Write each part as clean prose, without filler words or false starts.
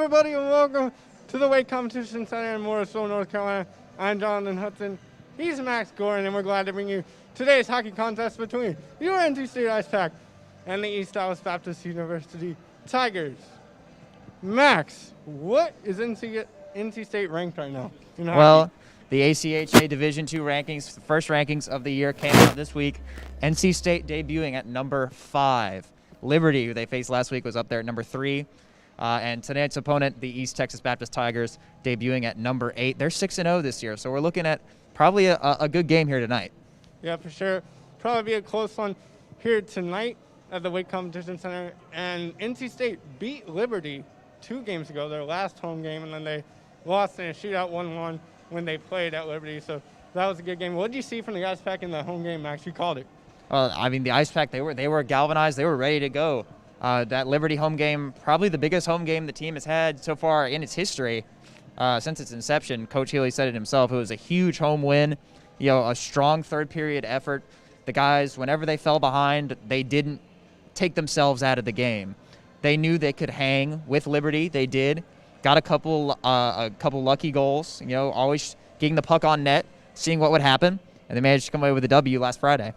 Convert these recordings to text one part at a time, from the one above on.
everybody, and welcome to the Weight Competition Center in Morrisville, North Carolina. I'm Jonathan Hudson. He's Max Gorin, and we're glad to bring you today's hockey contest between your NC State IcePack and the East Dallas Baptist University Tigers. Max, what is NC State ranked right now in hockey? Well, the ACHA Division II rankings, the first rankings of the year, came out this week. NC State debuting at number 5. Liberty, who they faced last week, was up there at number 3. And tonight's opponent, the East Texas Baptist Tigers, debuting at number 8. They're 6-0 this year, so we're looking at probably a good game here tonight. Yeah, for sure. Probably be a close one here tonight at the Weight Competition Center. And NC State beat Liberty 2 games ago, their last home game, and then they lost in a shootout 1-1 when they played at Liberty. So that was a good game. What did you see from the IcePack in the home game, Max? You called it. I mean, the IcePack, they were galvanized. They were ready to go. That Liberty home game, probably the biggest home game the team has had so far in its history since its inception. Coach Healy said it himself. It was a huge home win, a strong third-period effort. The guys, whenever they fell behind, they didn't take themselves out of the game. They knew they could hang with Liberty. They did. Got a couple lucky goals, always getting the puck on net, seeing what would happen, and they managed to come away with a W last Friday.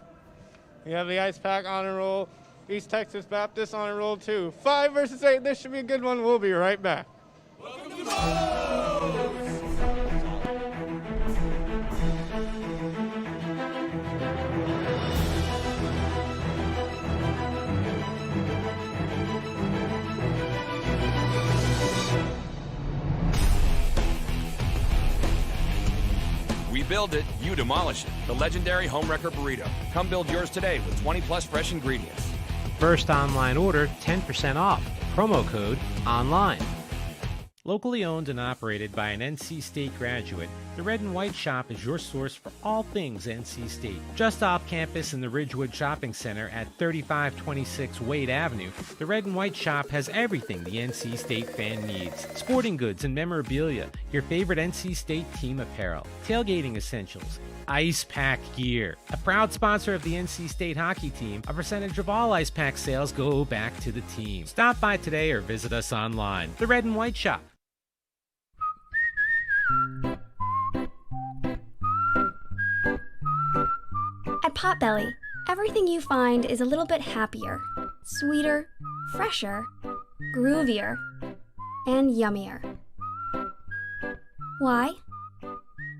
We have the IcePack on a roll. East Texas Baptist on a roll too. 5 versus 8. This should be a good one. We'll be right back. Welcome to We build it, you demolish it. The legendary Home Wrecker Burrito. Come build yours today with 20+ fresh ingredients. First online order, 10% off. Promo code ONLINE. Locally owned and operated by an NC State graduate, the Red and White Shop is your source for all things NC State. Just off campus in the Ridgewood Shopping Center at 3526 Wade Avenue, the Red and White Shop has everything the NC State fan needs. Sporting goods and memorabilia, your favorite NC State team apparel, tailgating essentials, IcePack gear. A proud sponsor of the NC State hockey team, a percentage of all IcePack sales go back to the team. Stop by today or visit us online. The Red and White Shop. At Potbelly, everything you find is a little bit happier, sweeter, fresher, groovier, and yummier. Why?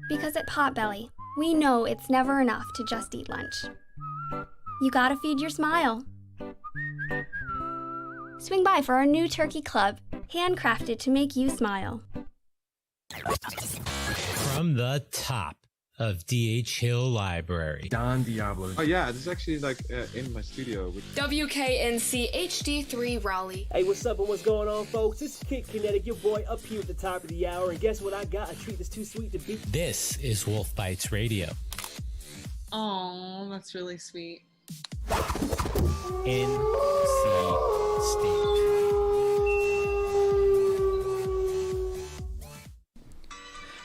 Because at Potbelly, we know it's never enough to just eat lunch. You gotta feed your smile. Swing by for our new turkey club, handcrafted to make you smile. From the top of D.H. Hill Library. Don Diablo. Oh yeah, this is actually like in my studio. WKNC HD3 Raleigh. Hey, what's up and what's going on, folks? It's Kid Kinetic, your boy, up here at the top of the hour. And guess what I got? A treat that's too sweet to beat. This is Wolf Bites Radio. Oh, that's really sweet. NC State.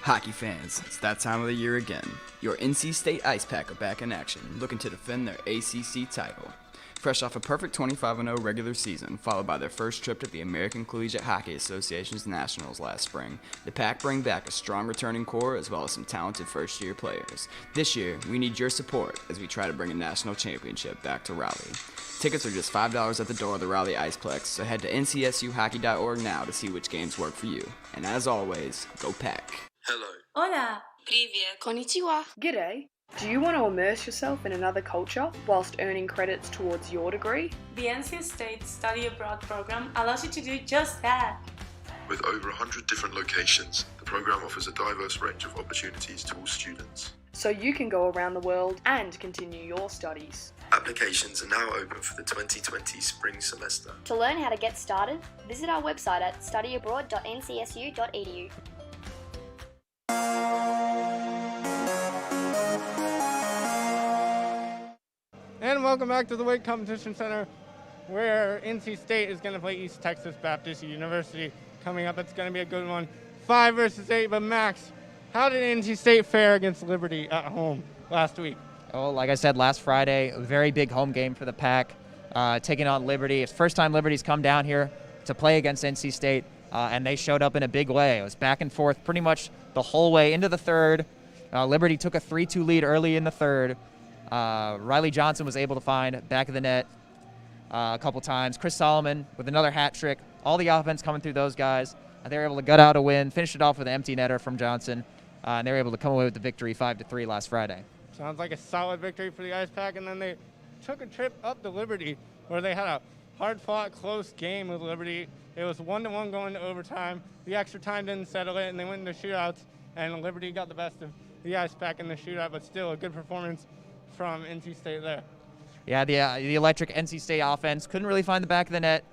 Hockey fans, it's that time of the year again. Your NC State IcePack are back in action, looking to defend their ACC title. Fresh off a perfect 25-0 regular season, followed by their first trip to the American Collegiate Hockey Association's Nationals last spring, the Pack bring back a strong returning core as well as some talented first-year players. This year, we need your support as we try to bring a national championship back to Raleigh. Tickets are just $5 at the door of the Raleigh Iceplex, so head to ncsuhockey.org now to see which games work for you. And as always, go Pack! Hello. Hola. Привет. Konnichiwa. G'day. Do you want to immerse yourself in another culture whilst earning credits towards your degree? The NC State Study Abroad program allows you to do just that. With over 100 different locations, the program offers a diverse range of opportunities to all students. So you can go around the world and continue your studies. Applications are now open for the 2020 spring semester. To learn how to get started, visit our website at studyabroad.ncsu.edu. And welcome back to the Weight Competition Center, where NC State is going to play East Texas Baptist University coming up. It's going to be a good one. 5 versus 8, but Max, how did NC State fare against Liberty at home last week? Oh, like I said, last Friday, a very big home game for the Pack, taking on Liberty. It's the first time Liberty's come down here to play against NC State. and they showed up in a big way. It was back and forth pretty much the whole way into the third. Liberty took a 3-2 lead early in the third. Riley Johnson was able to find back of the net a couple times. Chris Solomon with another hat trick. All the offense coming through those guys. They were able to gut out a win, finish it off with an empty netter from Johnson, and they were able to come away with the victory 5-3 last Friday. Sounds like a solid victory for the IcePack, and then they took a trip up to Liberty where they had a hard-fought, close game with Liberty. It was 1-1 going to overtime. The extra time didn't settle it, and they went into shootouts, and Liberty got the best of the IcePack in the shootout, but still a good performance from NC State there. Yeah, the electric NC State offense couldn't really find the back of the net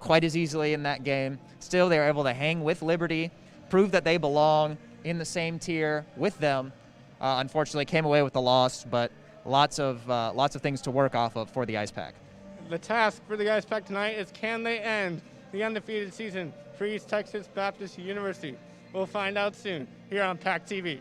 quite as easily in that game. Still, they were able to hang with Liberty, prove that they belong in the same tier with them. Unfortunately, came away with the loss, but lots of things to work off of for the IcePack. The task for the IcePack tonight is, can they end the undefeated season for East Texas Baptist University? We'll find out soon here on PackTV.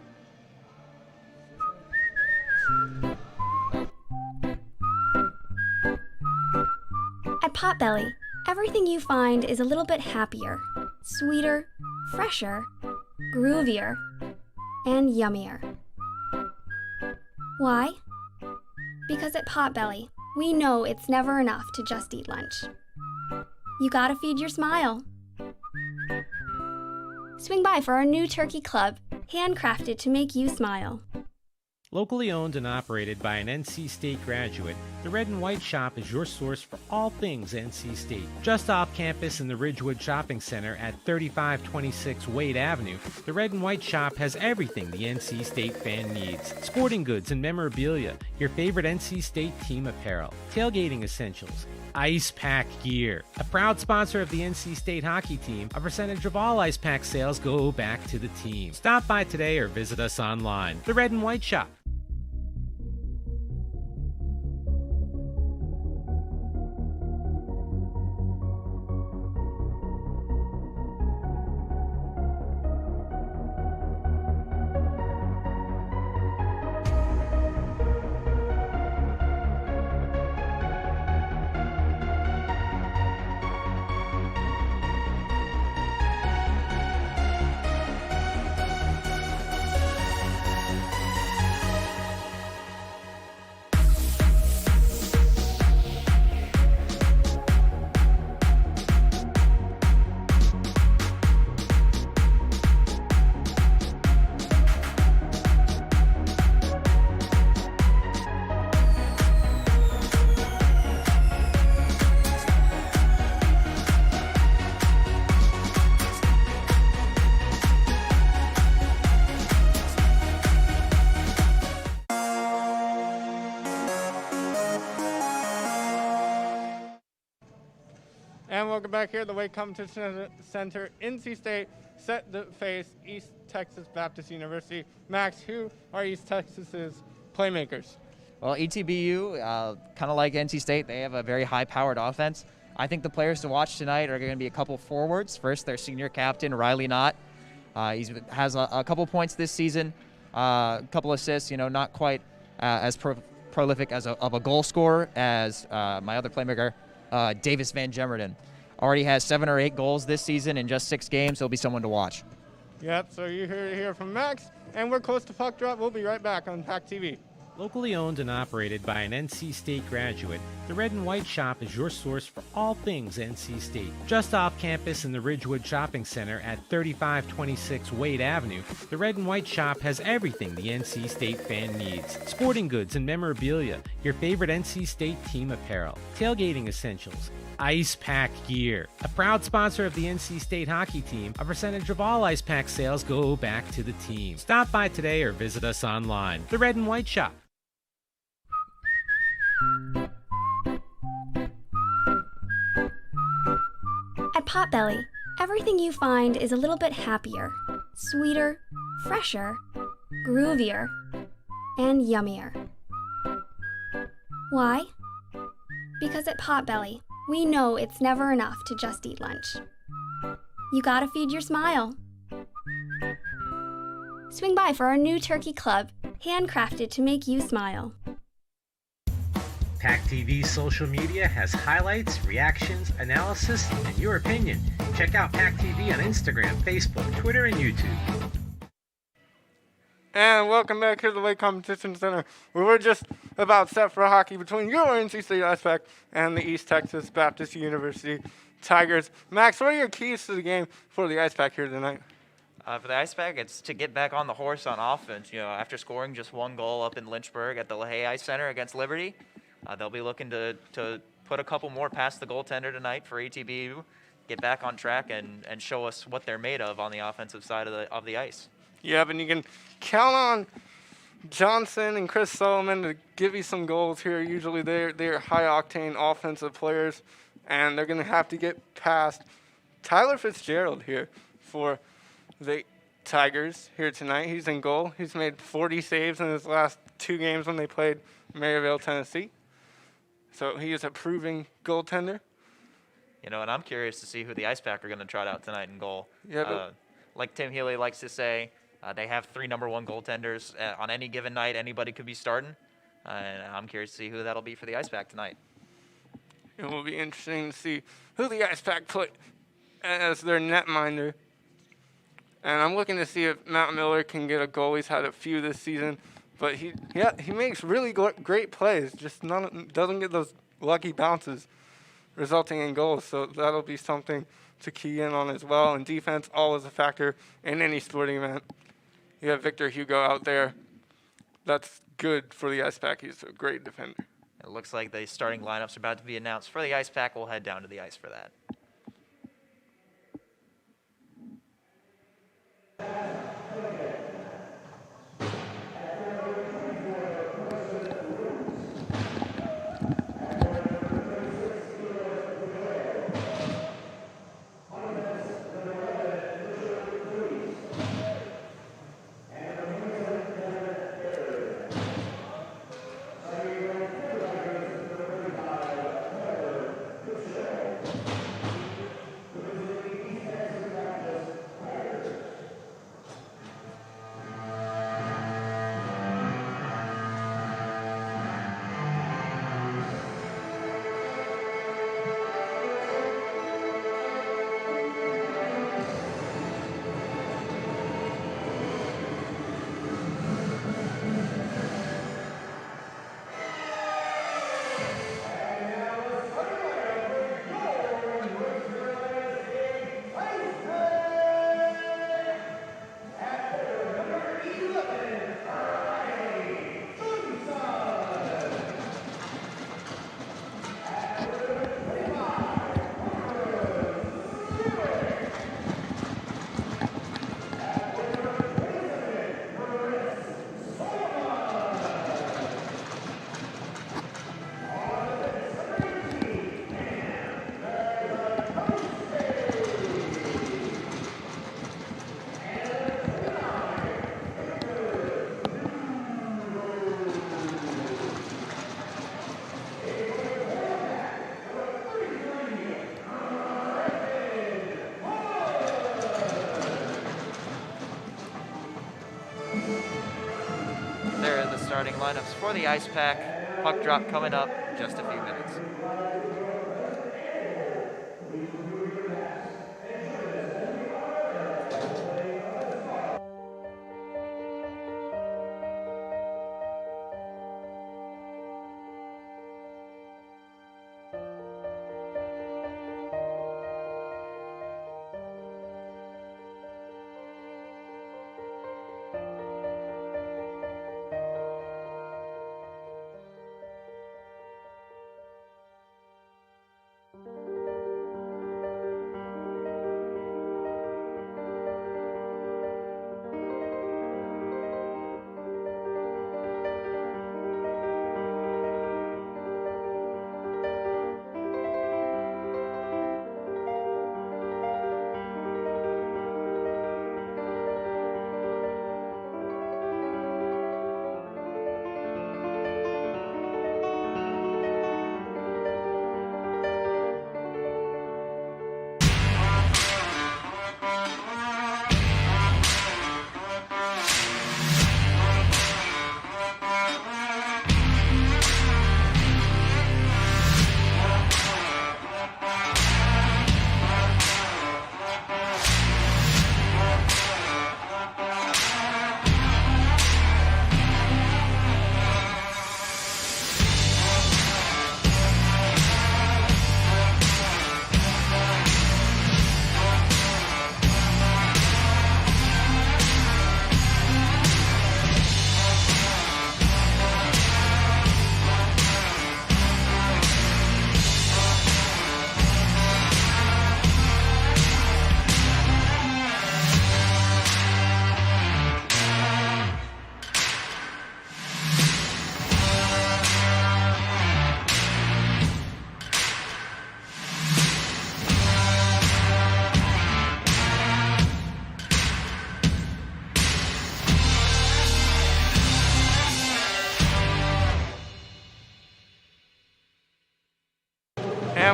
At Potbelly, everything you find is a little bit happier, sweeter, fresher, groovier, and yummier. Why? Because at Potbelly, we know it's never enough to just eat lunch. You gotta feed your smile. Swing by for our new turkey club, handcrafted to make you smile. Locally owned and operated by an NC State graduate, the Red and White Shop is your source for all things NC State. Just off campus in the Ridgewood Shopping Center at 3526 Wade Avenue, the Red and White Shop has everything the NC State fan needs. Sporting goods and memorabilia, your favorite NC State team apparel, tailgating essentials, IcePack gear. A proud sponsor of the NC State hockey team, a percentage of all IcePack sales go back to the team. Stop by today or visit us online. The Red and White Shop. And welcome back here at the Weight Competition Center. NC State set to face East Texas Baptist University. Max, who are East Texas's playmakers? Well, ETBU, kind of like NC State, they have a very high-powered offense. I think the players to watch tonight are going to be a couple forwards. First, their senior captain, Riley Knott. He has a couple points this season, a couple assists, not quite as prolific as of a goal scorer as my other playmaker, Davis Van Gemmerden. Already has 7 or 8 goals this season in just 6 games. He'll be someone to watch. Yep, so you hear from Max, and we're close to puck drop. We'll be right back on PackTV. Locally owned and operated by an NC State graduate, the Red and White Shop is your source for all things NC State. Just off campus in the Ridgewood Shopping Center at 3526 Wade Avenue, the Red and White Shop has everything the NC State fan needs. Sporting goods and memorabilia, your favorite NC State team apparel, tailgating essentials, IcePack gear. A proud sponsor of the NC State hockey team, a percentage of all IcePack sales go back to the team. Stop by today or visit us online. The Red and White Shop. At Potbelly, everything you find is a little bit happier, sweeter, fresher, groovier, and yummier. Why? Because at Potbelly, we know it's never enough to just eat lunch. You gotta feed your smile. Swing by for our new turkey club, handcrafted to make you smile. PackTV's social media has highlights, reactions, analysis, and your opinion. Check out PackTV on Instagram, Facebook, Twitter, and YouTube. And welcome back to the Lake Competition Center, where we're just about set for hockey between your NC State IcePack and the East Texas Baptist University Tigers. Max, what are your keys to the game for the IcePack here tonight? For the IcePack, it's to get back on the horse on offense. You know, after scoring just one goal up in Lynchburg at the LaHaye Ice Center against Liberty, they'll be looking to put a couple more past the goaltender tonight for ETBU, get back on track, and show us what they're made of on the offensive side of the ice. Yeah, but you can count on Johnson and Chris Sullivan to give you some goals here. Usually they're high-octane offensive players, and they're going to have to get past Tyler Fitzgerald here for the Tigers here tonight. He's in goal. He's made 40 saves in his last 2 games when they played Maryville, Tennessee. So he is a proving goaltender. You know, and I'm curious to see who the IcePack are going to trot out tonight in goal. Yeah, like Tim Healy likes to say, they have 3 number 1 goaltenders. On any given night, anybody could be starting. And I'm curious to see who that'll be for the IcePack tonight. It will be interesting to see who the IcePack put as their netminder. And I'm looking to see if Matt Miller can get a goal. He's had a few this season. But he makes really great plays, just doesn't get those lucky bounces resulting in goals. So that'll be something to key in on as well. And defense, always a factor in any sporting event. You have Victor Hugo out there. That's good for the IcePack. He's a great defender. It looks like the starting lineups are about to be announced for the IcePack. We'll head down to the ice for that. There are the starting lineups for the IcePack. Puck drop coming up in just a few minutes.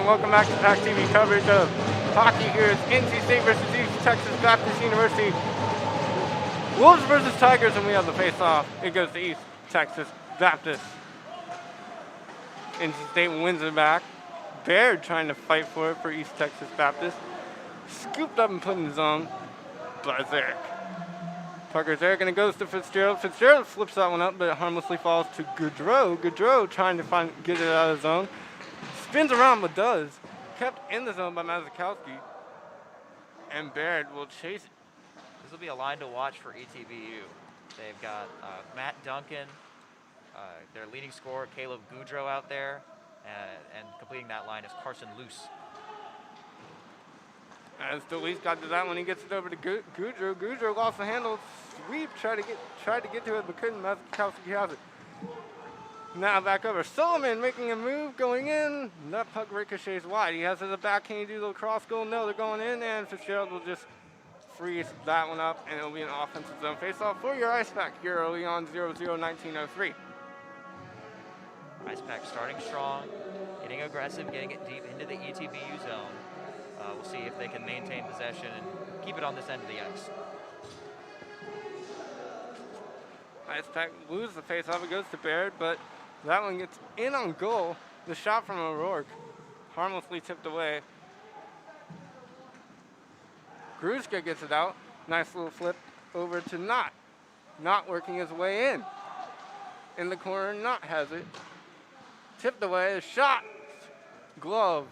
and welcome back to PackTV coverage of hockey here. It's NC State versus East Texas Baptist University. Wolves versus Tigers, and we have the face-off. It goes to East Texas Baptist. NC State wins it back. Baird trying to fight for it for East Texas Baptist. Scooped up and put in his own by Zarek. Parker Zarek, and it goes to Fitzgerald. Fitzgerald flips that one up, but it harmlessly falls to Goudreau. Goudreau trying to get it out of the zone. Spins around, but does. Kept in the zone by Mazikowski. And Baird will chase it. This will be a line to watch for ETBU. They've got Matt Duncan, their leading scorer, Caleb Goudreau out there, and completing that line is Carson Luce. As Delis got to that one, he gets it over to Goudreau. Goudreau lost the handle. Sweep tried to get to it, but couldn't. Mazikowski has it. Now back over. Solomon making a move, going in. That puck ricochets wide. He has it at the back. Can he do the cross goal? No, they're going in, and Fitzgerald will just freeze that one up, and it'll be an offensive zone face-off for your IcePack here early on 0-0-1903. IcePack starting strong, getting aggressive, getting it deep into the ETBU zone. We'll see if they can maintain possession and keep it on this end of the ice. IcePack loses the face-off. It goes to Baird, but that one gets in on goal. The shot from O'Rourke harmlessly tipped away. Gruszka gets it out. Nice little flip over to Knott. Knott working his way in. In the corner, Knott has it. Tipped away, a shot. Gloved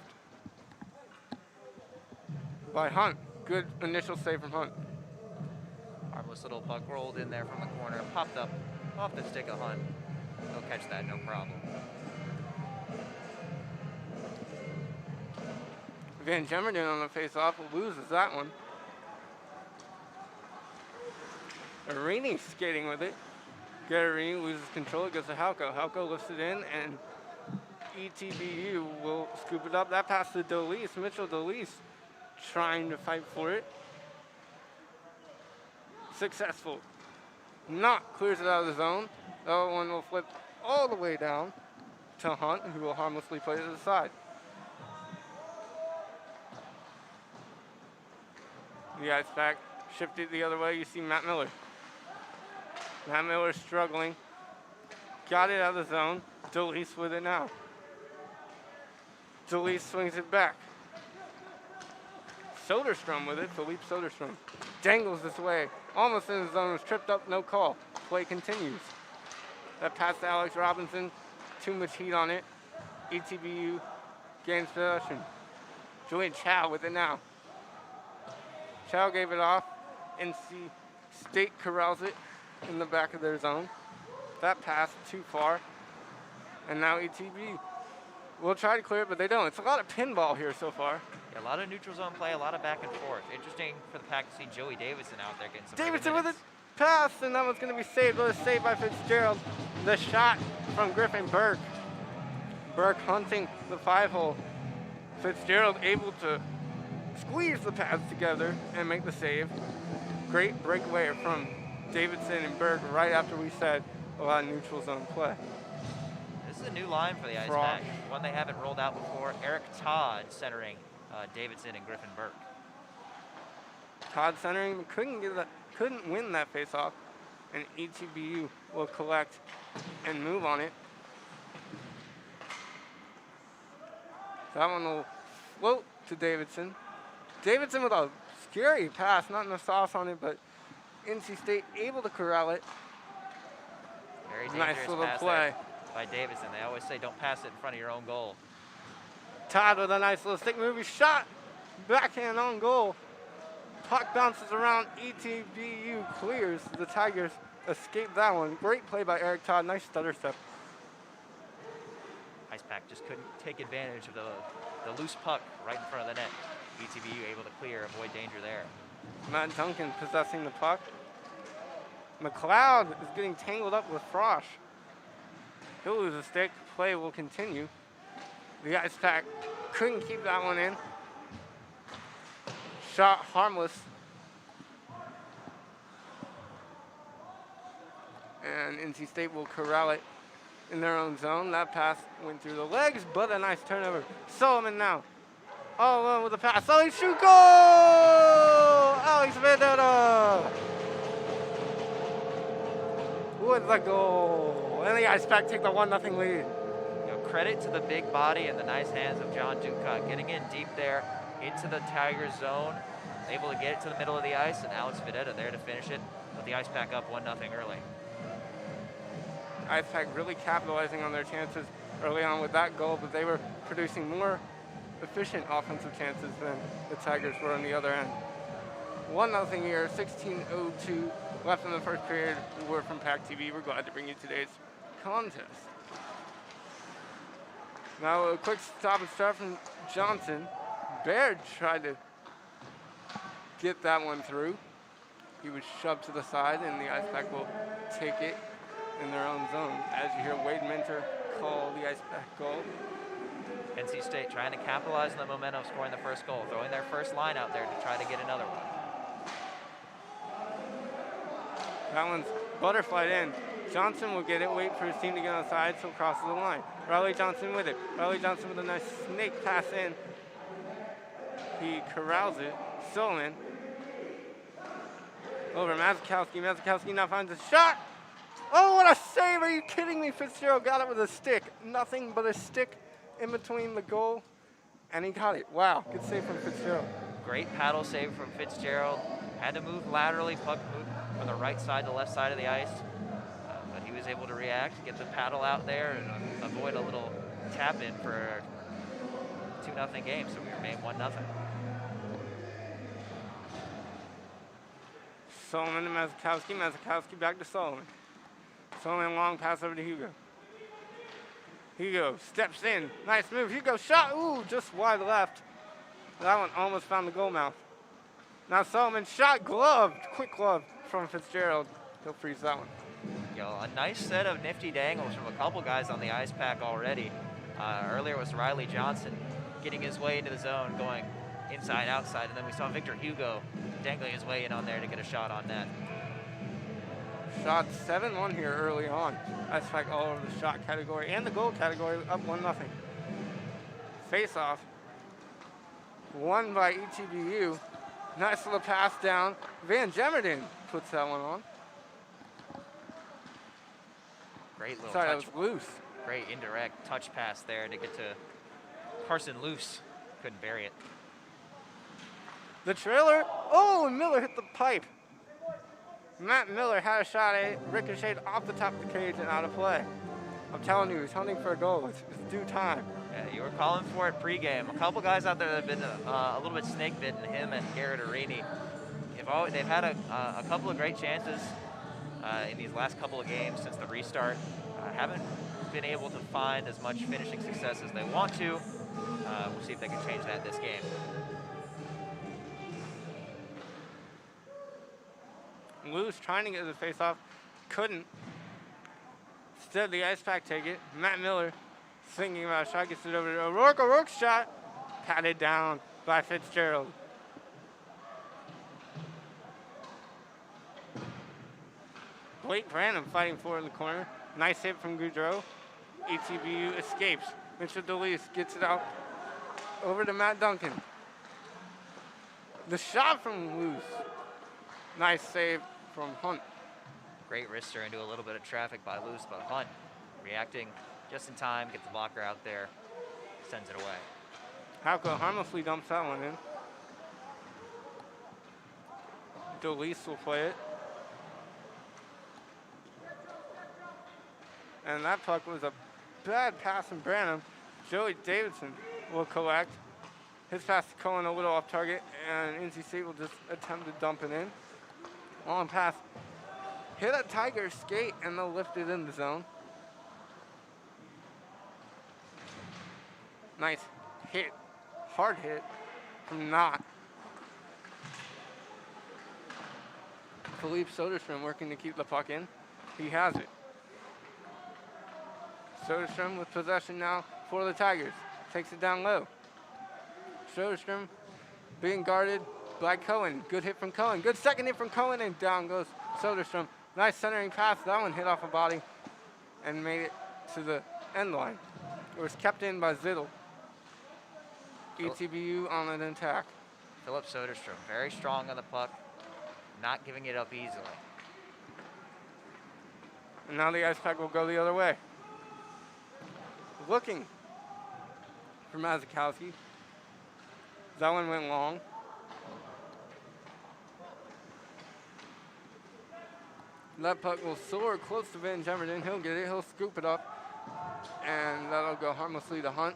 by Hunt. Good initial save from Hunt. Harmless little puck rolled in there from the corner, popped up off the stick of Hunt. He'll catch that, no problem. Van Gemmerden on the face-off loses that one. Arini skating with it. Garini loses control. It goes to Halko. Halko lifts it in, and ETBU will scoop it up. That pass to Delis. Mitchell Delis trying to fight for it. Successful. Knott clears it out of the zone. The other one will flip all the way down to Hunt, who will harmlessly play it to the side. The IcePack shifted the other way. You see Matt Miller. Matt Miller struggling. Got it out of the zone. Delis with it now. Delis swings it back. Soderstrom with it. Philippe Soderstrom dangles this way. Almost in the zone. Was tripped up. No call. Play continues. That pass to Alex Robinson. Too much heat on it. ETBU gains possession. Julian Chow with it now. Chow gave it off. NC State corrals it in the back of their zone. That pass too far. And now ETB will try to clear it, but they don't. It's a lot of pinball here so far. Yeah, a lot of neutral zone play, a lot of back and forth. Interesting for the Pack to see Joey Davidson out there getting some Davidson with a pass, and that one's going to be saved. But it's saved by Fitzgerald. The shot from Griffin Burke. Burke hunting the 5-hole. Fitzgerald able to squeeze the pads together and make the save. Great breakaway from Davidson and Berg right after we said a lot of neutral zone play. This is a new line for the IcePack, one they haven't rolled out before. Eric Todd centering Davidson and Griffin Burke. Todd centering, couldn't win that face-off, and ETBU will collect and move on it. That one will float to Davidson. Davidson with a scary pass, not enough sauce on it, but NC State able to corral it. Very dangerous nice little pass play by Davidson. They always say don't pass it in front of your own goal. Todd with a nice little stick move. He shot backhand on goal. Puck bounces around. ETBU clears. The Tigers escape that one. Great play by Eric Todd. Nice stutter step. IcePack just couldn't take advantage of the loose puck right in front of the net. ETBU able to clear, avoid danger there. Matt Duncan possessing the puck. McLeod is getting tangled up with Frosch. He'll lose a stick. Play will continue. The IcePack couldn't keep that one in. Shot harmless. And NC State will corral it in their own zone. That pass went through the legs, but a nice turnover. Solomon now all alone with the pass. Oh, he shoot goal! Alex Videtta with the goal. And the IcePack take the 1-0 lead. Credit to the big body and the nice hands of John Duca, getting in deep there into the Tigers zone, able to get it to the middle of the ice, and Alex Videtta there to finish it with the IcePack up 1-0 early. IcePack really capitalizing on their chances early on with that goal, but they were producing more efficient offensive chances than the Tigers were on the other end. 1-0 here, 16:02 left in the first period. We're from PackTV. We're glad to bring you today's contest. Now a quick stop and start from Johnson. Baird tried to get that one through. He was shoved to the side, and the IcePack will take it in their own zone. As you hear Wade Minter call the IcePack goal. NC State trying to capitalize on the momentum of scoring the first goal, throwing their first line out there to try to get another one. That one's butterflied in. Johnson will get it, wait for his team to get on the side, so crosses the line. Riley Johnson with it. Riley Johnson with a nice snake pass in. He corrals it. Solon. Over Mazakowski. Mazakowski now finds a shot. Oh, what a save. Are you kidding me? Fitzgerald got it with a stick. Nothing but a stick in between the goal, and he got it. Wow, good save from Fitzgerald. Great paddle save from Fitzgerald. Had to move laterally, puck moved from the right side to left side of the ice. But he was able to react, get the paddle out there, and avoid a little tap in for a 2-0 game, so we remain 1-0. Solomon to Mazakowski. Mazakowski back to Solomon. Solomon long pass over to Hugo. Hugo steps in. Nice move. Hugo shot. Ooh, just wide left. That one almost found the goal mouth. Now Solomon shot gloved. Quick glove from Fitzgerald. He'll freeze that one. A nice set of nifty dangles from a couple guys on the IcePack already. Earlier was Riley Johnson getting his way into the zone, going inside, outside, and then we saw Victor Hugo dangling his way in on there to get a shot on net. Shot 7-1 here early on. IcePack all over the shot category and the goal category, up 1-0. Face off. Won by ETBU. Nice little pass down. Van Gemmerden puts that one on. Great little Sorry, touch. that was loose. Great indirect touch pass there to get to Carson Loose. Couldn't bury it. The trailer. Oh, and Miller hit the pipe. Matt Miller had a shot at it, ricocheted off the top of the cage and out of play. I'm telling you, he's hunting for a goal. It's due time. Yeah, you were calling for it pregame. A couple guys out there that have been a little bit snake bitten, him and Garrett Arini. They've had a couple of great chances in these last couple of games since the restart. Haven't been able to find as much finishing success as they want to. We'll see if they can change that this game. Lewis trying to get the face-off, couldn't. Instead, the IcePack take it. Matt Miller thinking about a shot, gets it over to O'Rourke. O'Rourke's shot patted down by Fitzgerald. Blake Branham fighting for it in the corner. Nice hit from Goudreau. ETBU escapes. Mitchell DeLeese gets it out over to Matt Duncan. The shot from Lewis. Nice save from Hunt. Great wrister into a little bit of traffic by Loose, but Hunt reacting just in time, gets the blocker out there, sends it away. Halco harmlessly dumps that one in. DeLeese will play it. And that puck was a bad pass from Branham. Joey Davidson will collect. His pass to Cohen a little off target, and NC State will just attempt to dump it in. Long pass. Hit a Tiger skate, and they'll lift it in the zone. Nice hit. Hard hit from Knott. Philippe Soderstrom working to keep the puck in. He has it. Soderstrom with possession now for the Tigers. Takes it down low. Soderstrom being guarded by Cohen. Good hit from Cohen. Good second hit from Cohen, and down goes Soderstrom. Nice centering pass. That one hit off a body and made it to the end line. It was kept in by Zittel. ETBU on an attack. Philip Soderstrom, very strong on the puck, not giving it up easily. And now the IcePack will go the other way. Looking for Mazikowski. That one went long. That puck will soar close to Van Jemmerden. He'll get it, he'll scoop it up, and that'll go harmlessly to Hunt.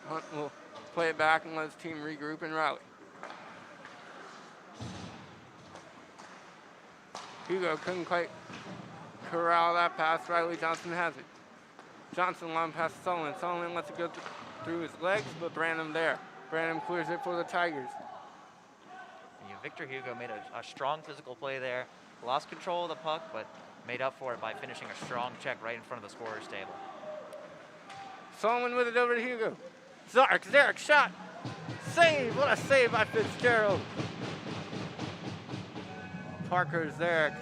Hunt will play it back and let his team regroup and rally. Hugo couldn't quite corral that pass. Riley Johnson has it. Johnson line past Sullivan. Sullivan lets it go through his legs, but Branham there. Branham clears it for the Tigers. Victor Hugo made a strong physical play there. Lost control of the puck, but made up for it by finishing a strong check right in front of the scorer's table. Sullivan with it over to Hugo. Zarek shot. Save! What a save by Fitzgerald. Parker Zarek.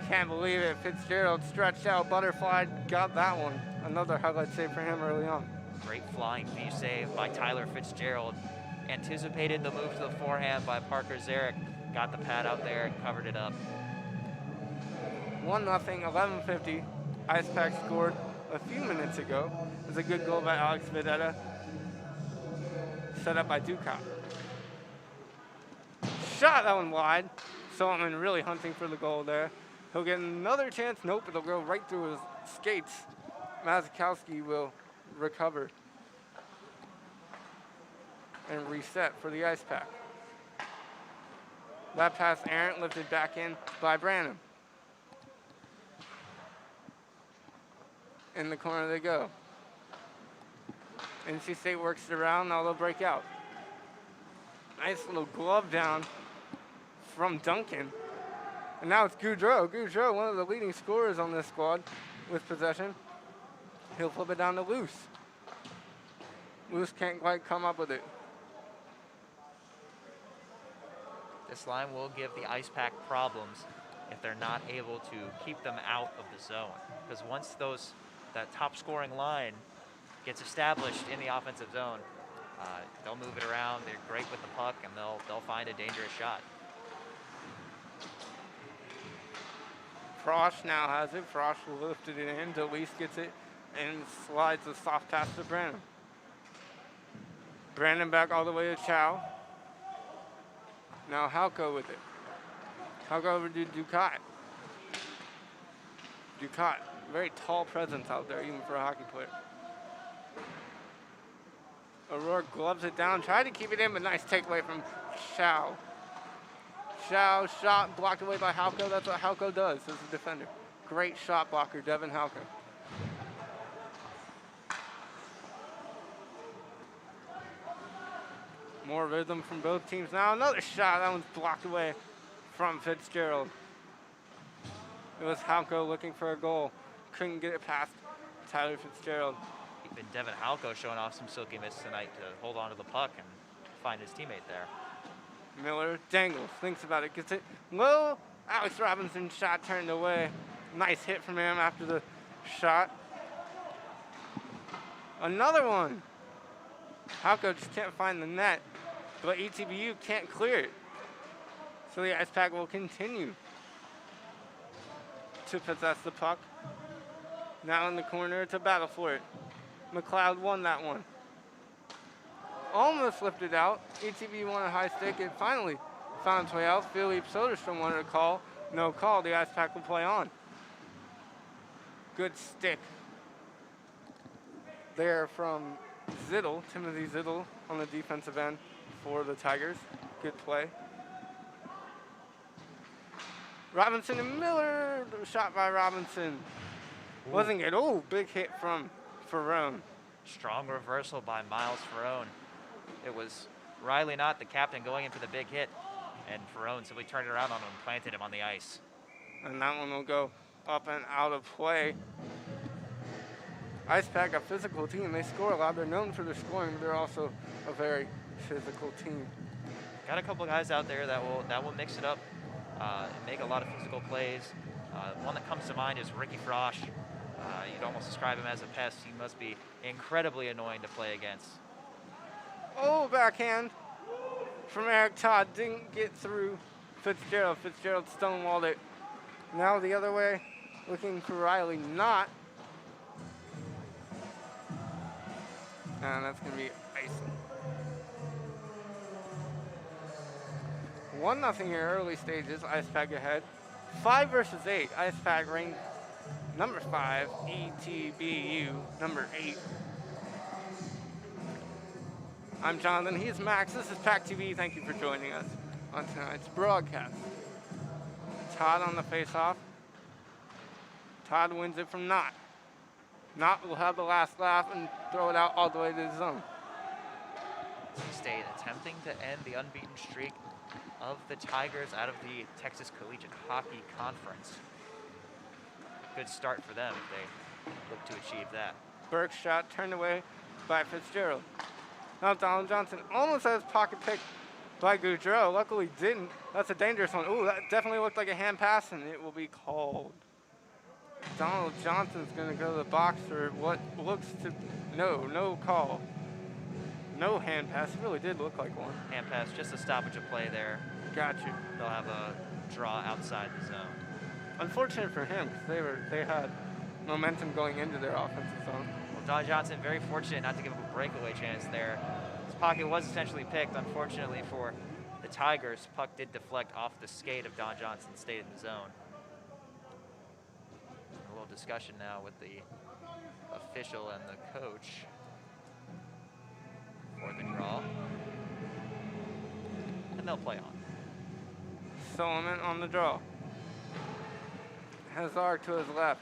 Can't believe it. Fitzgerald stretched out, butterfly, got that one. Another highlight save for him early on. Great flying V save by Tyler Fitzgerald. Anticipated the move to the forehand by Parker Zarek. Got the pad out there and covered it up. 1-0, 11:50. IcePack scored a few minutes ago. It was a good goal by Alex Videtta. Set up by Ducat. Shot that one wide. Solomon really hunting for the goal there. He'll get another chance. Nope, it'll go right through his skates. Mazikowski will recover and reset for the IcePack. That pass errant, lifted back in by Branham. In the corner they go. NC State works it around, now they'll break out. Nice little glove down from Duncan. And now it's Goudreau. Goudreau, one of the leading scorers on this squad with possession. He'll flip it down to Luce. Luce can't quite come up with it. This line will give the IcePack problems if they're not able to keep them out of the zone. Because once that top scoring line gets established in the offensive zone, they'll move it around. They're great with the puck, and they'll find a dangerous shot. Frosch now has it. Frosch lifted it in. Delise gets it and slides a soft pass to Brandon. Brandon back all the way to Chow. Now Halko with it. Halko over to Ducat. Ducat, very tall presence out there, even for a hockey player. O'Rourke gloves it down, tried to keep it in, but nice takeaway from Chow. Chow shot blocked away by Halko. That's what Halko does as a defender. Great shot blocker, Devin Halko. More rhythm from both teams now. Another shot. That one's blocked away from Fitzgerald. It was Halko looking for a goal. Couldn't get it past Tyler Fitzgerald. Even Devin Halko showing off some silky mitts tonight to hold on to the puck and find his teammate there. Miller dangles, thinks about it, gets it low. Alex Robinson shot turned away. Nice hit from him after the shot. Another one. Halko just can't find the net, but ETBU can't clear it. So the IcePack will continue to possess the puck. Now in the corner to battle for it. McLeod won that one. Almost lifted out. ETBU won a high stick. It finally found its way out. Philippe Soderstrom wanted a call. No call. The IcePack will play on. Good stick there from Zittel, Timothy Zittel on the defensive end for the Tigers. Good play. Robinson and Miller, shot by Robinson. Ooh. Wasn't good. Oh, big hit from Ferrone. Strong reversal by Miles Ferrone. It was Riley Knott, the captain, going in for the big hit, and Ferrone simply turned it around on him and planted him on the ice. And that one will go up and out of play. IcePack, a physical team. They score a lot. They're known for their scoring, but they're also a very physical team. Got a couple of guys out there that will mix it up and make a lot of physical plays. One that comes to mind is Ricky Frosch. You'd almost describe him as a pest. He must be incredibly annoying to play against. Oh, backhand from Eric Todd. Didn't get through Fitzgerald. Fitzgerald stonewalled it. Now the other way, looking for Riley. Not. And that's going to be icing. 1-0 here, early stages. IcePack ahead. 5 versus 8. IcePack ranked number 5. ETBU number 8. I'm Jonathan. He's Max. This is PackTV. Thank you for joining us on tonight's broadcast. Todd on the face-off. Todd wins it from Knott. Knott will have the last laugh and throw it out all the way to the zone. State attempting to end the unbeaten streak of the Tigers out of the Texas Collegiate Hockey Conference. Good start for them if they look to achieve that. Burke's shot turned away by Fitzgerald. Now Donald Johnson almost has pocket pick by Goudreau. Luckily didn't. That's a dangerous one. Ooh, that definitely looked like a hand pass, and it will be called. Donald Johnson's going to go to the box for what looks to... No call. No hand pass. It really did look like one. Hand pass, just a stoppage of play there. Got you. They'll have a draw outside the zone. Unfortunate for him, because they had momentum going into their offensive zone. Well, Don Johnson very fortunate not to give up a breakaway chance there. His pocket was essentially picked. Unfortunately for the Tigers, puck did deflect off the skate of Don Johnson, stayed in the zone. A little discussion now with the official and the coach for the draw. And they'll play on. Solomon on the draw. Hazard to his left.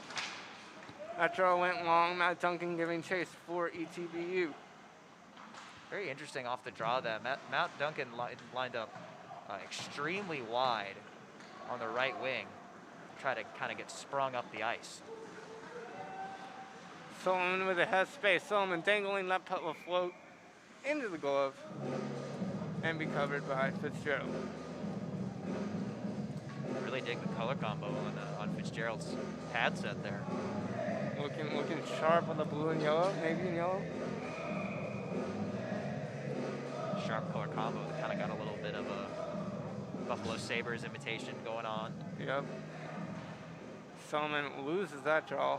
That draw went long. Matt Duncan giving chase for ETBU. Very interesting off the draw that Matt Duncan lined up extremely wide on the right wing. Try to kind of get sprung up the ice. Solomon with a headspace. Solomon dangling, that puck will float into the glove and be covered by Fitzgerald. Really dig the color combo on Fitzgerald's pad set there. Looking sharp on the blue and yellow, navy and yellow. Sharp color combo that kind of got a little bit of a Buffalo Sabres imitation going on. Yep. Solomon loses that draw.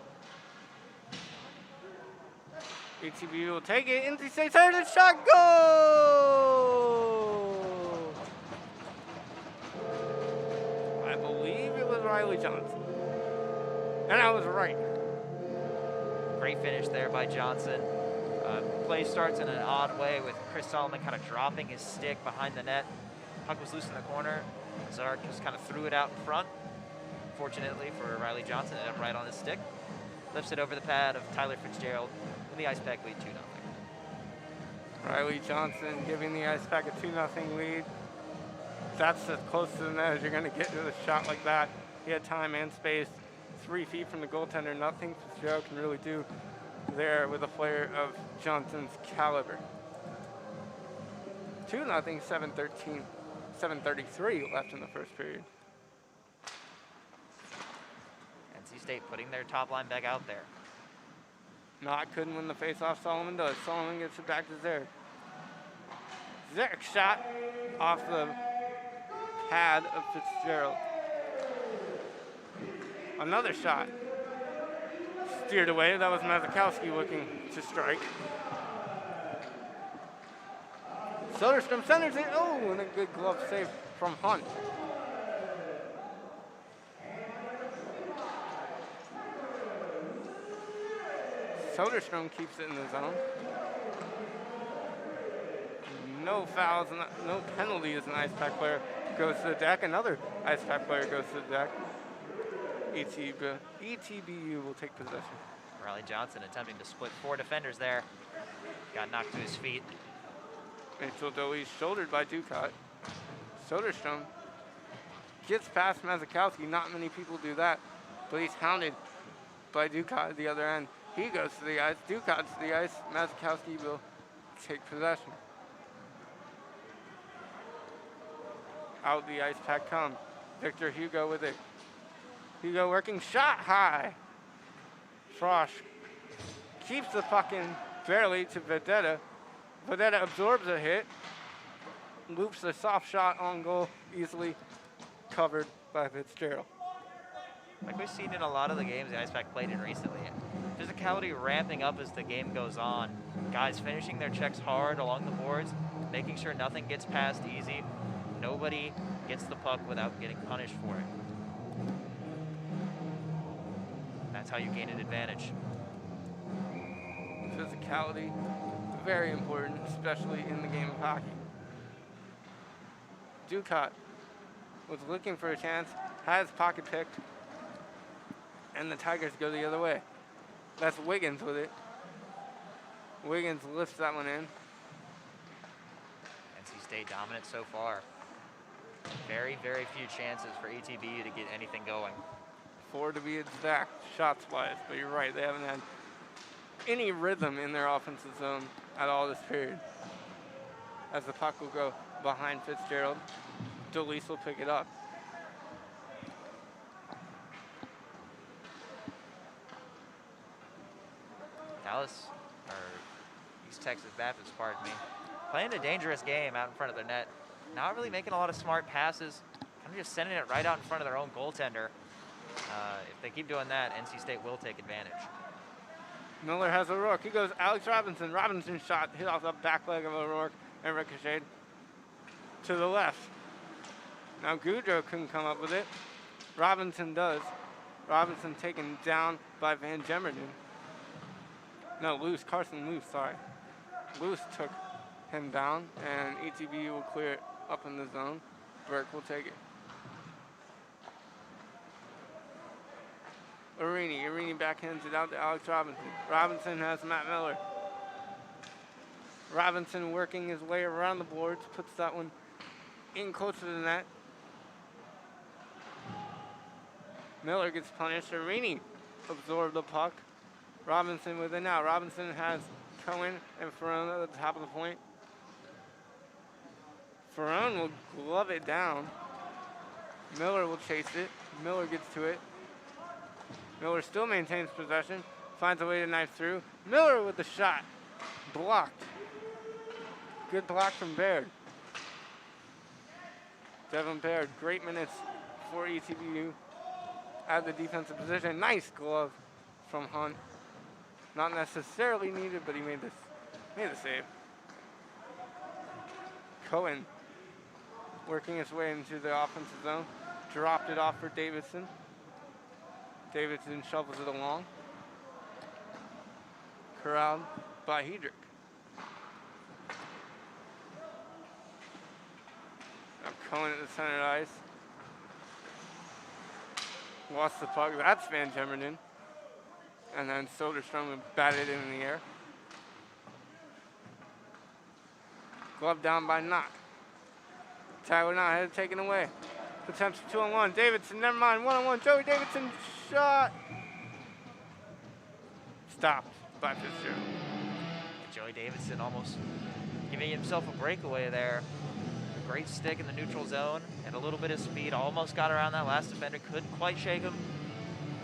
ATB will take it. NC State started shot, goal! I believe it was Riley Johnson. And I was right. Great finish there by Johnson. Play starts in an odd way with Chris Solomon kind of dropping his stick behind the net. Puck was loose in the corner. Zark just kind of threw it out in front. Fortunately for Riley Johnson, it ended up right on his stick. Lifts it over the pad of Tyler Fitzgerald, and the IcePack lead 2-0. Riley Johnson giving the IcePack a 2-0 lead. That's as close to the net as you're going to get to a shot like that. He had time and space. 3 feet from the goaltender. Nothing Fitzgerald can really do there with a player of Johnson's caliber. 2-0, 7:33 left in the first period. NC State putting their top line back out there. Knott couldn't win the faceoff. Solomon does. Solomon gets it back to Zarek. Zarek shot off the pad of Fitzgerald. Another shot. Steered away. That was Mazakowski looking to strike. Soderstrom centers it. Oh, and a good glove save from Hunt. Soderstrom keeps it in the zone. No fouls, no penalties. An IcePack player goes to the deck. Another IcePack player goes to the deck. ETBU will take possession. Riley Johnson attempting to split 4 defenders there. Got knocked to his feet. Mitchell Dowie shouldered by Ducat. Soderstrom gets past Mazakowski. Not many people do that, but he's hounded by Ducat at the other end. He goes to the ice. Ducat to the ice. Mazakowski will take possession. Out the IcePack comes. Victor Hugo with it. Hugo working shot high. Frosch keeps the puck in barely to Vedetta. Vedetta absorbs a hit, loops a soft shot on goal, easily covered by Fitzgerald. Like we've seen in a lot of the games the IcePack played in recently. Physicality ramping up as the game goes on. Guys finishing their checks hard along the boards, making sure nothing gets passed easy. Nobody gets the puck without getting punished for it. That's how you gain an advantage. Physicality, very important, especially in the game of hockey. Ducat was looking for a chance, has pocket picked, and the Tigers go the other way. That's Wiggins with it. Wiggins lifts that one in. NC State dominant so far. Very, very few chances for ETBU to get anything going. 4 to be exact, shots-wise, but you're right, they haven't had any rhythm in their offensive zone at all this period. As the puck will go behind Fitzgerald, DeLeese will pick it up. Dallas, or East Texas Baptist, pardon me, playing a dangerous game out in front of their net. Not really making a lot of smart passes, kind of just sending it right out in front of their own goaltender. If they keep doing that, NC State will take advantage. Miller has O'Rourke. He goes Alex Robinson. Robinson shot hit off the back leg of O'Rourke and ricocheted to the left. Now Goudreau couldn't come up with it. Robinson does. Robinson taken down by Van Gemmerden. No, Carson Luce, sorry. Luce took him down, and ETBU will clear it up in the zone. Burke will take it. Arini backhands it out to Alex Robinson. Robinson has Matt Miller. Robinson working his way around the boards, puts that one in closer to the net. Miller gets punished. Arini absorbed the puck. Robinson with it now. Robinson has Cohen and Ferrone at the top of the point. Ferrone will glove it down. Miller will chase it. Miller gets to it. Miller still maintains possession, finds a way to knife through. Miller with the shot, blocked. Good block from Baird. Devin Baird, great minutes for ETBU at the defensive position. Nice glove from Hunt. Not necessarily needed, but he made the save. Cohen working his way into the offensive zone, dropped it off for Davidson. Davidson shovels it along. Corralled by Hedrick. Now Cohen at the center ice. Lost the puck. That's Van Gemmerden. And then Soderstrom batted it in the air. Glove down by Knott. Tyler Knott had it taken away. Attempts 2-on-1. Davidson, never mind. 1-on-1. Joey Davidson shot. Stopped by Fitzgerald. Joey Davidson almost giving himself a breakaway there. A great stick in the neutral zone and a little bit of speed. Almost got around that last defender. Couldn't quite shake him.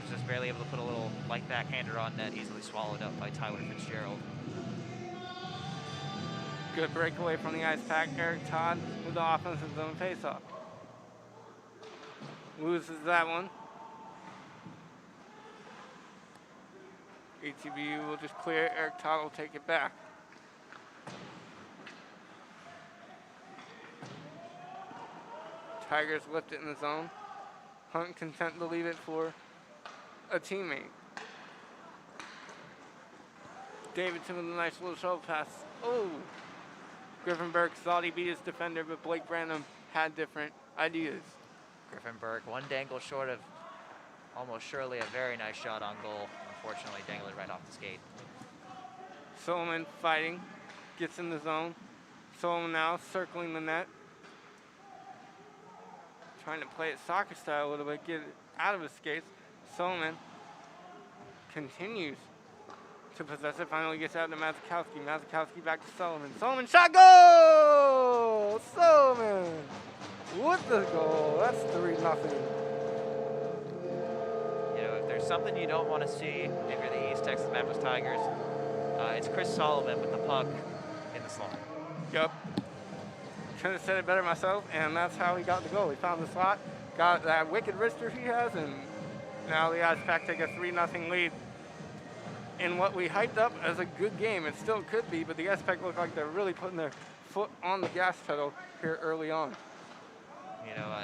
Was just barely able to put a little light backhander on net. Easily swallowed up by Tyler Fitzgerald. Good breakaway from the IcePack. Eric Todd with the offensive zone faceoff. Loses that one. ETBU will just clear it. Eric Todd will take it back. Tigers lift it in the zone. Hunt content to leave it for a teammate. Davidson with a nice little shovel pass. Oh! Griffin Burke thought he beat his defender, but Blake Branham had different ideas. Griffin Burke, one dangle short of almost surely a very nice shot on goal. Unfortunately, dangled it right off the skate. Solomon fighting, gets in the zone. Solomon now circling the net. Trying to play it soccer style a little bit, get it out of his skates. Solomon continues to possess it, finally gets out to Mazikowski. Mazikowski back to Solomon. Solomon shot, goal! Solomon with the goal. That's 3-0. You know, if there's there's something you don't want to see if you're the East Texas Baptist Tigers, it's Chris Solomon with the puck in the slot. Yep. Couldn't have said it better myself, and that's how he got the goal. He found the slot, got that wicked wrister he has, and now the IcePack take a 3-0 lead in what we hyped up as a good game. It still could be, but the IcePack look like they're really putting their foot on the gas pedal here early on. You know,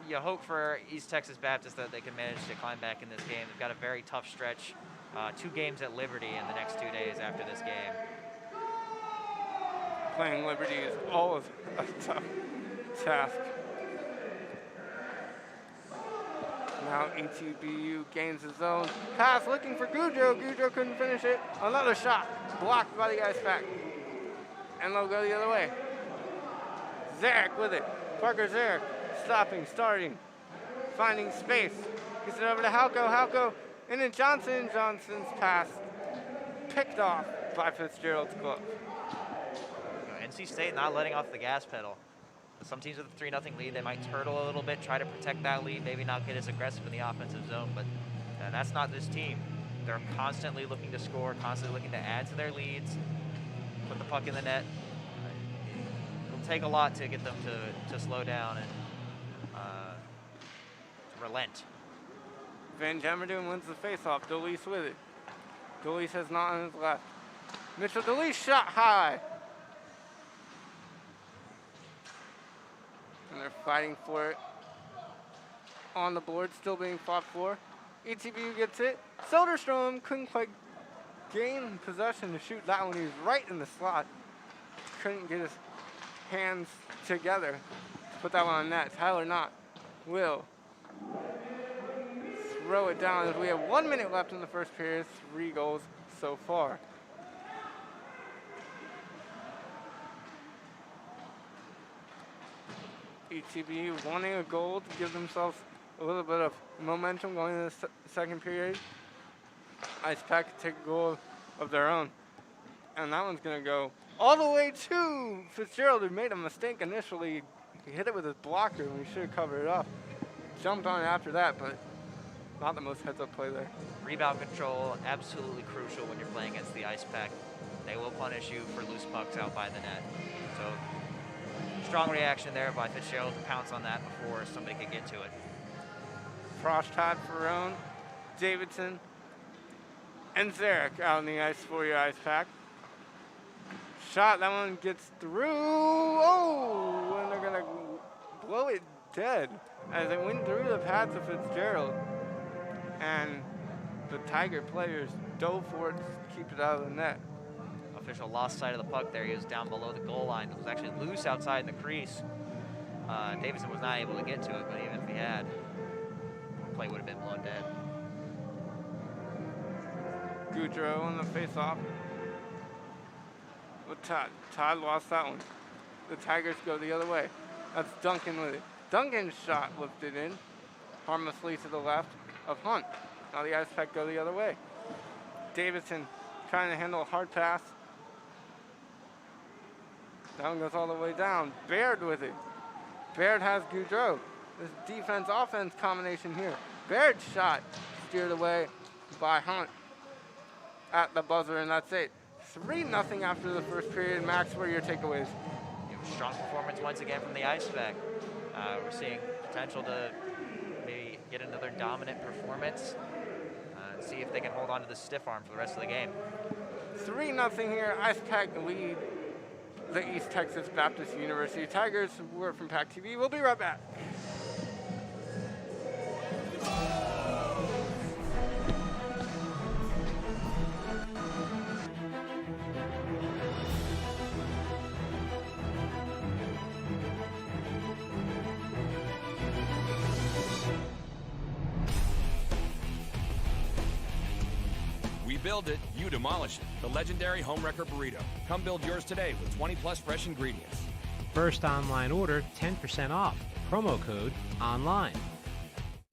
you hope for East Texas Baptist that they can manage to climb back in this game. They've got a very tough stretch, 2 games at Liberty in the next 2 days after this game. Playing Liberty is always a tough task. Now ETBU gains his own pass, looking for Goudreau. Goudreau couldn't finish it. Another shot blocked by the IcePack. And they'll go the other way. Zarek with it. Parker Zarek stopping, starting, finding space. Gets it over to Halko. Halko into Johnson. Johnson's pass picked off by Fitzgerald's glove. NC State not letting off the gas pedal. Some teams with a 3-0 lead, they might turtle a little bit, try to protect that lead, maybe not get as aggressive in the offensive zone, but that's not this team. They're constantly looking to score, constantly looking to add to their leads, put the puck in the net. It'll take a lot to get them to slow down and to relent. Van Gemmerdoen wins the faceoff. Delis with it. Delis has not on his left. Mitchell Delis shot high. And they're fighting for it on the board, still being fought for. ETBU gets it. Soderstrom couldn't quite gain possession to shoot that one. He was right in the slot. Couldn't get his hands together to put that one on net. Tyler Knott will throw it down as we have 1 minute left in the first period. 3 goals so far. ETBU wanting a goal to give themselves a little bit of momentum going into the second period. IcePack take a goal of their own. And that one's going to go all the way to Fitzgerald, who made a mistake initially. He hit it with his blocker, and we should have covered it up. Jumped on it after that, but not the most heads-up play there. Rebound control, absolutely crucial when you're playing against the IcePack. They will punish you for loose pucks out by the net. So strong reaction there by Fitzgerald to pounce on that before somebody could get to it. Frostad, Ferrone, Davidson, and Zarek out on the ice for your IcePack. Shot, that one gets through. Oh, and they're gonna blow it dead as it went through the pads of Fitzgerald. And the Tiger players dove for it to keep it out of the net. Official lost sight of the puck there. He was down below the goal line. It was actually loose outside in the crease. Davidson was not able to get to it, but even if he had, the play would have been blown dead. Goudreau on the face-off. But Todd lost that one. The Tigers go the other way. That's Duncan with it. Duncan's shot lifted in harmlessly to the left of Hunt. Now the IcePack go the other way. Davidson trying to handle a hard pass. That one goes all the way down. Baird with it. Baird has Goudreau. This defense-offense combination here. Baird's shot steered away by Hunt at the buzzer, and that's it. 3-0 after the first period. Max, what are your takeaways? Strong performance once again from the IcePack. We're seeing potential to maybe get another dominant performance and see if they can hold on to the stiff arm for the rest of the game. 3-0 here. IcePack lead the East Texas Baptist University Tigers. We're from PackTV. We'll be right back. Build it, you demolish it. The legendary Homewrecker Burrito. Come build yours today with 20+ fresh ingredients. First online order, 10% off. Promo code ONLINE.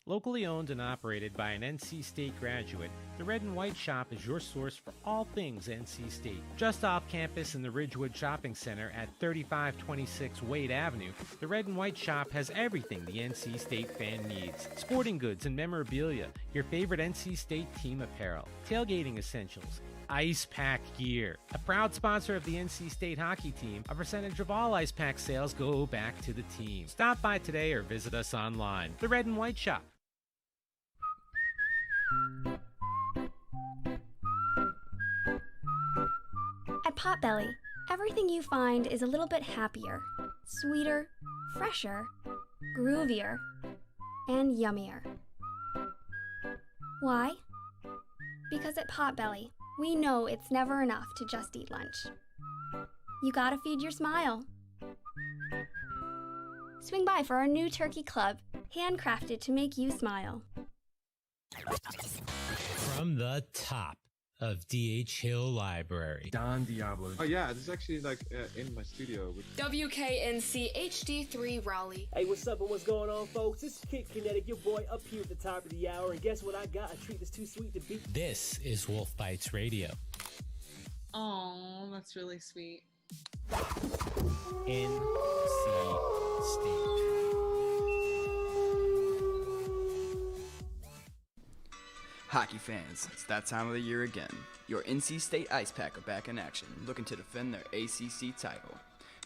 Locally owned and operated by an NC State graduate, the Red and White Shop is your source for all things NC State. Just off campus in the Ridgewood Shopping Center at 3526 Wade Avenue, the Red and White Shop has everything the NC State fan needs. Sporting goods and memorabilia, your favorite NC State team apparel, tailgating essentials, IcePack gear. A proud sponsor of the NC State hockey team, a percentage of all IcePack sales go back to the team. Stop by today or visit us online. The Red and White Shop. At Potbelly, everything you find is a little bit happier, sweeter, fresher, groovier, and yummier. Why? Because at Potbelly, we know it's never enough to just eat lunch. You gotta feed your smile. Swing by for our new turkey club, handcrafted to make you smile. From the top of D.H. Hill Library. Don Diablo. Oh yeah, this is actually like in my studio. WKNC HD3 Raleigh. Hey, what's up and what's going on, folks? It's Kid Kinetic, your boy, up here at the top of the hour. And guess what I got? A treat that's too sweet to beat. This is Wolf Bites Radio. Oh, that's really sweet. NC State. Hockey fans, it's that time of the year again. Your NC State IcePack are back in action, looking to defend their ACC title.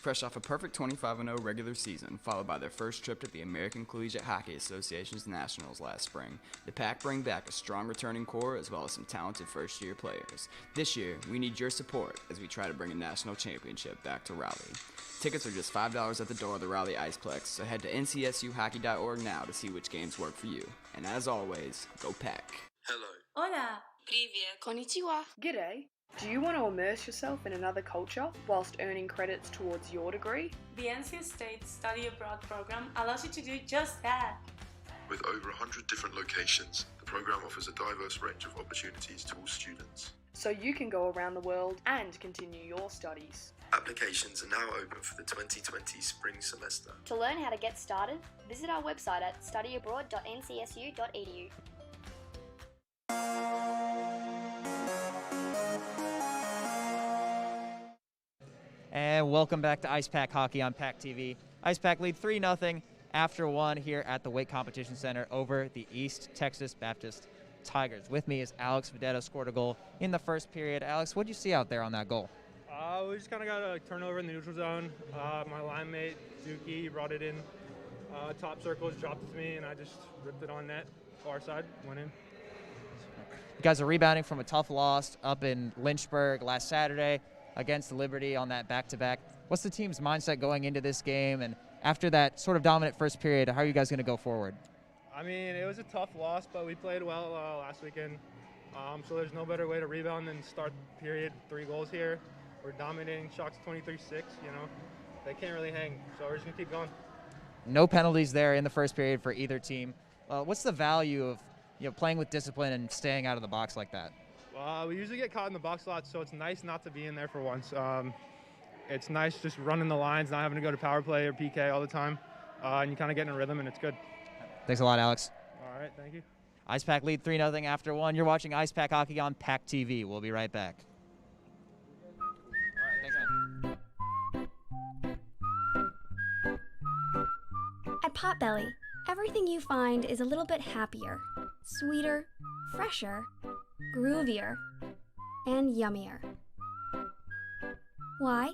Fresh off a perfect 25-0 regular season, followed by their first trip to the American Collegiate Hockey Association's Nationals last spring, the Pack bring back a strong returning core as well as some talented first-year players. This year, we need your support as we try to bring a national championship back to Raleigh. Tickets are just $5 at the door of the Raleigh Iceplex, so head to ncsuhockey.org now to see which games work for you. And as always, go Pack! Hello. Hola. Привет. Konnichiwa. G'day. Do you want to immerse yourself in another culture whilst earning credits towards your degree? The NC State Study Abroad program allows you to do just that. With over 100 different locations, the program offers a diverse range of opportunities to all students. So you can go around the world and continue your studies. Applications are now open for the 2020 spring semester. To learn how to get started, visit our website at studyabroad.ncsu.edu. And welcome back to IcePack Hockey on PackTV. IcePack lead 3-0 after one here at the Weight Competition Center over the East Texas Baptist Tigers. With me is Alex Vedetta, scored a goal in the first period. Alex, what did you see out there on that goal? We just kind of got a turnover in the neutral zone. My line mate, Zuki, brought it in. Top circles, dropped it to me, and I just ripped it on net. Far side, went in. You guys are rebounding from a tough loss up in Lynchburg last Saturday against Liberty on that back-to-back. What's the team's mindset going into this game? And after that sort of dominant first period, how are you guys going to go forward? I mean, it was a tough loss, but we played well last weekend. So there's no better way to rebound than start the period 3 goals here. We're dominating Sharks 23-6, you know. They can't really hang, so we're just going to keep going. No penalties there in the first period for either team. What's the value of playing with discipline and staying out of the box like that? We usually get caught in the box a lot, so it's nice not to be in there for once. It's nice just running the lines, not having to go to power play or PK all the time, and you kind of get in a rhythm, and it's good. Thanks a lot, Alex. All right, thank you. IcePack lead 3-0 after one. You're watching IcePack Hockey on PackTV. We'll be right back. All right, thanks, man. At Potbelly, everything you find is a little bit happier, sweeter, fresher, groovier, and yummier. Why?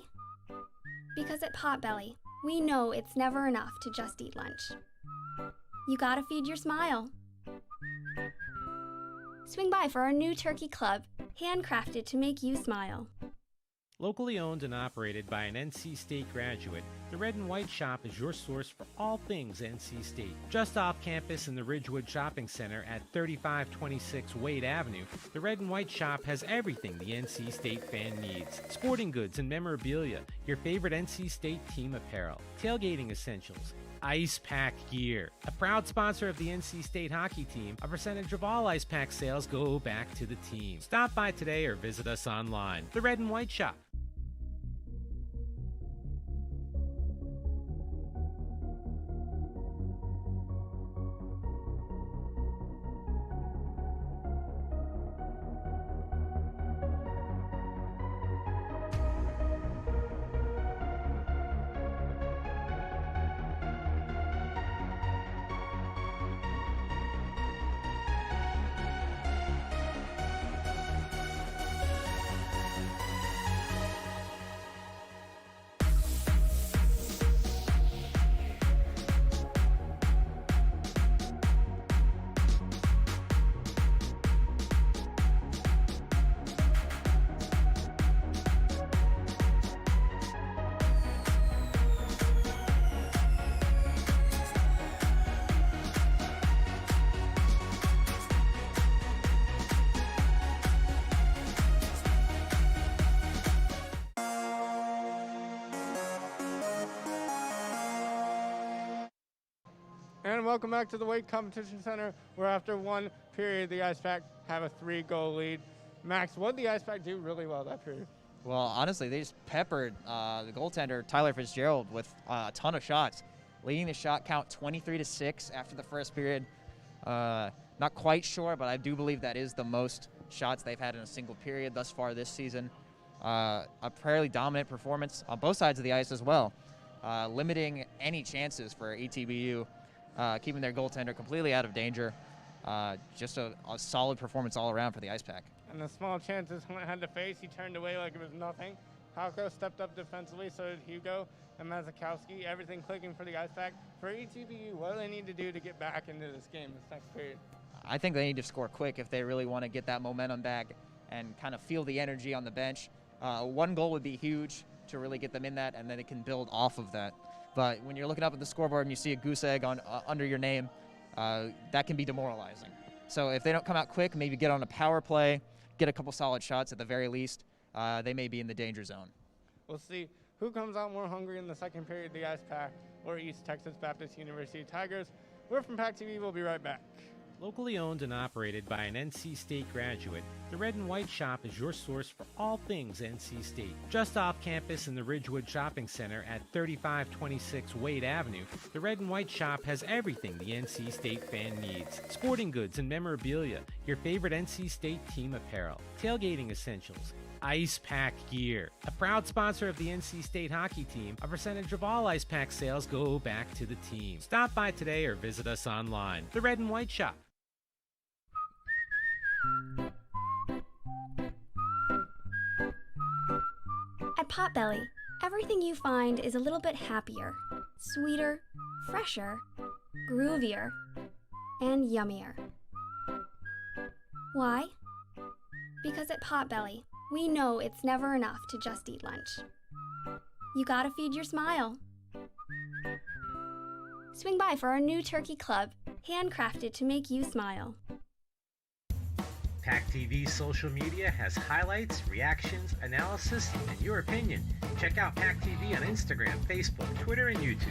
Because at Potbelly, we know it's never enough to just eat lunch. You gotta feed your smile. Swing by for our new turkey club, handcrafted to make you smile. Locally owned and operated by an NC State graduate, the Red and White Shop is your source for all things NC State. Just off campus in the Ridgewood Shopping Center at 3526 Wade Avenue, the Red and White Shop has everything the NC State fan needs. Sporting goods and memorabilia, your favorite NC State team apparel, tailgating essentials, IcePack gear. A proud sponsor of the NC State hockey team, a percentage of all IcePack sales go back to the team. Stop by today or visit us online. The Red and White Shop. And welcome back to the Weight Competition Center, where after one period, the IcePack have a 3-goal lead. Max, what did the IcePack do really well that period? Well, honestly, they just peppered the goaltender, Tyler Fitzgerald, with a ton of shots, leading the shot count 23-6 after the first period. Not quite sure, but I do believe that is the most shots they've had in a single period thus far this season. A fairly dominant performance on both sides of the ice as well, limiting any chances for ETBU, keeping their goaltender completely out of danger. Just a solid performance all around for the IcePack. And the small chances Hunt had to face, he turned away like it was nothing. Halko stepped up defensively, so did Hugo and Mazakowski. Everything clicking for the IcePack. For ETBU, what do they need to do to get back into this game this next period? I think they need to score quick if they really want to get that momentum back and kind of feel the energy on the bench. One goal would be huge to really get them in that, and then it can build off of that. But when you're looking up at the scoreboard and you see a goose egg on under your name, that can be demoralizing. So if they don't come out quick, maybe get on a power play, get a couple solid shots at the very least, they may be in the danger zone. We'll see who comes out more hungry in the second period, the IcePack or East Texas Baptist University Tigers. We're from PackTV. We'll be right back. Locally owned and operated by an NC State graduate, the Red and White Shop is your source for all things NC State. Just off campus in the Ridgewood Shopping Center at 3526 Wade Avenue, the Red and White Shop has everything the NC State fan needs. Sporting goods and memorabilia, your favorite NC State team apparel, tailgating essentials, IcePack gear. A proud sponsor of the NC State hockey team, a percentage of all IcePack sales go back to the team. Stop by today or visit us online. The Red and White Shop. At Potbelly, everything you find is a little bit happier, sweeter, fresher, groovier, and yummier. Why? Because at Potbelly, we know it's never enough to just eat lunch. You gotta feed your smile. Swing by for our new turkey club, handcrafted to make you smile. PackTV social media has highlights, reactions, analysis, and your opinion. Check out PackTV on Instagram, Facebook, Twitter, and YouTube.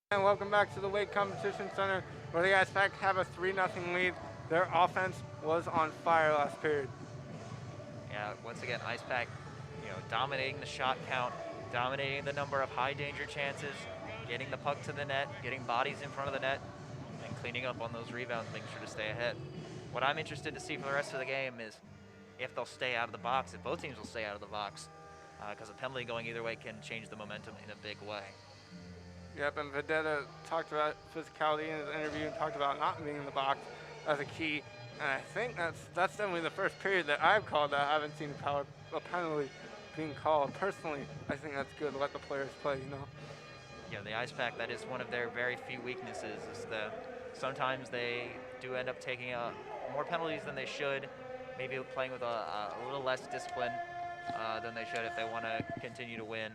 And welcome back to the Weight Competition Center, where the IcePack have a 3-0 lead. Their offense was on fire last period. Yeah, once again, IcePack, dominating the shot count, dominating the number of high danger chances, getting the puck to the net, getting bodies in front of the net, and cleaning up on those rebounds, making sure to stay ahead. What I'm interested to see for the rest of the game is if they'll stay out of the box, if both teams will stay out of the box, because a penalty going either way can change the momentum in a big way. Yep, and Vedetta talked about physicality in his interview and talked about not being in the box as a key. And I think that's definitely the first period that I've called that I haven't seen a penalty being called. Personally, I think that's good to let the players play, you know. Yeah, the IcePack, that is one of their very few weaknesses, is sometimes they do end up taking more penalties than they should, maybe playing with a little less discipline than they should if they want to continue to win.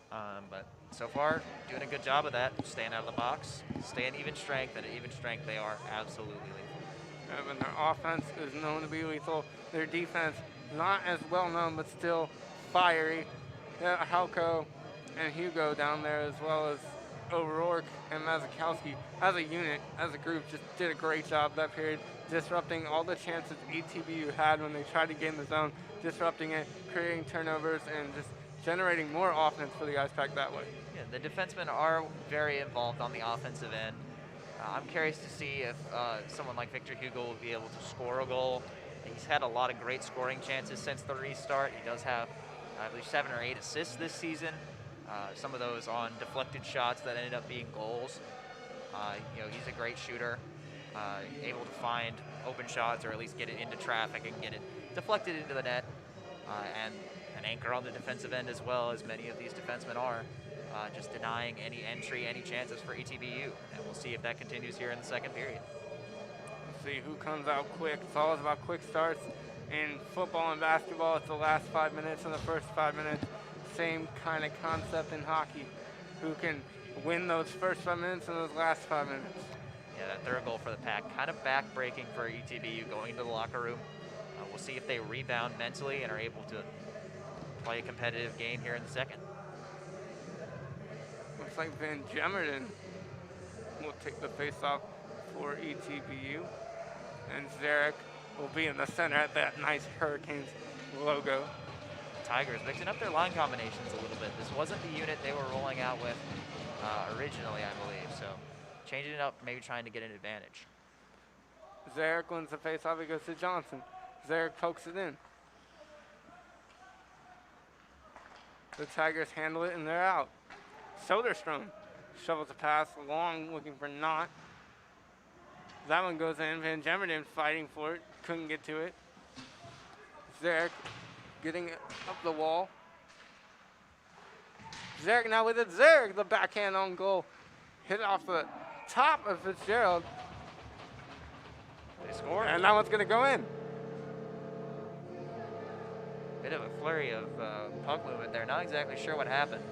But so far, doing a good job of that, staying out of the box, staying even strength, and at even strength they are absolutely lethal. And their offense is known to be lethal. Their defense, not as well known, but still fiery. Halko and Hugo down there, as well as O'Rourke and Mazakowski, as a unit, as a group, just did a great job that period, disrupting all the chances ETBU had when they tried to get in the zone, disrupting it, creating turnovers, and just generating more offense for the IcePack that way. Yeah, the defensemen are very involved on the offensive end. I'm curious to see if someone like Victor Hugo will be able to score a goal. He's had a lot of great scoring chances since the restart. He does have, I believe, 7 or 8 assists this season. Some of those on deflected shots that ended up being goals. He's a great shooter, able to find open shots or at least get it into traffic and get it deflected into the net. And an anchor on the defensive end as well, as many of these defensemen are, just denying any entry, any chances for ETBU. And we'll see if that continues here in the second period. Let's see who comes out quick. It's always about quick starts. In football and basketball, it's the last 5 minutes and the first 5 minutes. Same kind of concept in hockey. Who can win those first 5 minutes and those last 5 minutes? Yeah, that third goal for the Pack, kind of back-breaking for ETBU going into the locker room. We'll see if they rebound mentally and are able to play a competitive game here in the second. Looks like Van Gemmerden will take the face-off for ETBU. And Zarek will be in the center at that nice Hurricanes logo. Tigers mixing up their line combinations a little bit. This wasn't the unit they were rolling out with originally, I believe. So changing it up, maybe trying to get an advantage. Zarek wins the face-off. He goes to Johnson. Zarek pokes it in. The Tigers handle it, and they're out. Soderstrom shovels a pass long, looking for Knott. That one goes in. Van Gemmerden fighting for it. Couldn't get to it. Zarek getting up the wall. Zarek now with it. Zarek, the backhand on goal. Hit off the top of Fitzgerald. They score. And that one's going to go in. Bit of a flurry of puck movement there. Not exactly sure what happened.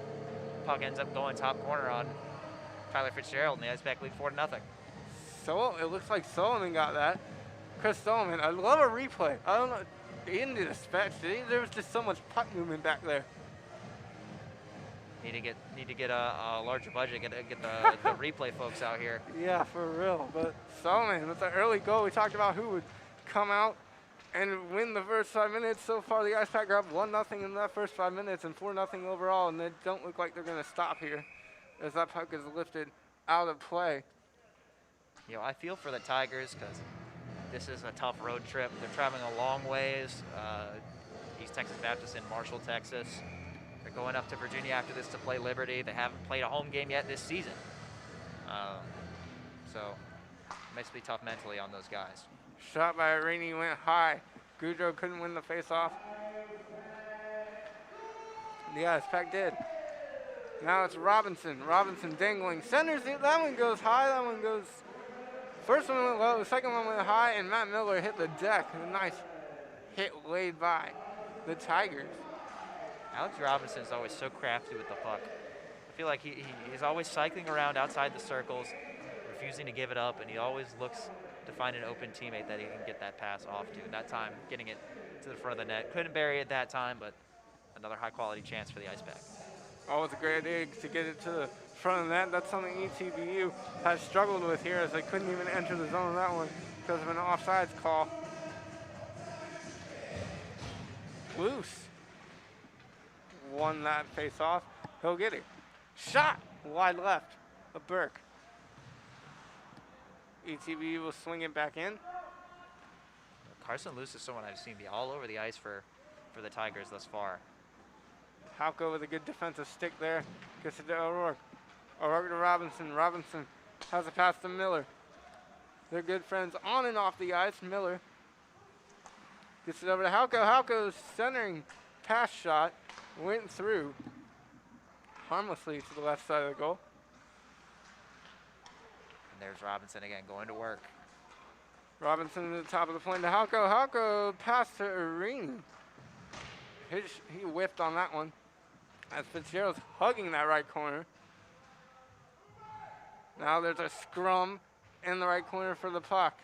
Puck ends up going top corner on Tyler Fitzgerald, and the IcePack lead 4-0. So it looks like Solomon got that. Chris Solomon, I love a replay. I don't know, he didn't do the specs, did he? There was just so much puck movement back there. Need to get a larger budget. Get the replay folks out here. Yeah, for real. But Solomon with the early goal, we talked about who would come out and win the first 5 minutes. So far, the IcePack are up 1-0 in that first 5 minutes and 4-0 overall, and they don't look like they're going to stop here as that puck is lifted out of play. I feel for the Tigers because this is a tough road trip. They're traveling a long ways. East Texas Baptist in Marshall, Texas. They're going up to Virginia after this to play Liberty. They haven't played a home game yet this season. So it must be tough mentally on those guys. Shot by Irini went high. Goudreau couldn't win the face-off. The IcePack did. Now it's Robinson. Robinson dangling. Centers it. That one goes high. That one goes... First one went low. The second one went high, and Matt Miller hit the deck. A nice hit laid by the Tigers. Alex Robinson is always so crafty with the puck. I feel like he's always cycling around outside the circles, refusing to give it up, and he always looks to find an open teammate that he can get that pass off to. That time, getting it to the front of the net. Couldn't bury it that time, but another high-quality chance for the IcePack. Always a great idea to get it to the front of the net. That's something ETBU has struggled with here, as they couldn't even enter the zone on that one because of an offsides call. Loose won that face-off. He'll get it. Shot wide left of Burke. ETB will swing it back in. Carson Luce is someone I've seen be all over the ice for the Tigers thus far. Halko with a good defensive stick there. Gets it to O'Rourke. O'Rourke to Robinson. Robinson has a pass to Miller. They're good friends on and off the ice. Miller gets it over to Halko. Halko's centering pass shot went through harmlessly to the left side of the goal. And there's Robinson again going to work. Robinson to the top of the plane to Halko. Halko pass to Arena. He whiffed on that one. As Fitzgerald's hugging that right corner. Now there's a scrum in the right corner for the puck.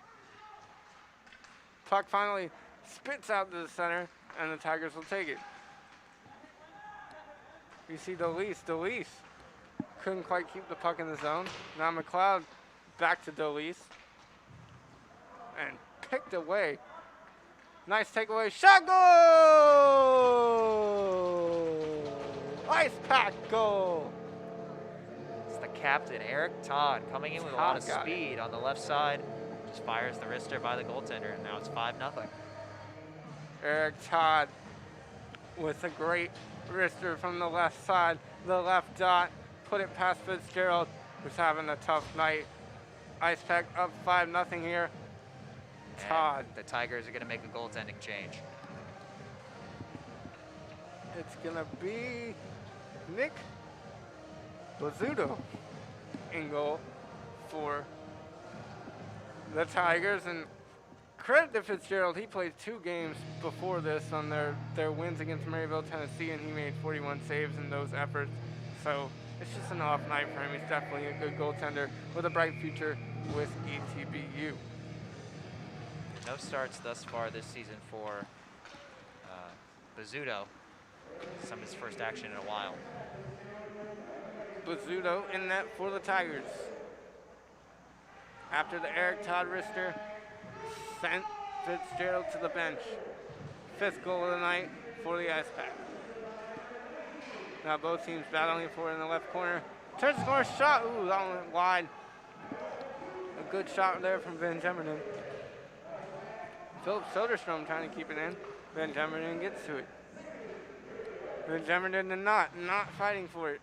Puck finally spits out to the center, and the Tigers will take it. You see Delise. Delise couldn't quite keep the puck in the zone. Now McLeod back to Delise. And picked away. Nice takeaway. Shot goal! IcePack goal! It's the captain, Eric Todd, coming in with a lot of speed on the left side. Just fires the wrister by the goaltender, and now it's 5-0. Eric Todd with a great wrister from the left side. The left dot, put it past Fitzgerald, who's having a tough night. IcePack up 5-0 here. Todd. And the Tigers are going to make a goaltending change. It's going to be Nick Blazzuto in goal for the Tigers. And credit to Fitzgerald, he played 2 games before this on their wins against Maryville, Tennessee, and he made 41 saves in those efforts. So it's just an off night for him. He's definitely a good goaltender with a bright future with ETBU. No starts thus far this season for Blazzuto. Some of his first action in a while. Blazzuto in net for the Tigers. After the Eric Todd wrister, sent Fitzgerald to the bench. 5th goal of the night for the IcePack. Now both teams battling for it in the left corner. Turns the corner shot. Ooh, that one went wide. A good shot there from Van Gemmerden. Philip Soderstrom trying to keep it in. Van Gemmerden gets to it. Van Gemmerden not fighting for it.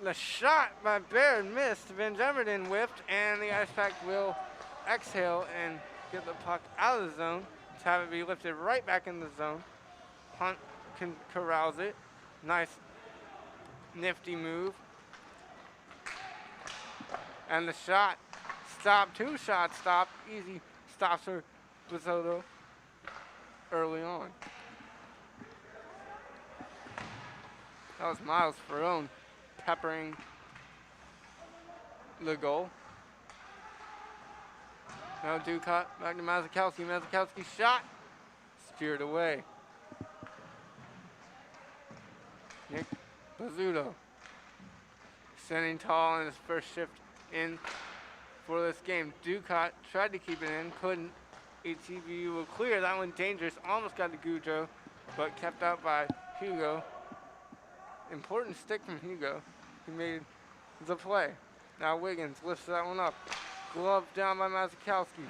The shot by Baird missed. Van Gemmerden whiffed, and the IcePack will exhale and get the puck out of the zone to have it be lifted right back in the zone. Hunt can corrals it. Nice, nifty move. And the shot stopped. 2 shots stopped. Easy stops for Blazzuto early on. That was Miles Ferrone peppering the goal. Now Ducat back to Mazakowski. Mazakowski shot. Steered away. Nick Blazzuto standing tall in his first shift in for this game. Ducat tried to keep it in, couldn't. ATV will clear. That one dangerous. Almost got to Goudreau, but kept out by Hugo. Important stick from Hugo. He made the play. Now Wiggins lifts that one up. Glove down by Mazakowski.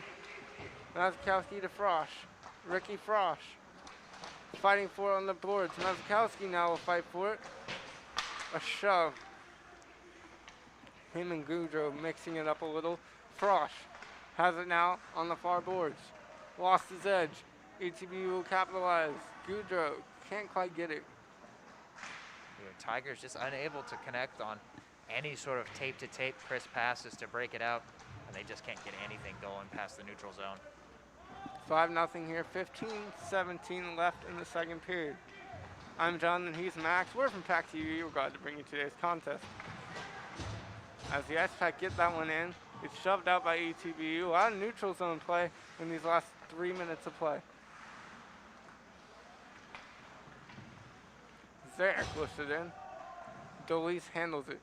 Mazakowski to Frosch. Ricky Frosch fighting for it on the boards. Mazakowski now will fight for it. A shove. Him and Goudreau mixing it up a little. Frosch has it now on the far boards. Lost his edge. ETB will capitalize. Goudreau can't quite get it. The Tigers just unable to connect on any sort of tape-to-tape crisp passes to break it out, and they just can't get anything going past the neutral zone. 5-0 here, 15-17 left in the second period. I'm John and he's Max. We're from PackTV. We're glad to bring you today's contest. As the IcePack get that one in, it's shoved out by ETBU. A lot of neutral zone play in these last 3 minutes of play. Zarek lifts it in. Delise handles it.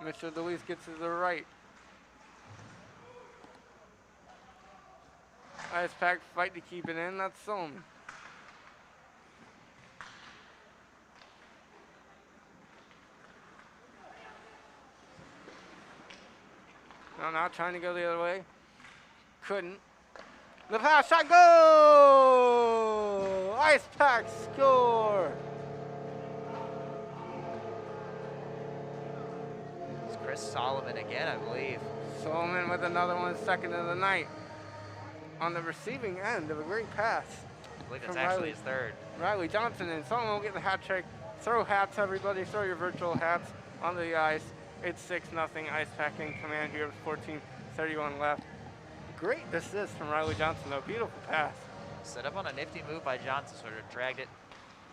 Mitchell Delise gets to the right. IcePack fight to keep it in. That's Solomon. Now out, trying to go the other way. Couldn't. The pass shot, goal! IcePack score! It's Chris Solomon again, I believe. Solomon with another one, second of the night. On the receiving end of a great pass. I believe it's actually his third. Riley Johnson, and Solomon will get the hat trick. Throw hats, everybody. Throw your virtual hats onto the ice. It's 6-0. IcePack in command here with 14:31 left. Great assist from Riley Johnson, though. Beautiful pass. Set up on a nifty move by Johnson, sort of dragged it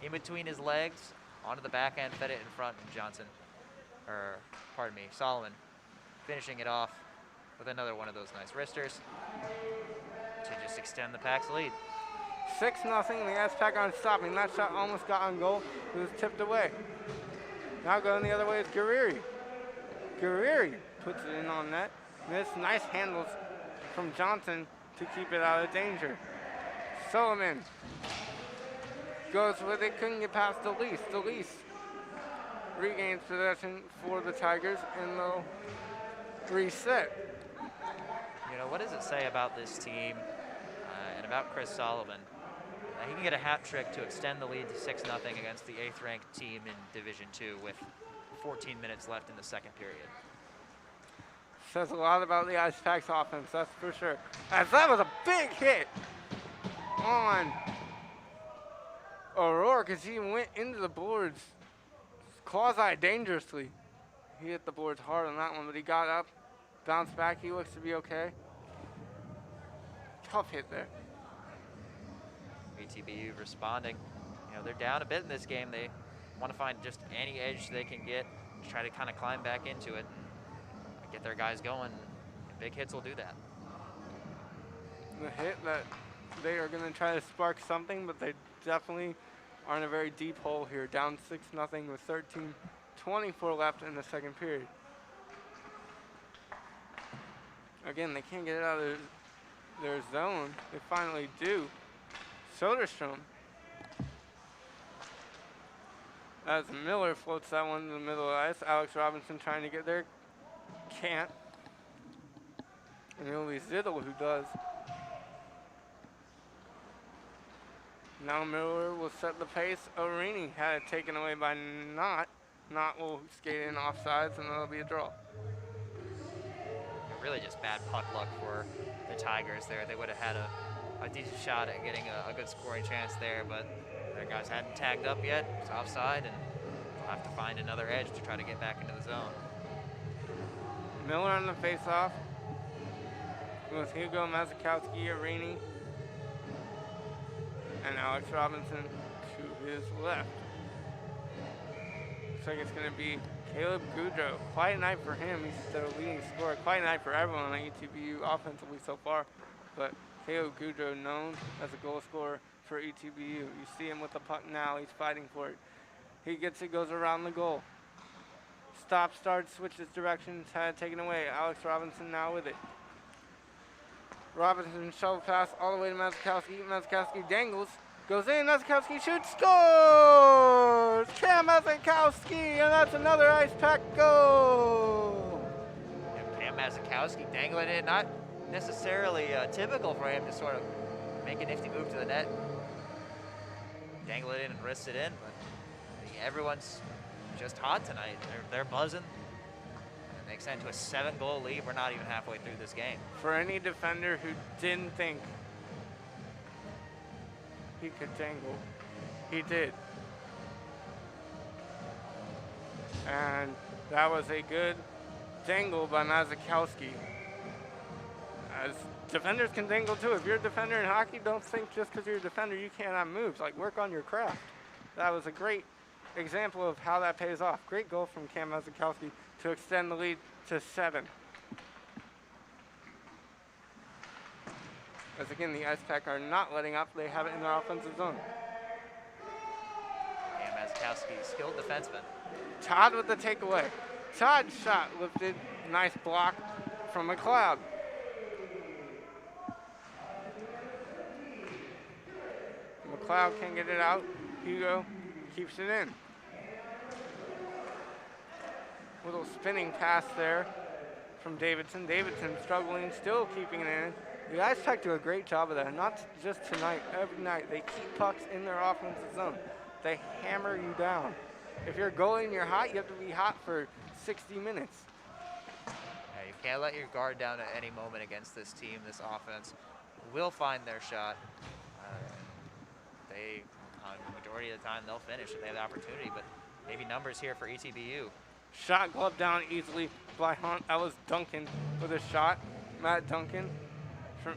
in between his legs, onto the back end, fed it in front, and Solomon finishing it off with another one of those nice wristers to just extend the Pack's lead. 6-0, the IcePack aren't stopping. That shot almost got on goal. It was tipped away. Now going the other way is Guerrieri. Guerrieri puts it in on net. This nice handles from Johnson to keep it out of danger. Solomon goes with it, couldn't get past Delise. Delise regains possession for the Tigers, and they'll reset. You know, what does it say about this team and about Chris Solomon? He can get a hat trick to extend the lead to 6-0 against the 8th ranked team in Division II with 14 minutes left in the second period. Says a lot about the IcePack's offense, that's for sure. As that was a big hit on O'Rourke as he went into the boards quasi-dangerously. He hit the boards hard on that one, but he got up, bounced back. He looks to be okay. Tough hit there. ETBU responding. You know, they're down a bit in this game. They want to find just any edge they can get to try to kind of climb back into it, get their guys going. Big hits will do that. The hit that they are going to try to spark something, but they definitely are in a very deep hole here. Down 6-0 with 13:24 left in the second period. Again, they can't get it out of their zone. They finally do. Soderstrom, as Miller floats that one in the middle of the ice. Alex Robinson trying to get there. Can't. And it'll be Ziddle who does. Now Miller will set the pace. Arini had it taken away by Knott. Knott will skate in offsides, and that'll be a draw. Really just bad puck luck for the Tigers there. They would have had a decent shot at getting a good scoring chance there, but their guys hadn't tagged up yet. It's offside, and they'll have to find another edge to try to get back into the zone. Miller on the face-off with Hugo Mazakowski, Arini, and Alex Robinson to his left. Looks like it's going to be Caleb Goudreau. Quiet night for him. He's the leading scorer. Quiet night for everyone on ETBU offensively so far, but Caleb Goudreau known as a goal scorer for ETBU. You see him with the puck now. He's fighting for it. He gets it, goes around the goal. Stop, start, switches directions, had it taken away. Alex Robinson now with it. Robinson shovel pass all the way to Mazakowski. Mazakowski dangles, goes in, Mazakowski shoots, scores! Cam Mazakowski, and that's another IcePack goal! Cam Mazakowski dangling it, not necessarily typical for him to sort of make a nifty move to the net. Dangle it in and wrist it in, but I think everyone's just hot tonight. They're buzzing. And they extend to a 7-goal lead. We're not even halfway through this game. For any defender who didn't think he could dangle, he did. And that was a good dangle by Mazakowski. As defenders can dangle too. If you're a defender in hockey, don't think just because you're a defender you cannot move. Like, work on your craft. That was a great example of how that pays off. Great goal from Cam Mazakowski to extend the lead to 7. As again, the IcePack are not letting up. They have it in their offensive zone. Cam Mazakowski, skilled defenseman. Todd with the takeaway. Todd's shot lifted. Nice block from McLeod. McLeod can't get it out. Hugo keeps it in. Little spinning pass there from Davidson. Davidson struggling, still keeping it in. The IcePack do a great job of that. Not just tonight, every night. They keep pucks in their offensive zone. They hammer you down. If you're goalie and you're hot, you have to be hot for 60 minutes. Yeah, you can't let your guard down at any moment against this team. This offense will find their shot. They, on the majority of the time, they'll finish if they have the opportunity, but maybe numbers here for ETBU. Shot glove down easily by Hunt. That was Duncan with a shot. Matt Duncan from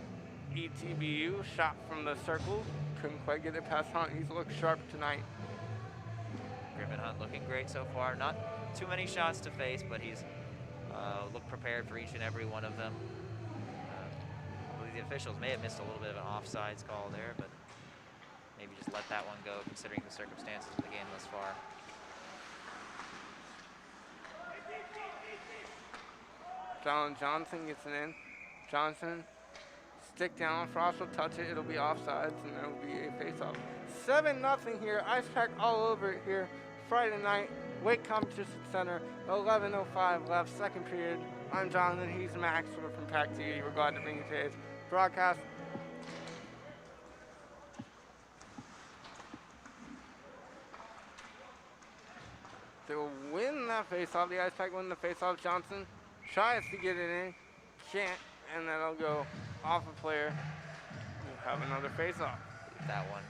ETBU. Shot from the circle. Couldn't quite get it past Hunt. He's looked sharp tonight. Griffin Hunt looking great so far. Not too many shots to face, but he's looked prepared for each and every one of them. I believe the officials may have missed a little bit of an offsides call there, but maybe just let that one go considering the circumstances of the game thus far. John Johnson gets it in. Johnson, stick down. Frost will touch it. It'll be offsides, and it'll be a face-off. 7-0 here. IcePack all over it here. Friday night, Wake Competition Center. 11:05 left, second period. I'm Jonathan. He's Max. We're from PackTV. We're glad to bring you today's broadcast. They will win that face-off. The IcePack win the face-off. Johnson tries to get it in, can't, and that'll go off a player. We'll have another face-off. That one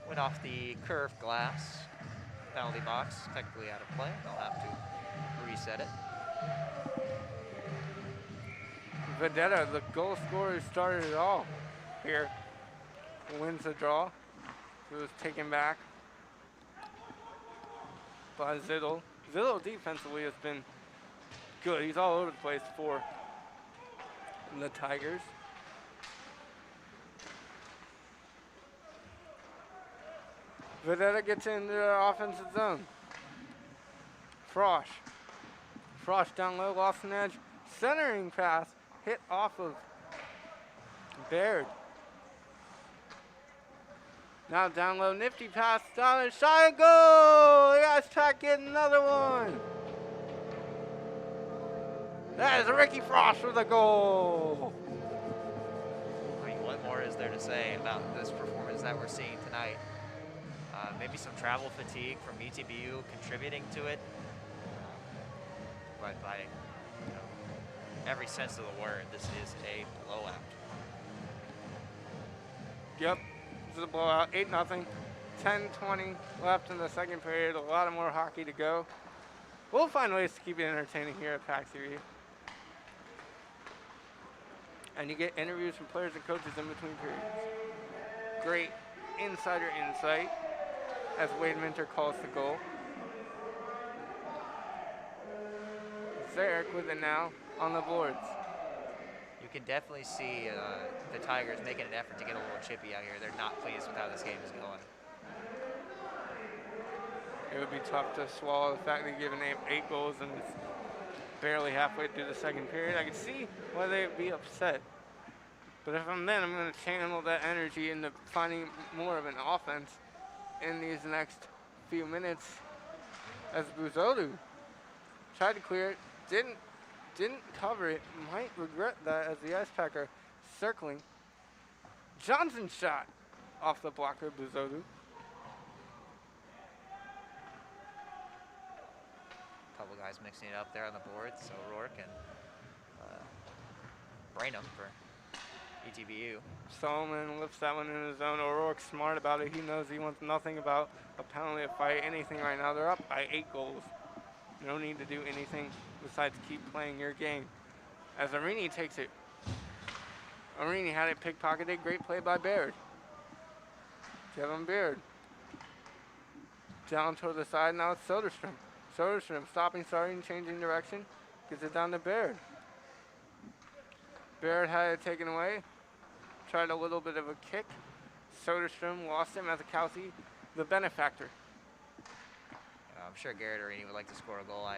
went off the curved glass penalty box, technically out of play. They'll have to reset it. Vedetta, the goal scorer, started it all here. Wins the draw. It was taken back by Zittel. Zittel defensively has been good. He's all over the place for the Tigers. Vedetta gets into the offensive zone. Frosch down low, lost an edge. Centering pass, hit off of Baird. Now down low, nifty pass, down and shot and goal! The IcePack get another one. That is Ricky Frost with a goal. I mean, what more is there to say about this performance that we're seeing tonight? Maybe some travel fatigue from ETBU contributing to it, but by every sense of the word, this is a blowout. Yep, this is a blowout, 8-0, 10:20 left in the second period, a lot of more hockey to go. We'll find ways to keep it entertaining here at PackTV. And you get interviews from players and coaches in between periods. Great insider insight as Wade Minter calls the goal. Zarek with it now on the boards. You can definitely see the Tigers making an effort to get a little chippy out here. They're not pleased with how this game is going. It would be tough to swallow the fact that you're giving 8 goals and it's barely halfway through the second period. I can see why they'd be upset. But if I'm them, I'm going to channel that energy into finding more of an offense in these next few minutes. As Buzodu tried to clear it, didn't cover it, might regret that as the IcePack are circling. Johnson shot off the blocker, Buzodu. Couple guys mixing it up there on the board, so Rourke and Brainham for ETBU. Solomon lifts that one in his zone. O'Rourke's smart about it. He knows he wants nothing about a penalty, a fight, anything right now. They're up by 8 goals. No need to do anything besides keep playing your game. As Arini takes it. Arini had it pickpocketed. Great play by Baird. Kevin Baird. Down toward the side. Now it's Soderstrom. Soderstrom stopping, starting, changing direction. Gets it down to Baird. Baird had it taken away. Tried a little bit of a kick. Soderstrom lost him as a Kelsey, the benefactor. I'm sure Garrett Arini would like to score a goal. I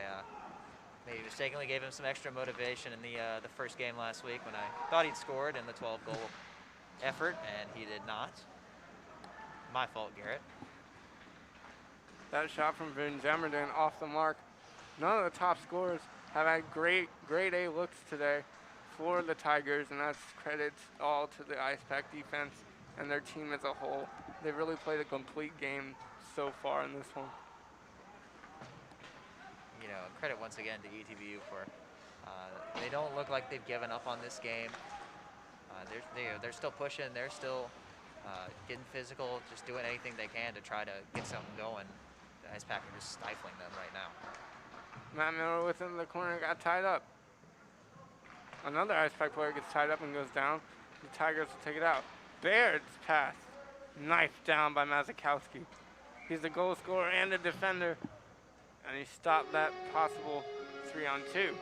maybe mistakenly gave him some extra motivation in the first game last week when I thought he'd scored in the 12-goal effort, and he did not. My fault, Garrett. That shot from Van Jammerden off the mark. None of the top scorers have had great A looks today for the Tigers, and that's credits all to the IcePack defense and their team as a whole. They really played a complete game so far in this one. You know, credit once again to ETBU for they don't look like they've given up on this game. They're still pushing. They're still getting physical, just doing anything they can to try to get something going. The IcePack are just stifling them right now. Matt Miller within the corner got tied up. Another IcePack player gets tied up and goes down. The Tigers will take it out. Baird's pass, knifed down by Mazakowski. He's the goal scorer and the defender, and he stopped that possible 3-on-2.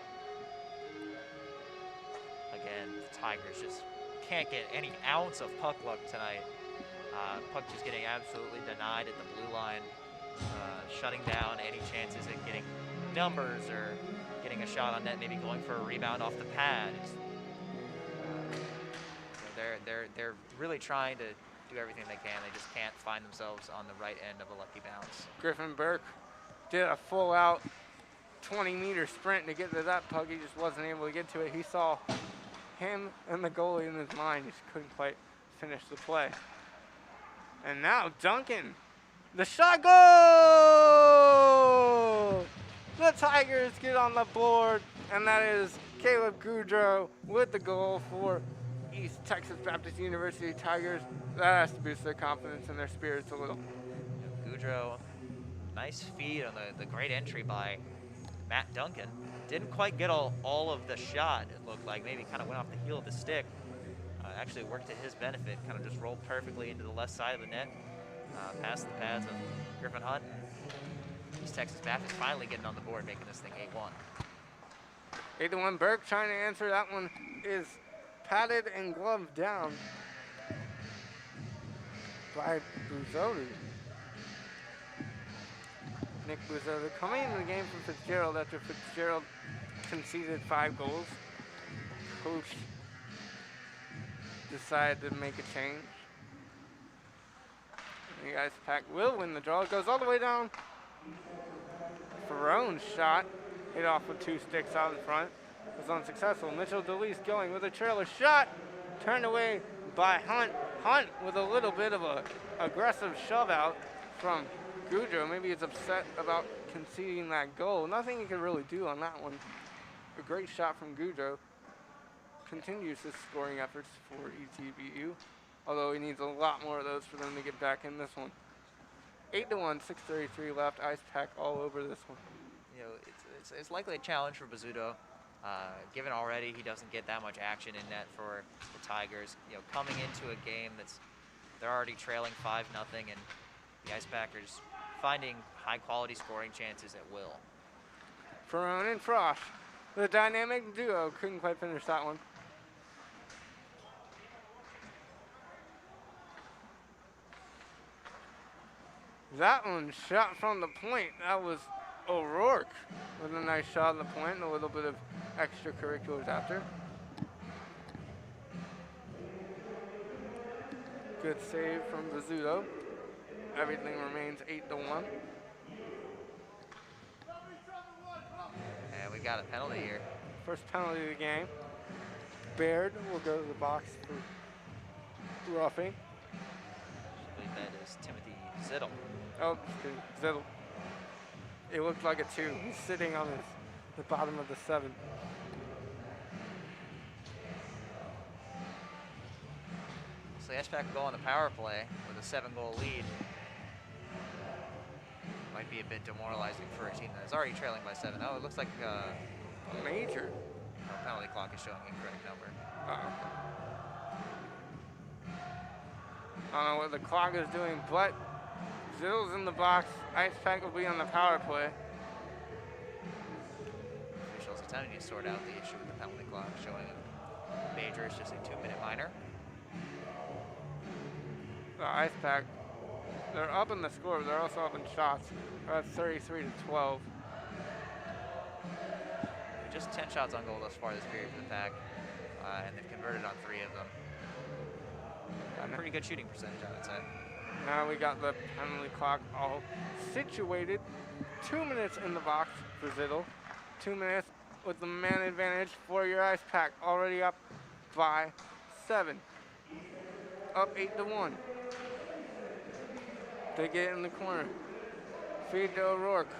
Again, the Tigers just can't get any ounce of puck luck tonight. Puck just getting absolutely denied at the blue line, shutting down any chances at getting numbers or getting a shot on net, maybe going for a rebound off the pad. They're really trying to do everything they can. They just can't find themselves on the right end of a lucky bounce. Griffin Burke did a full-out 20-meter sprint to get to that puck. He just wasn't able to get to it. He saw him and the goalie in his mind. He just couldn't quite finish the play. And now Duncan, the shot goal! The Tigers get on the board, and that is Caleb Goudreau with the goal for East Texas Baptist University Tigers. That has to boost their confidence and their spirits a little. Goudreau, nice feed on the great entry by Matt Duncan. Didn't quite get all of the shot, it looked like. Maybe kind of went off the heel of the stick. Actually worked to his benefit, kind of just rolled perfectly into the left side of the net. Past the pads of Griffin Hunt. East Texas Baptist finally getting on the board, making this thing 8-1. 8-1 Burke trying to answer. That one is padded and gloved down by Buzodu. Nick Buzodu coming into the game from Fitzgerald after Fitzgerald conceded 5 goals. Coach decided to make a change. The IcePack will win the draw. It goes all the way down. Ferrone's shot hit off with 2 sticks out in front. Was unsuccessful. Mitchell DeLeese going with a trailer shot. Turned away by Hunt. Hunt with a little bit of a aggressive shove out from Goudreau. Maybe he's upset about conceding that goal. Nothing he could really do on that one. A great shot from Goudreau. Continues his scoring efforts for ETBU, although he needs a lot more of those for them to get back in this one. 8-1, 6:33 left. IcePack all over this one. You know, it's likely a challenge for Bizzuto, given already he doesn't get that much action in net for the Tigers. You know, coming into a game they're already trailing 5-0, and the IcePackers finding high-quality scoring chances at will. Ferrone and Frosch, the dynamic duo, couldn't quite finish that one. That one shot from the point. That was O'Rourke with a nice shot on the point and a little bit of extracurriculars after. Good save from Bizzuto. Everything remains 8-1. And we got a penalty here. First penalty of the game. Baird will go to the box for roughing. I believe that is Timothy Zittle. Oh, Zittle. It looked like a 2. He's sitting on the bottom of the 7. So the IcePack will go on the power play with a 7-goal lead. Might be a bit demoralizing for a team that is already trailing by 7. Oh, it looks like major. No, penalty clock is showing incorrect number. I don't know what the clock is doing, but Zittle's in the box. IcePack will be on the power play. Officials attempting to sort out the issue with the penalty clock, showing a major is just a 2-minute minor. The IcePack, they're up in the score, but they're also up in shots. They're at 33-12. Just 10 shots on goal thus far this period for the Pack, and they've converted on 3 of them. A pretty good shooting percentage, I would say. Now we got the penalty clock all situated. 2 minutes in the box for Zittle. 2 minutes with the man advantage for your IcePack. Already up by 7. Up 8-1. They get in the corner. Feed to O'Rourke.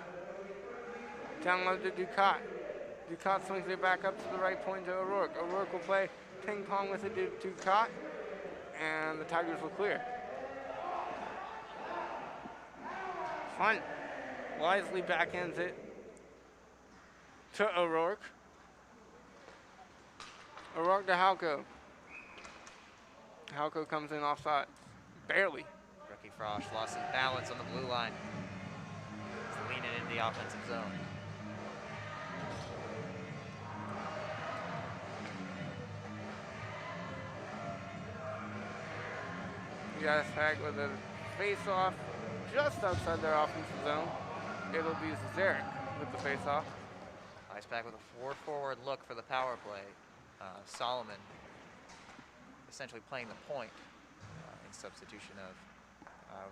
Down low to Ducat. Ducat swings it back up to the right point to O'Rourke. O'Rourke will play ping pong with it to Ducat, and the Tigers will clear. Hunt wisely backhands it to O'Rourke. O'Rourke to Halko. Halko comes in offside. Barely. Rookie Frosch lost his balance on the blue line. He's leaning into the offensive zone. The IcePack with a face-off just outside their offensive zone. It'll be Zarek with the face-off. IcePack with a forward look for the power play. Solomon essentially playing the point in substitution of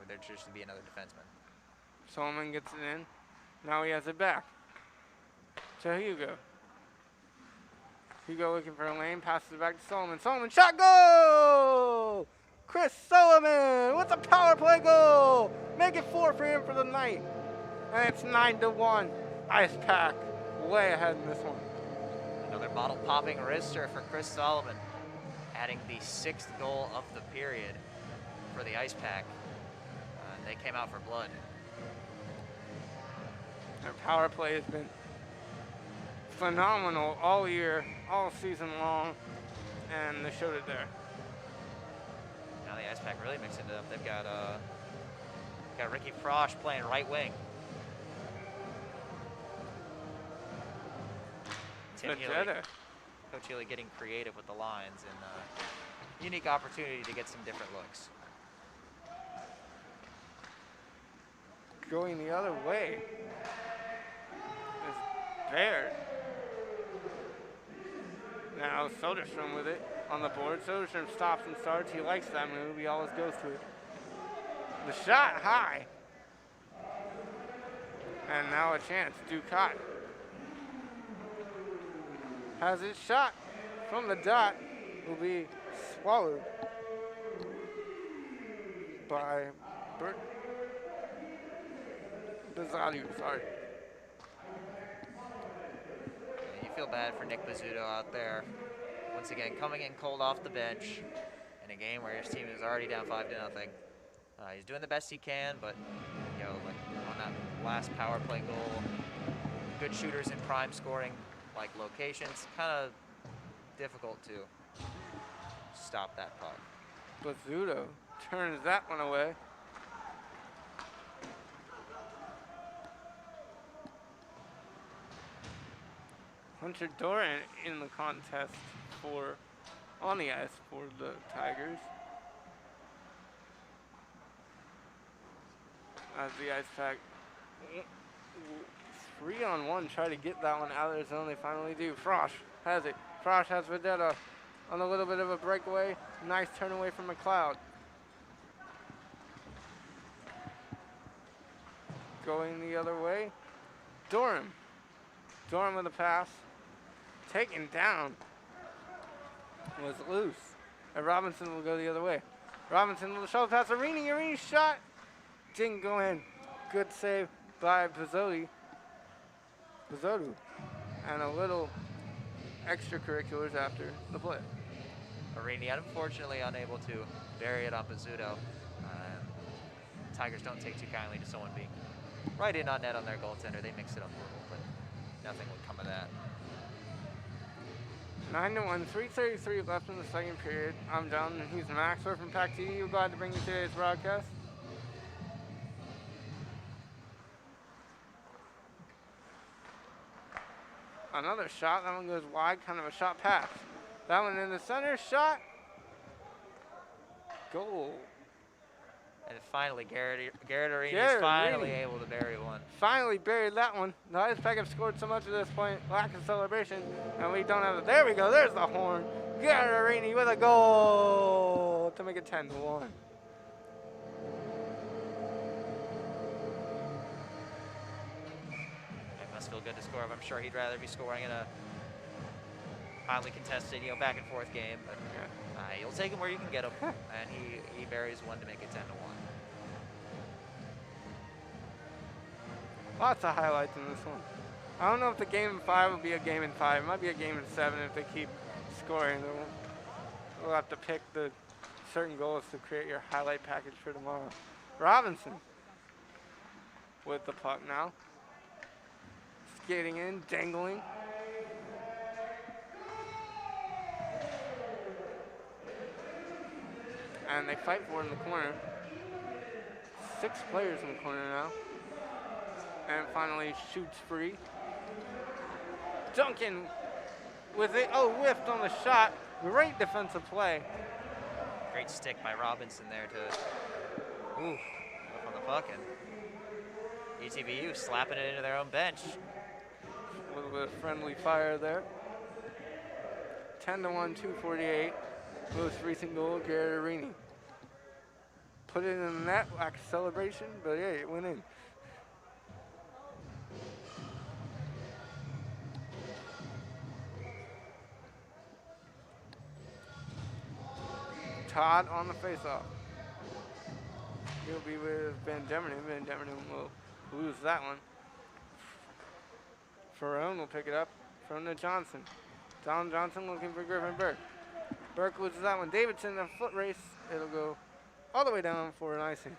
there just to be another defenseman. Solomon gets it in. Now he has it back to Hugo. Hugo looking for a lane, passes it back to Solomon. Solomon, shot, goal! Chris Solomon with a power play goal! Make it 4 for him for the night. And it's 9-1. IcePack way ahead in this one. Another bottle popping wrister for Chris Solomon, adding the 6th goal of the period for the IcePack. They came out for blood. Their power play has been phenomenal all year, all season long, and they showed it there. Now the IcePack really mixing it up. They've got Ricky Frosch playing right wing. Tim Healy, Coach Healy getting creative with the lines and unique opportunity to get some different looks. Going the other way is Baird. Now Soderstrom with it on the board. Soderstrom stops and starts. He likes that move. He always goes to it. The shot high. And now a chance. Ducat has his shot from the dot. Will be swallowed by Bert. Bizarro, sorry. You feel bad for Nick Bizzuto out there. Once again, coming in cold off the bench in a game where his team is already down 5-0. He's doing the best he can, but like on that last power play goal, good shooters in prime scoring like locations, kind of difficult to stop that puck. Bizzuto turns that one away. Hunter Doran in the contest on the ice for the Tigers. As the IcePack 3-on-1 try to get that one out of their zone. They finally do. Frosch has it. Frosch has Vedetta on a little bit of a breakaway. Nice turn away from McLeod. Going the other way. Durham. Durham with a pass. Taken down. Was loose. And Robinson will go the other way. Robinson will shove past Arini. Arini's shot didn't go in. Good save by Bizzotti. And a little extracurriculars after the play. Arini unfortunately unable to bury it on Bizzuto. Tigers don't take too kindly to someone being right in on net on their goaltender. They mix it up a little, but nothing would come of that. 9-1, 3:33 left in the second period. I'm John, and he's Max. We're from PackTV. We're glad to bring you today's broadcast. Another shot. That one goes wide, kind of a shot pass. That one in the center. Shot. Goal. And finally, Garrett Arini is finally able to bury one. Finally buried that one. The IcePack have scored so much at this point. Lack of celebration. And we don't have it. There we go. There's the horn. Garrett Arini with a goal to make it 10-1. They must still good to score. I'm sure he'd rather be scoring in a highly contested, back and forth game. But you'll take him where you can get him, and he buries one to make it 10-1. Lots of highlights in this one. I don't know if the game in 5 will be a game in 5. It might be a game in 7 if they keep scoring. We'll have to pick the certain goals to create your highlight package for tomorrow. Robinson with the puck now. Skating in, dangling. And they fight for it in the corner. 6 players in the corner now. And finally shoots free. Duncan with it. Oh, whiffed on the shot. Great defensive play. Great stick by Robinson there to whiff on the puck, and ETBU slapping it into their own bench. A little bit of friendly fire there. 10-1, 248. Most recent goal, Garrett Arini. Put it in the net like a celebration, but yeah, it went in. Todd on the faceoff. He'll be with Van Demerden. Van Demerden will lose that one. Ferrone will pick it up. From to Johnson. Don Johnson looking for Griffin Burke. Burke loses that one. Davidson, a foot race. It'll go all the way down for an icing.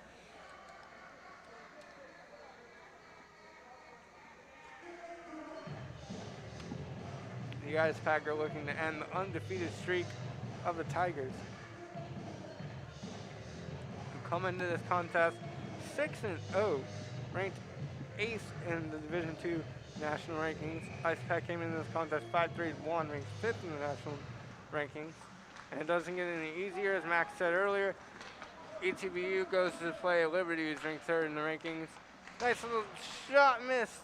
The IcePack are looking to end the undefeated streak of the Tigers. Come into this contest 6-0, ranked 8th in the Division II national rankings. IcePack came into this contest 5-3-1, ranked 5th in the national rankings. And it doesn't get any easier, as Max said earlier. ETBU goes to play Liberty, who's ranked 3rd in the rankings. Nice little shot missed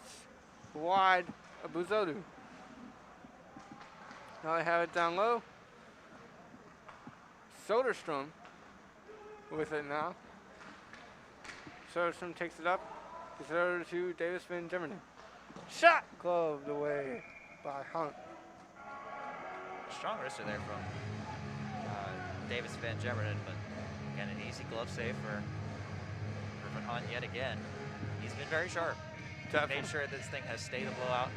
wide of Buzodu. Now they have it down low. Soderstrom with it now. Soderstrom takes it up. Gets it over to Davis Van Demerden. Shot gloved away by Hunt. Strong wrister there from Davis Van Demerden, but again, an easy glove save for Griffin Hunt yet again. He's been very sharp. Definitely. Made sure this thing has stayed a blowout,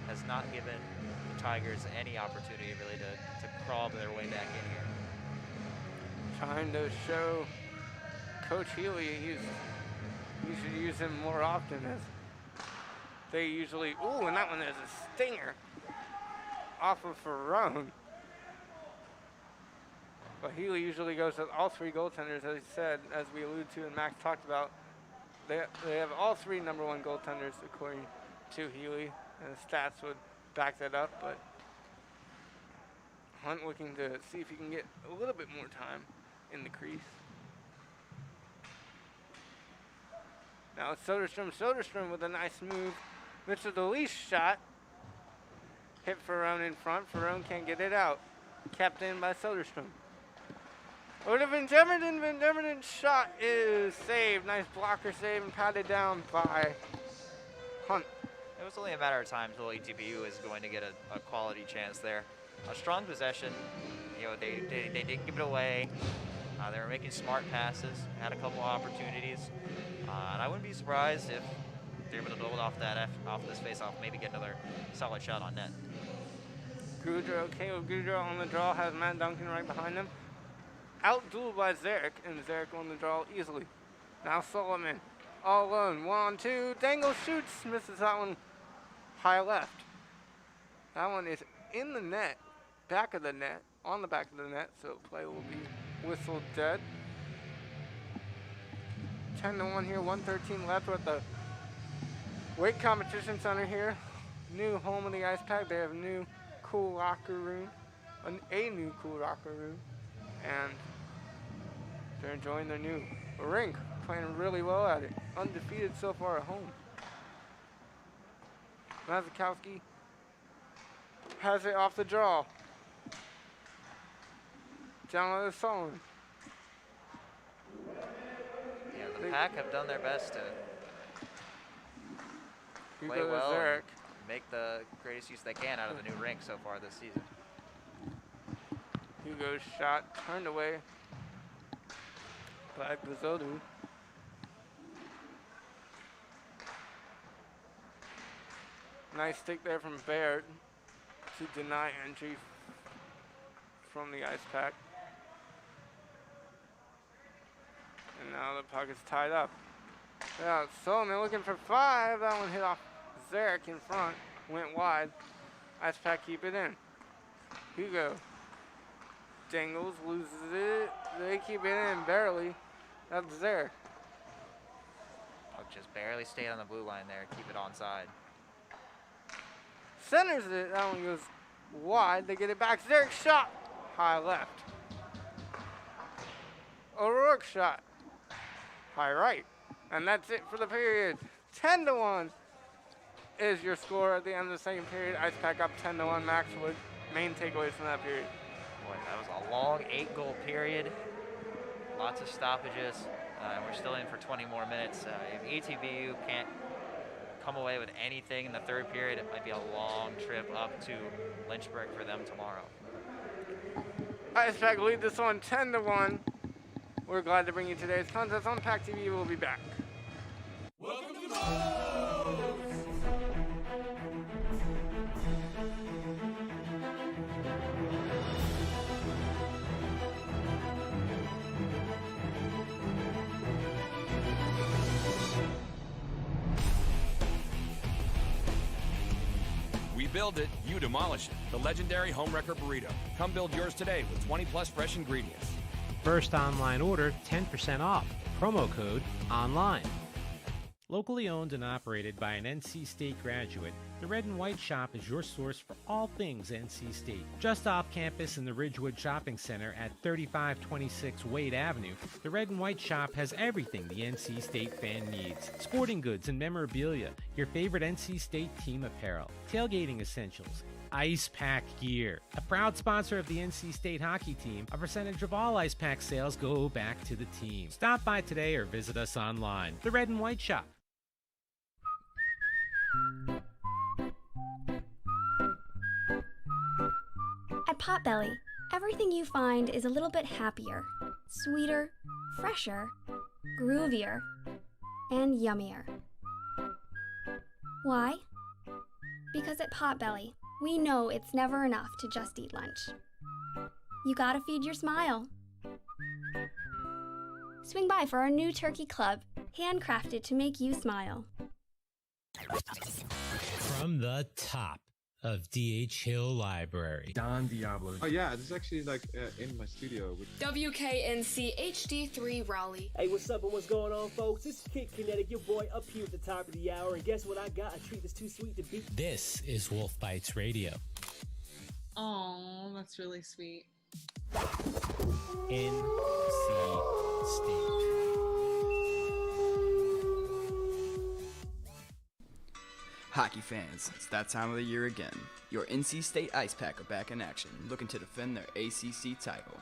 has not given the Tigers any opportunity really to crawl their way back in here. Trying to show Coach Healy you should use him more often, as they usually, ooh, and that one is a stinger off of Ferrone. But Healy usually goes with all 3 goaltenders, as he said, as we alluded to and Max talked about. They have all 3 #1 goaltenders according to Healy, and the stats would back that up. But Hunt looking to see if he can get a little bit more time in the crease. Now it's Soderstrom. Soderstrom with a nice move. Mitchell DeLee's shot. Hit Ferrone in front. Ferrone can't get it out. Kept in by Soderstrom. Over to Van Demerden. Van Demerden's shot is saved. Nice blocker save and patted down by Hunt. It was only a matter of time until ETBU is going to get a quality chance there. A strong possession. They didn't give it away. They were making smart passes, had a couple of opportunities, and I wouldn't be surprised if they're able to build off this face-off, maybe get another solid shot on net. Goudreau, Caleb Goudreau on the draw, has Matt Duncan right behind him. Out-dueled by Zarek, and Zarek on the draw easily. Now Solomon, all alone, 1-on-2, Dangle shoots, misses that one high left. That one is in the net, back of the net, on the back of the net, so play will be whistled dead. 10-1 here, 1:13 left. We're at the weight competition center here. New home of the IcePack. They have a new cool locker room, a new cool locker room, and they're enjoying their new rink, playing really well at it. Undefeated so far at home. Mazikowski has it off the draw. Down to Solomon. Yeah, the Pack have done their best to play well. well. Zarek. make the greatest use they can out of the new rink so far this season. Hugo's shot turned away by Bizzodu. Nice stick there from Baird to deny entry from the IcePack. And now the puck is tied up. Yeah, Solomon looking for 5. That one hit off Zarek in front. Went wide. IcePack keep it in. Hugo dangles, loses it. They keep it in barely. That's Zarek. Puck just barely stayed on the blue line there. Keep it onside. Centers it. That one goes wide. They get it back. Zarek shot. High left. O'Rourke shot. High right. And that's it for the period. 10-1 is your score at the end of the second period. IcePack up 10-1. Max Wood. Main takeaways from that period. Boy, that was a long 8-goal period. Lots of stoppages. We're still in for 20 more minutes. If ETBU can't come away with anything in the third period, it might be a long trip up to Lynchburg for them tomorrow. IcePack lead this one 10-1. We're glad to bring you today's contest on PackTV. We'll be back. Welcome to Balls! We build it, you demolish it. The legendary Homewrecker Burrito. Come build yours today with 20+ fresh ingredients. First online order, 10% off. Promo code ONLINE. Locally owned and operated by an NC State graduate, the Red and White Shop is your source for all things NC State. Just off campus in the Ridgewood Shopping Center at 3526 Wade Avenue, the Red and White Shop has everything the NC State fan needs. Sporting goods and memorabilia, your favorite NC State team apparel, tailgating essentials, IcePack gear. A proud sponsor of the NC State hockey team, a percentage of all IcePack sales go back to the team. Stop by today or visit us online. The Red and White Shop. At Potbelly, everything you find is a little bit happier, sweeter, fresher, groovier, and yummier. Why? Because at Potbelly, we know it's never enough to just eat lunch. You gotta feed your smile. Swing by for our new turkey club, handcrafted to make you smile. From the top of D.H. Hill Library. Don Diablo. Oh yeah, this is actually like in my studio. WKNC HD3 Raleigh. Hey, what's up and what's going on, folks? It's Kid Kinetic, your boy, up here at the top of the hour. And guess what I got? A treat that's too sweet to beat. This is Wolf Bites Radio. Oh, that's really sweet. NC State. Hockey fans, it's that time of the year again. Your NC State IcePack are back in action, looking to defend their ACC title.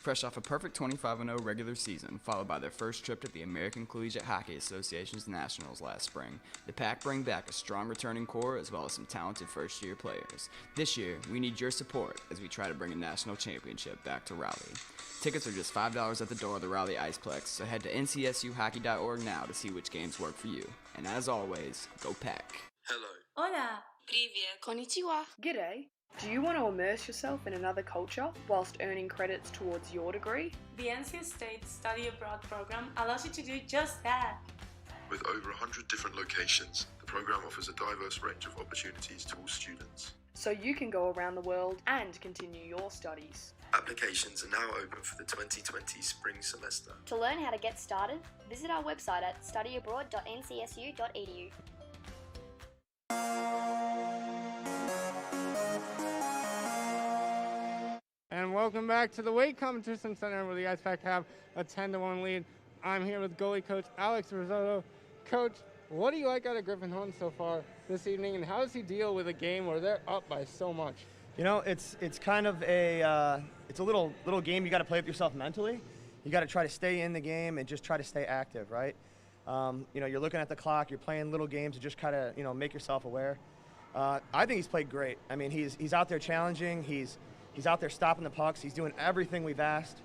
Fresh off a perfect 25-0 regular season, followed by their first trip to the American Collegiate Hockey Association's Nationals last spring, the Pack bring back a strong returning core as well as some talented first-year players. This year, we need your support as we try to bring a national championship back to Raleigh. Tickets are just $5 at the door of the Raleigh Iceplex, so head to ncsuhockey.org now to see which games work for you. And as always, go Pack! Hello. Hola. Привет. Konnichiwa. G'day. Do you want to immerse yourself in another culture whilst earning credits towards your degree? The NC State Study Abroad program allows you to do just that. With over 100 different locations, the program offers a diverse range of opportunities to all students. So you can go around the world and continue your studies. Applications are now open for the 2020 spring semester. To learn how to get started, visit our website at studyabroad.ncsu.edu. And welcome back to the weight competition center where the IcePack have a 10-1 lead. I'm here with goalie coach Alex Risotto. Coach, what do you like out of Griffin Hunt so far this evening, and how does he deal with a game where they're up by so much? You know, it's kind of a little game you got to play with yourself mentally. You got to try to stay in the game and just try to stay active, right? You're looking at the clock, you're playing little games to just kind of, make yourself aware. I think he's played great. I mean, he's out there challenging. He's out there stopping the pucks. He's doing everything we've asked.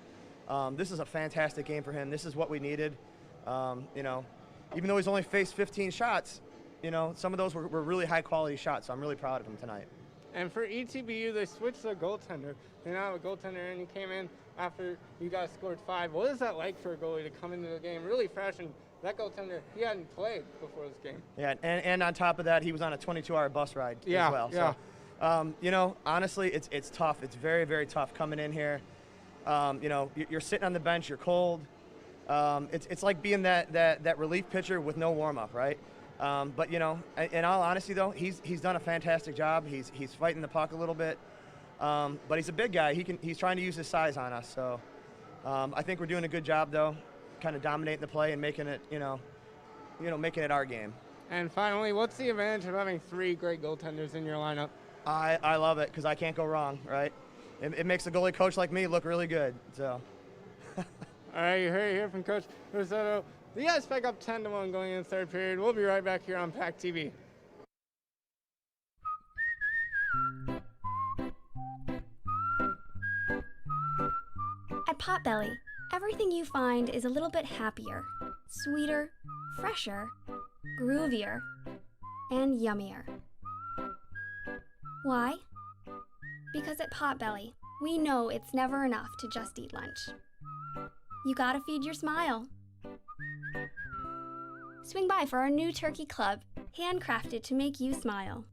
This is a fantastic game for him. This is what we needed. You know, even though he's only faced 15 shots, you know, some of those were really high-quality shots, so I'm really proud of him tonight. And for ETBU, they switched their goaltender. They now have a goaltender, and he came in after you guys scored 5. What is that like for a goalie to come into the game really fresh? And that goaltender, he hadn't played before this game. Yeah, and on top of that, he was on a 22-hour bus ride as well. Yeah. So, you know, honestly, it's tough. It's very, very tough coming in here. You know, you're sitting on the bench, you're cold. It's like being that relief pitcher with no warm-up, right? But, you know, in all honesty, though, he's done a fantastic job. He's fighting the puck a little bit. But he's a big guy. He's trying to use his size on us. So I think we're doing a good job, though, kind of dominating the play and making it, making it our game. And finally, what's the advantage of having 3 great goaltenders in your lineup? I love it because I can't go wrong, right? It makes a goalie coach like me look really good. So. All right, you heard it here from Coach Rossetto. The IcePack up 10-1 going in the third period. We'll be right back here on PackTV. At Potbelly, everything you find is a little bit happier, sweeter, fresher, groovier, and yummier. Why? Because at Potbelly, we know it's never enough to just eat lunch. You gotta feed your smile. Swing by for our new turkey club, handcrafted to make you smile.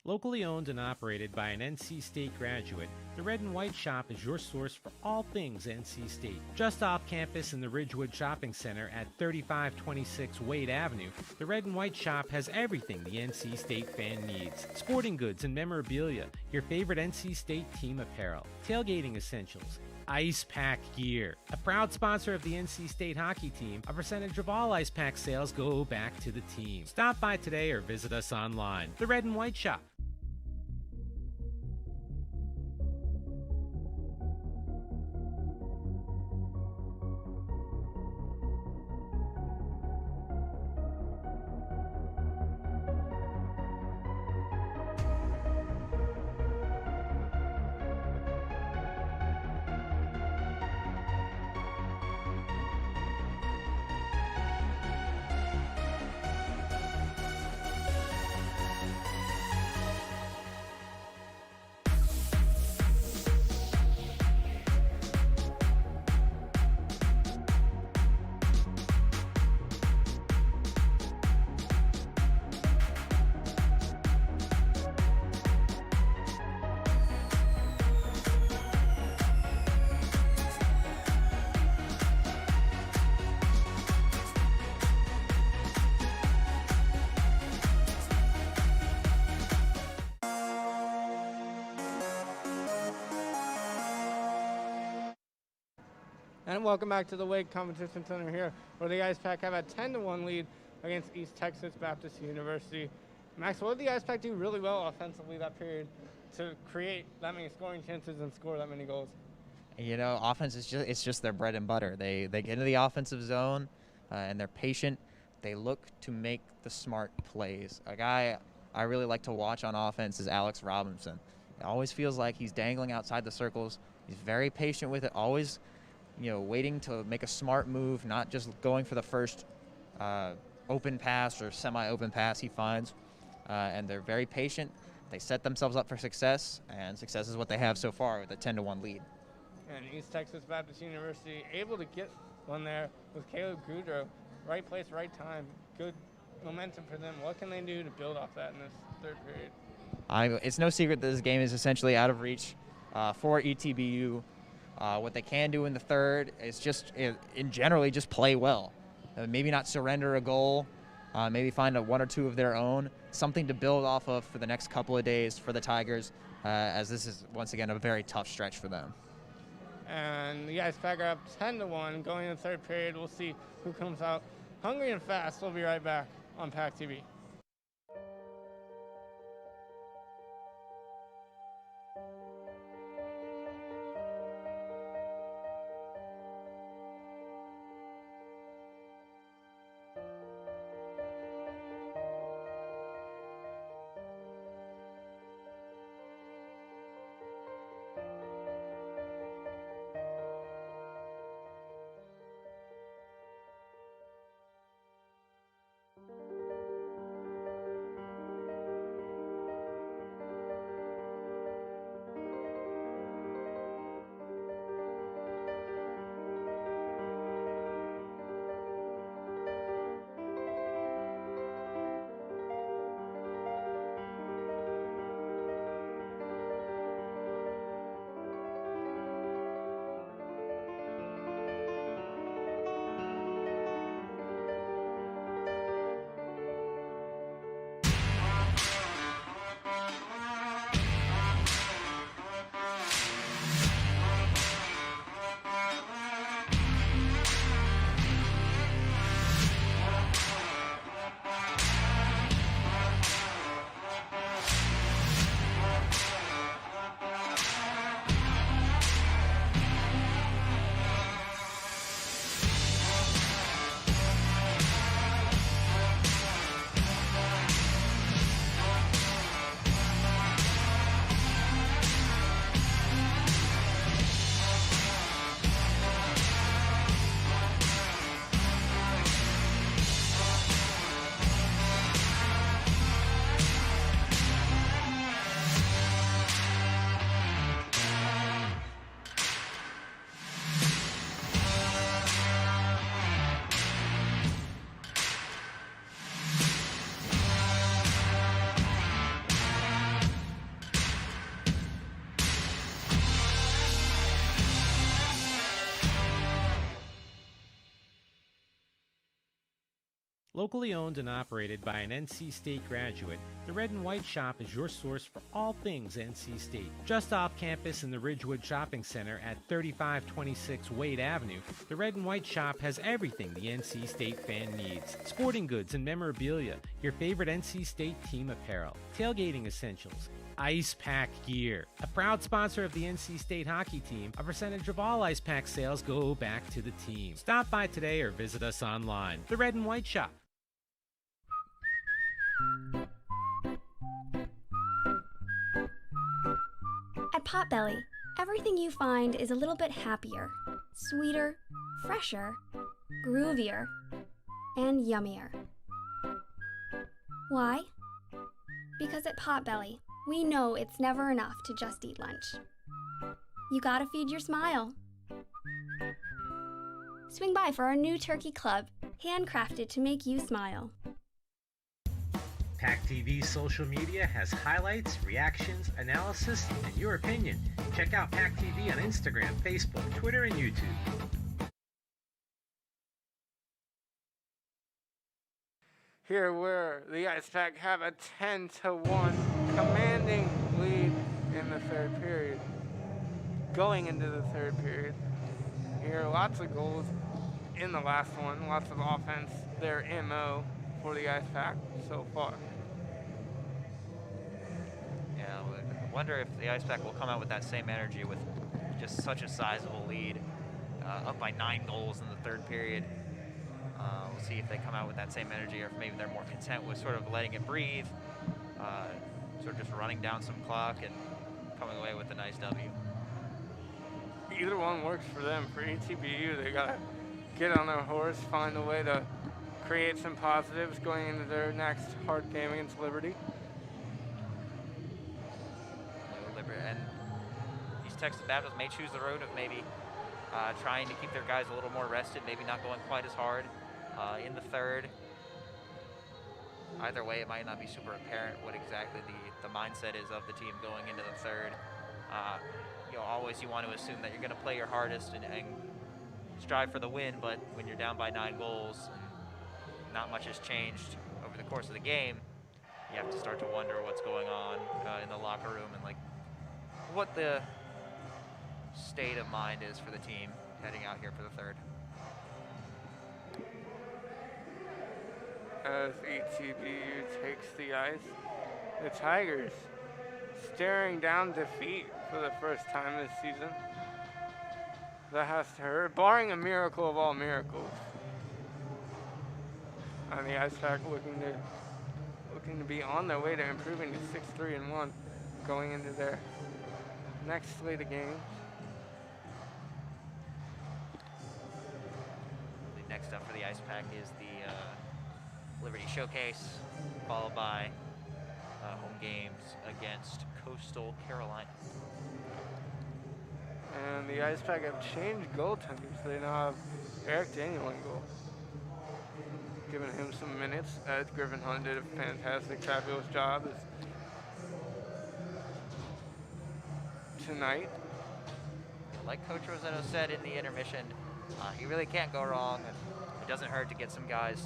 Locally owned and operated by an NC State graduate, the Red and White Shop is your source for all things NC State. Just off campus in the Ridgewood Shopping Center at 3526 Wade Avenue, the Red and White Shop has everything the NC State fan needs. Sporting goods and memorabilia, your favorite NC State team apparel, tailgating essentials, IcePack gear. A proud sponsor of the NC State hockey team, a percentage of all IcePack sales go back to the team. Stop by today or visit us online. The Red and White Shop. And welcome back to the Wake Competition Center here, where the IcePack have a 10-1 lead against East Texas Baptist University. Max, what did the IcePack do really well offensively that period to create that many scoring chances and score that many goals? You know, offense is just their bread and butter. They get into the offensive zone and they're patient. They look to make the smart plays. A guy I really like to watch on offense is Alex Robinson. It always feels like he's dangling outside the circles. He's very patient with it, always waiting to make a smart move, not just going for the first open pass or semi-open pass he finds. And they're very patient. They set themselves up for success, and success is what they have so far with a 10-1 lead. And East Texas Baptist University able to get one there with Caleb Goudreau. Right place, right time. Good momentum for them. What can they do to build off that in this third period? It's no secret that this game is essentially out of reach for ETBU. What they can do in the third is generally just play well. Maybe not surrender a goal, maybe find one or two of their own, something to build off of for the next couple of days for the Tigers, as this is, once again, a very tough stretch for them. And the IcePack are up 10-1 going in the third period. We'll see who comes out hungry and fast. We'll be right back on PackTV. Locally owned and operated by an NC State graduate, the Red and White Shop is your source for all things NC State. Just off campus in the Ridgewood Shopping Center at 3526 Wade Avenue, the Red and White Shop has everything the NC State fan needs. Sporting goods and memorabilia, your favorite NC State team apparel, tailgating essentials, IcePack gear. A proud sponsor of the NC State hockey team, a percentage of all IcePack sales go back to the team. Stop by today or visit us online. The Red and White Shop. At Potbelly, everything you find is a little bit happier, sweeter, fresher, groovier, and yummier. Why? Because at Potbelly, we know it's never enough to just eat lunch. You gotta feed your smile. Swing by for our new turkey club, handcrafted to make you smile. PackTV's social media has highlights, reactions, analysis, and your opinion. Check out PackTV on Instagram, Facebook, Twitter, and YouTube. Here where the IcePack have a 10-1 commanding lead in the third period. Going into the third period. Here, lots of goals in the last one, lots of offense, their MO for the IcePack so far. Yeah, I wonder if the IcePack will come out with that same energy with just such a sizable lead, up by 9 goals in the third period. We'll see if they come out with that same energy, or if maybe they're more content with sort of letting it breathe, sort of just running down some clock and coming away with a nice W. Either one works for them. For ETBU, they gotta get on their horse, find a way to create some positives going into their next hard game against Liberty. And these Texas Baptists may choose the road of maybe trying to keep their guys a little more rested, maybe not going quite as hard in the third. Either way, it might not be super apparent what exactly the mindset is of the team going into the third. Always you want to assume that you're going to play your hardest and strive for the win, but when you're down by 9 goals and not much has changed over the course of the game, you have to start to wonder what's going on in the locker room and what the state of mind is for the team heading out here for the third. As ETBU takes the ice, the Tigers staring down defeat for the first time this season. That has to hurt, barring a miracle of all miracles. And the IcePack looking to be on their way to improving to 6-3-1 going into their next slate of games. Next up for the IcePack is the Liberty Showcase, followed by home games against Coastal Carolina. And the IcePack have changed goaltenders. They now have Eric Daniel in goal, giving him some minutes, as Griffin Hunt did a fantastic, fabulous job tonight. Like Coach Rosetto said in the intermission, you really can't go wrong. And it doesn't hurt to get some guys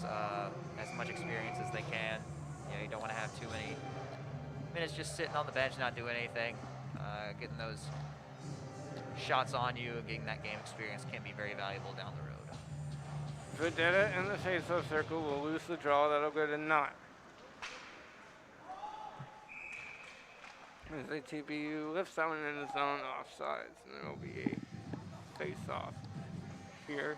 as much experience as they can. You don't want to have too many minutes just sitting on the bench not doing anything. Getting those shots on you and getting that game experience can be very valuable down the road. Vedetta in the face-off circle will lose the draw. That'll go to Knott. As ATBU lifts that one in the zone offsides, and there will be a face-off here.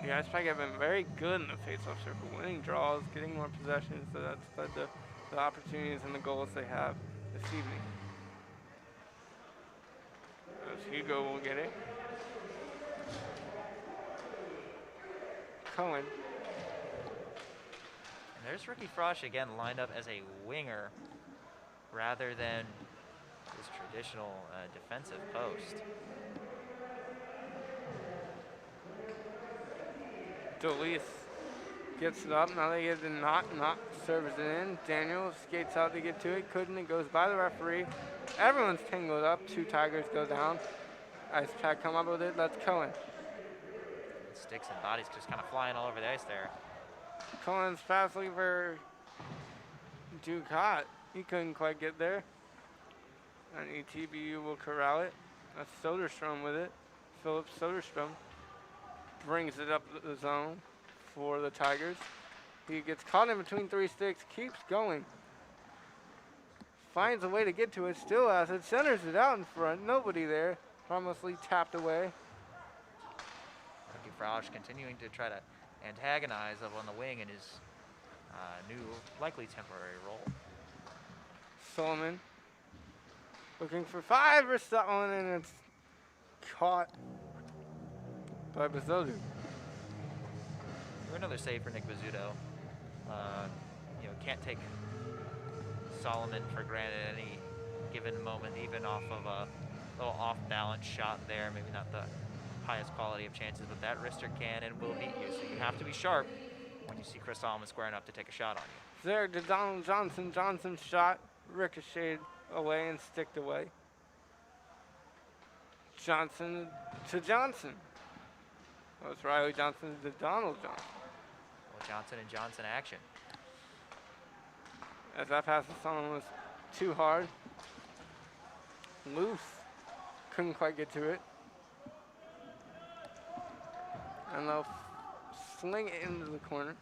The IcePack have been very good in the face-off circle, winning draws, getting more possessions, so that's led to the opportunities and the goals they have this evening. As Hugo will get it. Cohen. And there's Ricky Frosch again lined up as a winger rather than his traditional defensive post. Delis gets it up. Now they get the Knott serves it in. Daniel skates out to get to it. Couldn't. It goes by the referee. Everyone's tangled up. 2 Tigers go down. IcePack come up with it. That's Cohen. Sticks and bodies just kind of flying all over the ice there. Cohen's fastly for Ducat. He couldn't quite get there. And ETBU will corral it. That's Soderstrom with it. Philip Soderstrom brings it up the zone for the Tigers. He gets caught in between 3 sticks, keeps going. Finds a way to get to it, still has it, centers it out in front. Nobody there. Harmlessly tapped away. Rookie Frausch continuing to try to antagonize up on the wing in his new, likely temporary role. Solomon looking for 5 versus that one, and it's caught by Bizzuto. Another save for Nick Bizzuto. Can't take Solomon for granted any given moment, even off of a little off-balance shot there. Maybe not the highest quality of chances, but that wrister can and will beat you. So you have to be sharp when you see Chris Solomon squaring up to take a shot on you. There to Donald Johnson. Johnson's shot ricocheted away and sticked away. Johnson to Johnson. That was Riley Johnson to Donald Johnson. Well, Johnson and Johnson action. As that pass to Solomon was too hard. Loose. Couldn't quite get to it. And they'll sling it into the corner.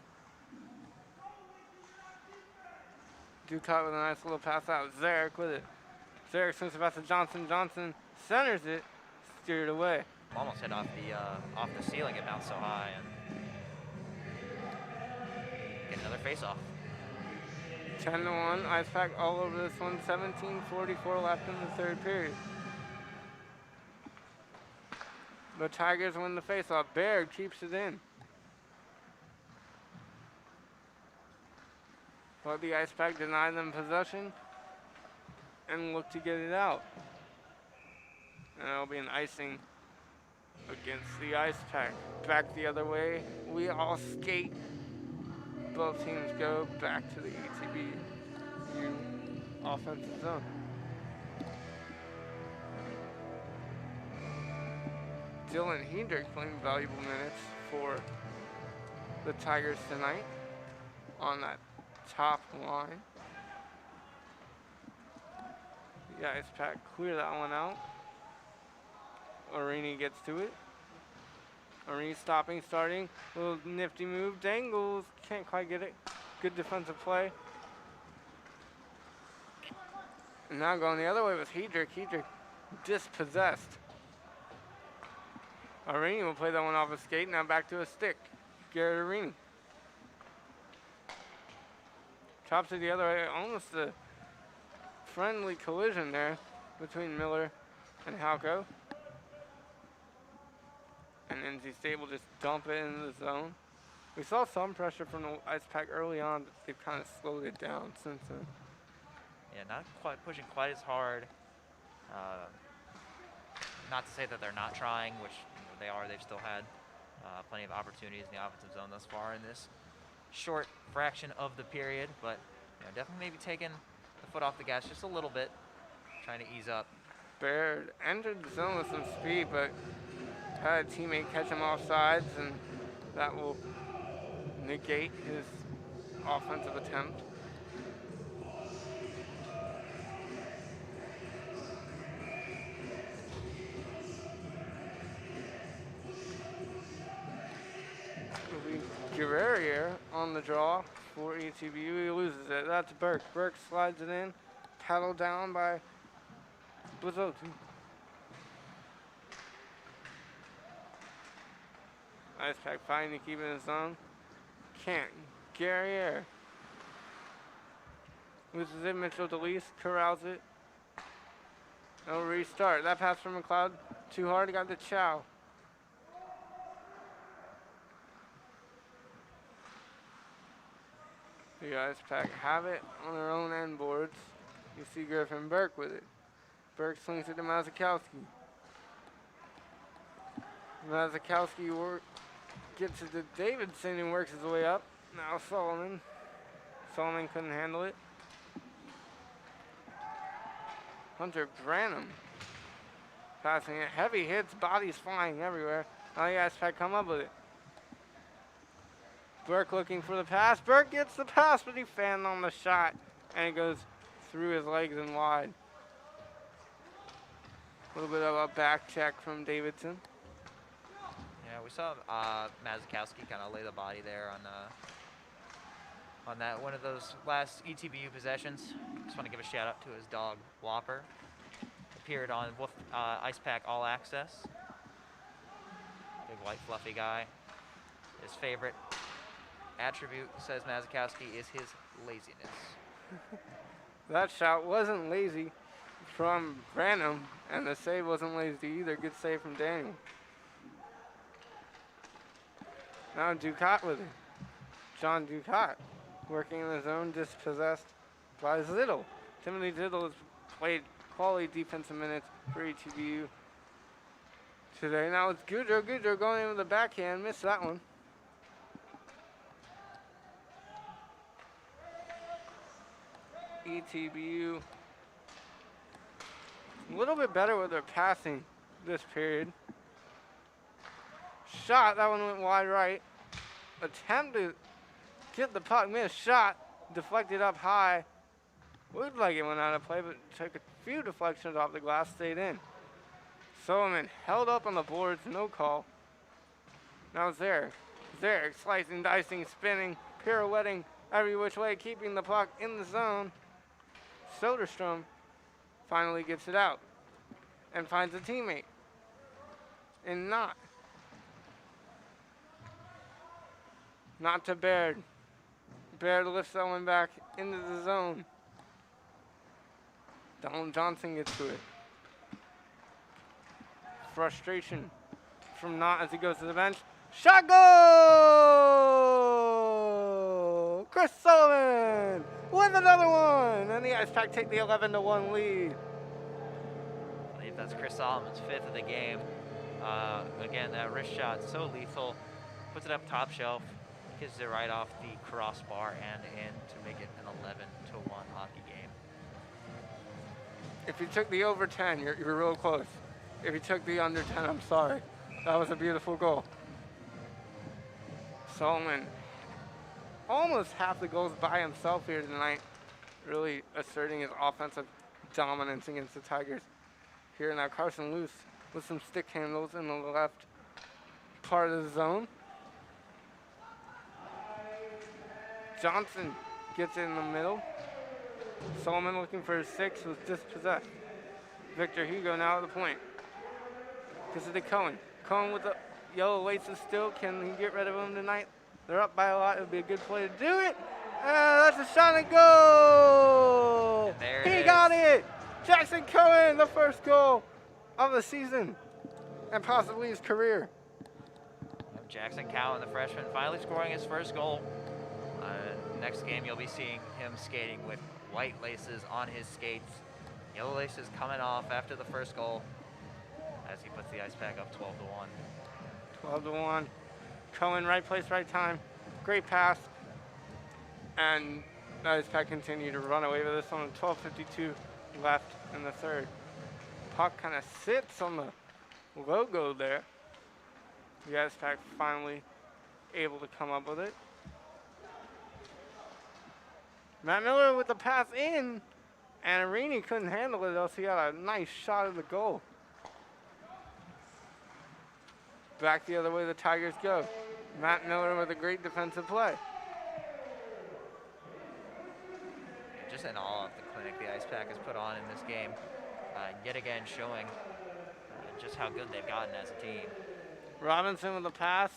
Ducat with a nice little pass out. Zarek with it. Zarek swings it back to Johnson. Johnson centers it. Steered away. Almost hit off the ceiling. It bounced so high. And get another face-off. 10-1. IcePack all over this one. 17:44 left in the third period. The Tigers win the faceoff. Baird keeps it in. But the IcePack deny them possession and look to get it out. And it'll be an icing against the IcePack. Back the other way. We all skate. Both teams go back to the ETBU offensive zone. Dylan Hedrick playing valuable minutes for the Tigers tonight on that top line. The IcePack clear that one out. Arini gets to it. Arini stopping, starting. Little nifty move. Dangles. Can't quite get it. Good defensive play. And now going the other way with Hedrick. Hedrick dispossessed. Arini will play that one off a skate. Now back to a stick. Garrett Arini. Chops it the other way. Almost a friendly collision there between Miller and Halco. And NC State will just dump it into the zone. We saw some pressure from the IcePack early on, but they've kind of slowed it down since then. Yeah, not quite pushing quite as hard. Not to say that they're not trying, which they are. They've still had plenty of opportunities in the offensive zone thus far in this short fraction of the period, but definitely maybe taking the foot off the gas just a little bit, trying to ease up. Baird entered the zone with some speed, but had a teammate catch him off sides, and that will negate his offensive attempt. It'll be Guerrier on the draw for ETBU. He loses it. That's Burke. Burke slides it in. Paddled down by Bizzuto. IcePack fighting to keep it in his zone. Can't. Guerrier loses it. Mitchell DeLeese corrals it. No restart. That pass from McLeod too hard. Got to Chow. The IcePack have it on their own end boards. You see Griffin Burke with it. Burke slings it to Mazakowski. Mazakowski gets it to Davidson and works his way up. Now Solomon. Solomon couldn't handle it. Hunter Branham Passing it. Heavy hits, bodies flying everywhere. Now the IcePack come up with it. Burke looking for the pass. Burke gets the pass, but he fanned on the shot. And it goes through his legs and wide. A little bit of a back check from Davidson. Yeah, we saw Mazakowski kind of lay the body there on that one of those last ETBU possessions. Just want to give a shout out to his dog Whopper. Appeared on IcePack All Access. Big white fluffy guy. His favorite attribute, says Mazakowski, is his laziness. That shot wasn't lazy from Branham, and the save wasn't lazy either. Good save from Daniel. Now Ducat with it. John Ducat working in the zone, dispossessed by Zittle. Timothy Zittle has played quality defensive minutes for ETBU today. Now it's Goudreau. Goudreau going in with the backhand. Missed that one. ETBU a little bit better with their passing this period. Shot, that one went wide right. Attempt to get the puck, missed. Shot, deflected up high. Looked like it went out of play, but took a few deflections off the glass, stayed in. Solomon held up on the boards, no call. Now Zarek. Zarek slicing, dicing, spinning, pirouetting every which way, keeping the puck in the zone. Soderstrom finally gets it out and finds a teammate. And not to Baird. Baird lifts that one back into the zone. Donald Johnson gets to it. Frustration from Knott as he goes to the bench. Shot goal! Chris Sullivan with another one! And the IcePack take the 11-1 lead. I believe that's Chris Solomon's 5th of the game. Again, that wrist shot so lethal. Puts it up top shelf. Gets it right off the crossbar and in to make it an 11-1 hockey game. If you took the over 10, you're real close. If you took the under 10, I'm sorry. That was a beautiful goal. Solomon, almost half the goals by himself here tonight, really asserting his offensive dominance against the Tigers. Here now, Carson Luce with some stick handles in the left part of the zone. Johnson gets it in the middle. Solomon looking for his 6, was dispossessed. Victor Hugo now at the point. Gets it to Cohen. Cohen with the yellow laces still. Can he get rid of him tonight? They're up by a lot. It would be a good play to do it. And that's a shot and goal! He got it! Jackson Cohen, the first goal of the season and possibly his career. Jackson Cowan, the freshman, finally scoring his first goal. Next game, you'll be seeing him skating with white laces on his skates. Yellow laces coming off after the first goal as he puts the IcePack up 12-1. 12-1. Cohen, right place, right time. Great pass. And the IcePack continue to run away with this one. 12:52 left in the third. Puck kind of sits on the logo there. The IcePack finally able to come up with it. Matt Miller with the pass in, and Arini couldn't handle it, else he had a nice shot at the goal. Back the other way the Tigers go. Matt Miller with a great defensive play. Just in all of the clinic the IcePack has put on in this game, yet again showing just how good they've gotten as a team. Robinson with the pass.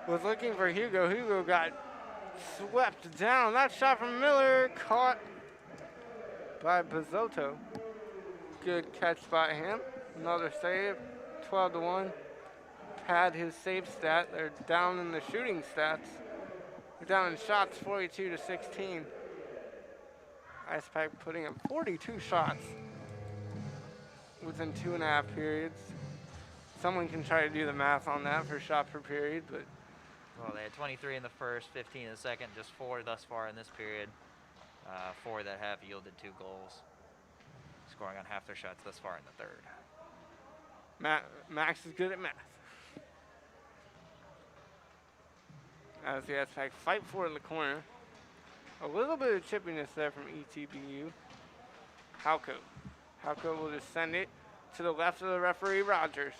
Was looking for Hugo. Hugo got swept down. That shot from Miller caught by Bizzotto. Good catch by him. Another save. 12-1. Pad his save stat. They're down in the shooting stats. They're down in shots 42-16. IcePack putting up 42 shots within 2.5 periods. Someone can try to do the math on that for shot per period, but well, they had 23 in the first, 15 in the second, just 4 thus far in this period. 4 that have yielded 2 goals. scoring on half their shots thus far in the third. Max is good at math. As the IcePack fight for it in the corner. A little bit of chippiness there from ETBU. Halco will just send it to the left of the referee, Rogers.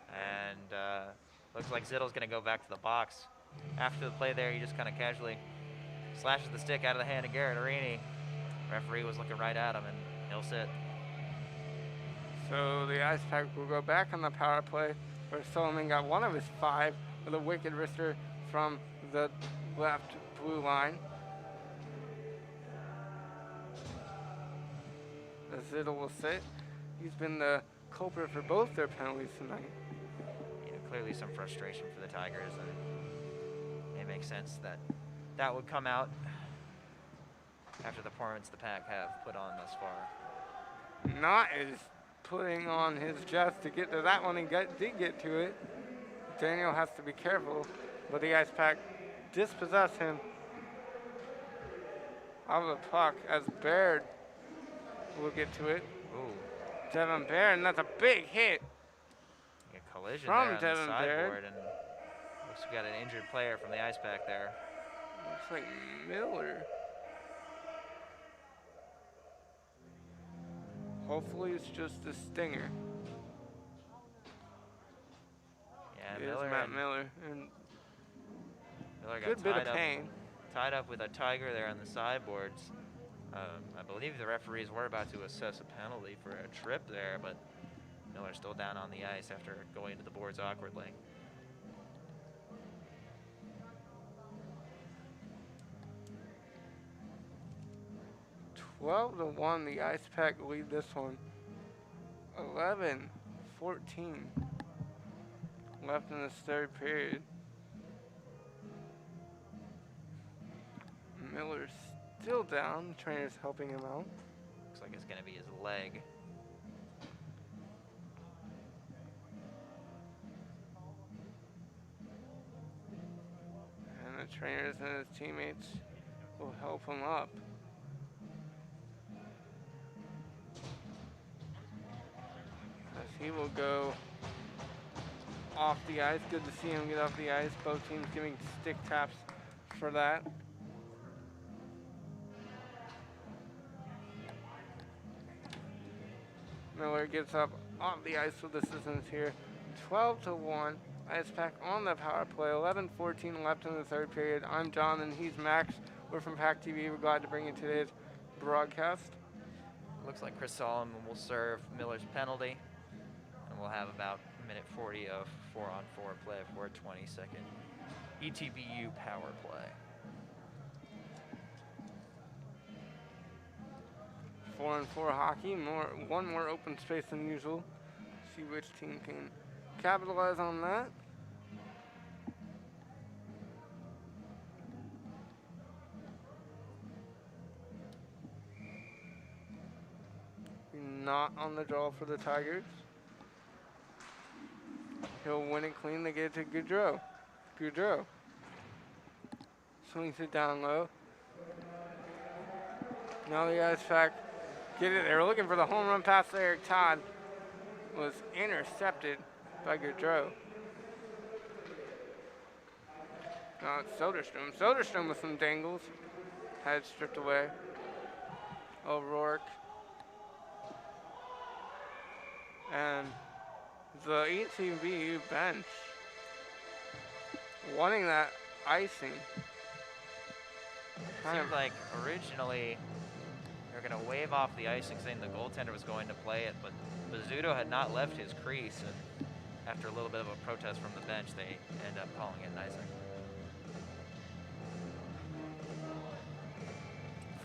And looks like Zittle's going to go back to the box. After the play there, he just kind of casually slashes the stick out of the hand of Garrett Arini. Referee was looking right at him, and he'll sit. So the IcePack will go back on the power play, where Solomon got one of his 5 with a wicked wrister from the left blue line. Zittle will sit. He's been the culprit for both their penalties tonight. Yeah, clearly some frustration for the Tigers, and it makes sense that that would come out after the performance the Pack have put on thus far. Knott is putting on his chest to get to that one and did get to it. Daniel has to be careful, but the IcePack dispossess him of the puck as Baird will get to it. Ooh. Devin Baird, and that's a big hit. A collision from there on Devin the sideboard, Baird. and looks like we got an injured player from the IcePack there. Looks like Miller. Hopefully it's just a stinger. Yeah, It Miller. is Matt Miller. And Miller got good bit of pain. Tied up with a Tiger there on the sideboards. I believe the referees were about to assess a penalty for a trip there, but Miller's still down on the ice after going to the boards awkwardly. Twelve to 1, the IcePack lead this one. 11-14 left in this third period. Miller's still down. The trainer's helping him out. Looks like it's going to be his leg. And the trainers and his teammates will help him up. As he will go off the ice. Good to see him get off the ice. Both teams giving stick taps for that. Miller gets up off the ice with assistance here. 12 to 1. IcePack on the power play. 11-14 left in the third period. I'm John and he's Max. We're from PackTV. We're glad to bring you today's broadcast. Looks like Chris Solomon will serve Miller's penalty. And we'll have about a minute 40 of 4-on-4 play for a 20-second ETBU power play. 4-on-4 hockey, one more open space than usual. See which team can capitalize on that. Not on the draw for the Tigers. He'll win it clean. They get it to Goudreau. Goudreau swings it down low. Now the IcePack get it. They were looking for the home run pass to Eric Todd. Was intercepted by Goudreau. Now it's Soderstrom. Soderstrom with some dangles. Had it stripped away. O'Rourke. And the ETBU bench wanting that icing. Seemed like originally they were going to wave off the icing, saying the goaltender was going to play it, but Bizzuto had not left his crease, and after a little bit of a protest from the bench, they end up calling it an icing.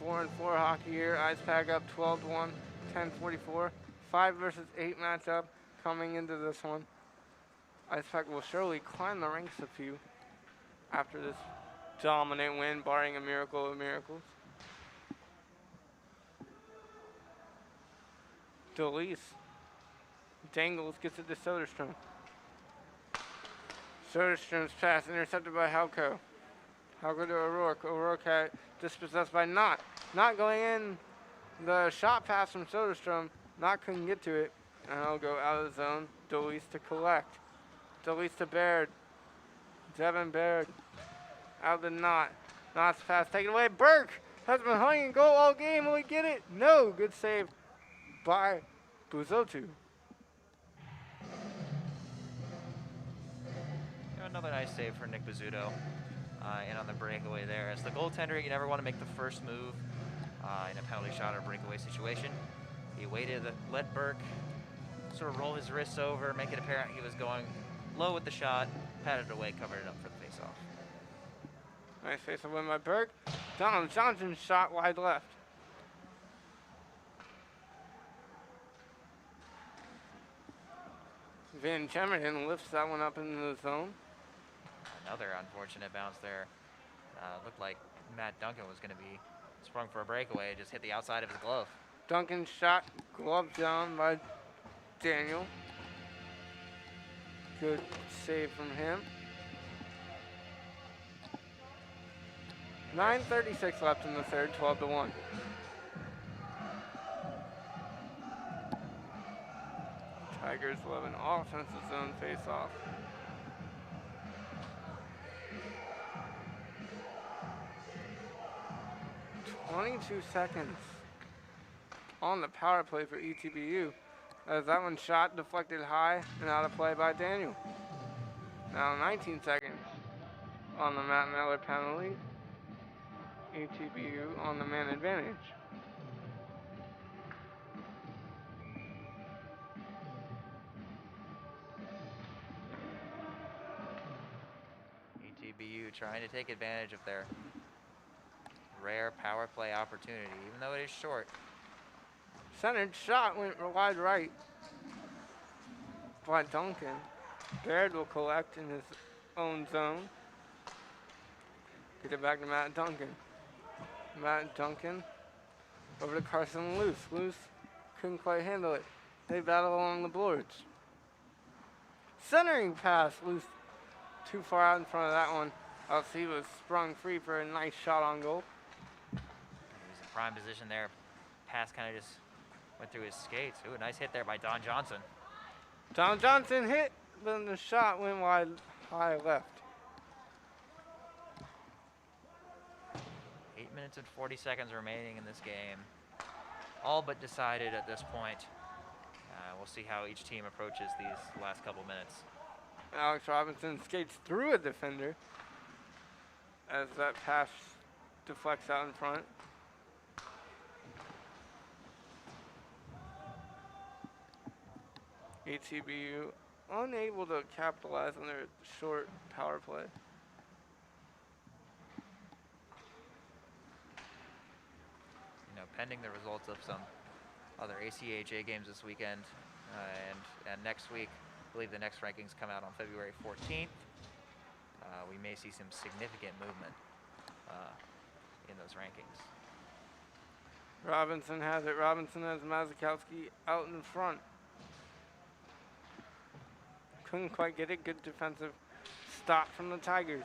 4-on-4 hockey here. IcePack up 12-1, 10-44. 5 versus 8 matchup coming into this one. IcePack will surely climb the ranks a few after this dominant win, barring a miracle of miracles. Delise dangles, gets it to Soderstrom. Soderstrom's pass intercepted by Halco. Halco to O'Rourke. O'Rourke had dispossessed by Knott. Knott going in The shot pass from Soderstrom, couldn't get to it, and it'll go out of the zone. Delis to collect. Delis to Baird. Devin Baird out the knot. Knott's pass taken away. Burke has been hunting goal all game. Will he get it? No. Good save by Buzotu. Another nice save for Nick Bizzuto in on the breakaway there. As the goaltender, you never want to make the first move in a penalty shot or breakaway situation. He waited, let Burke sort of roll his wrists over, make it apparent he was going low with the shot, patted it away, covered it up for the face-off. Nice face-off win by Burke. Donald Johnson shot wide left. Van Chemerton lifts that one up into the zone. Another unfortunate bounce there. Looked like Matt Duncan was going to be sprung for a breakaway. Just hit the outside of his glove. Duncan shot, glove down by Daniel. Good save from him. 9:36 left in the third, 12-1. Tigers will have an offensive zone face-off. .22 seconds on the power play for ETBU, as that one shot deflected high and out of play by Daniel. Now 19 seconds on the Matt Miller penalty. ETBU on the man advantage. ETBU trying to take advantage of their rare power play opportunity, even though it is short. Centered shot went wide right by Duncan. Baird will collect in his own zone. Get it back to Matt Duncan. Matt Duncan over to Carson Luce. Luce couldn't quite handle it. They battle along the boards. Centering pass. Luce too far out in front of that one. LC was sprung free for a nice shot on goal. He was in prime position there. Pass kind of just went through his skates. Ooh, a nice hit there by Don Johnson. Don Johnson hit, then the shot went wide, high left. 8 minutes and 40 seconds remaining in this game. All but decided at this point. We'll see how each team approaches these last couple minutes. Alex Robinson skates through a defender as that pass deflects out in front. ATBU unable to capitalize on their short power play. You know, pending the results of some other ACHA games this weekend, and next week, I believe the next rankings come out on February 14th. We may see some significant movement in those rankings. Robinson has it. Robinson has Mazikowski out in front. Couldn't quite get it. Good defensive stop from the Tigers.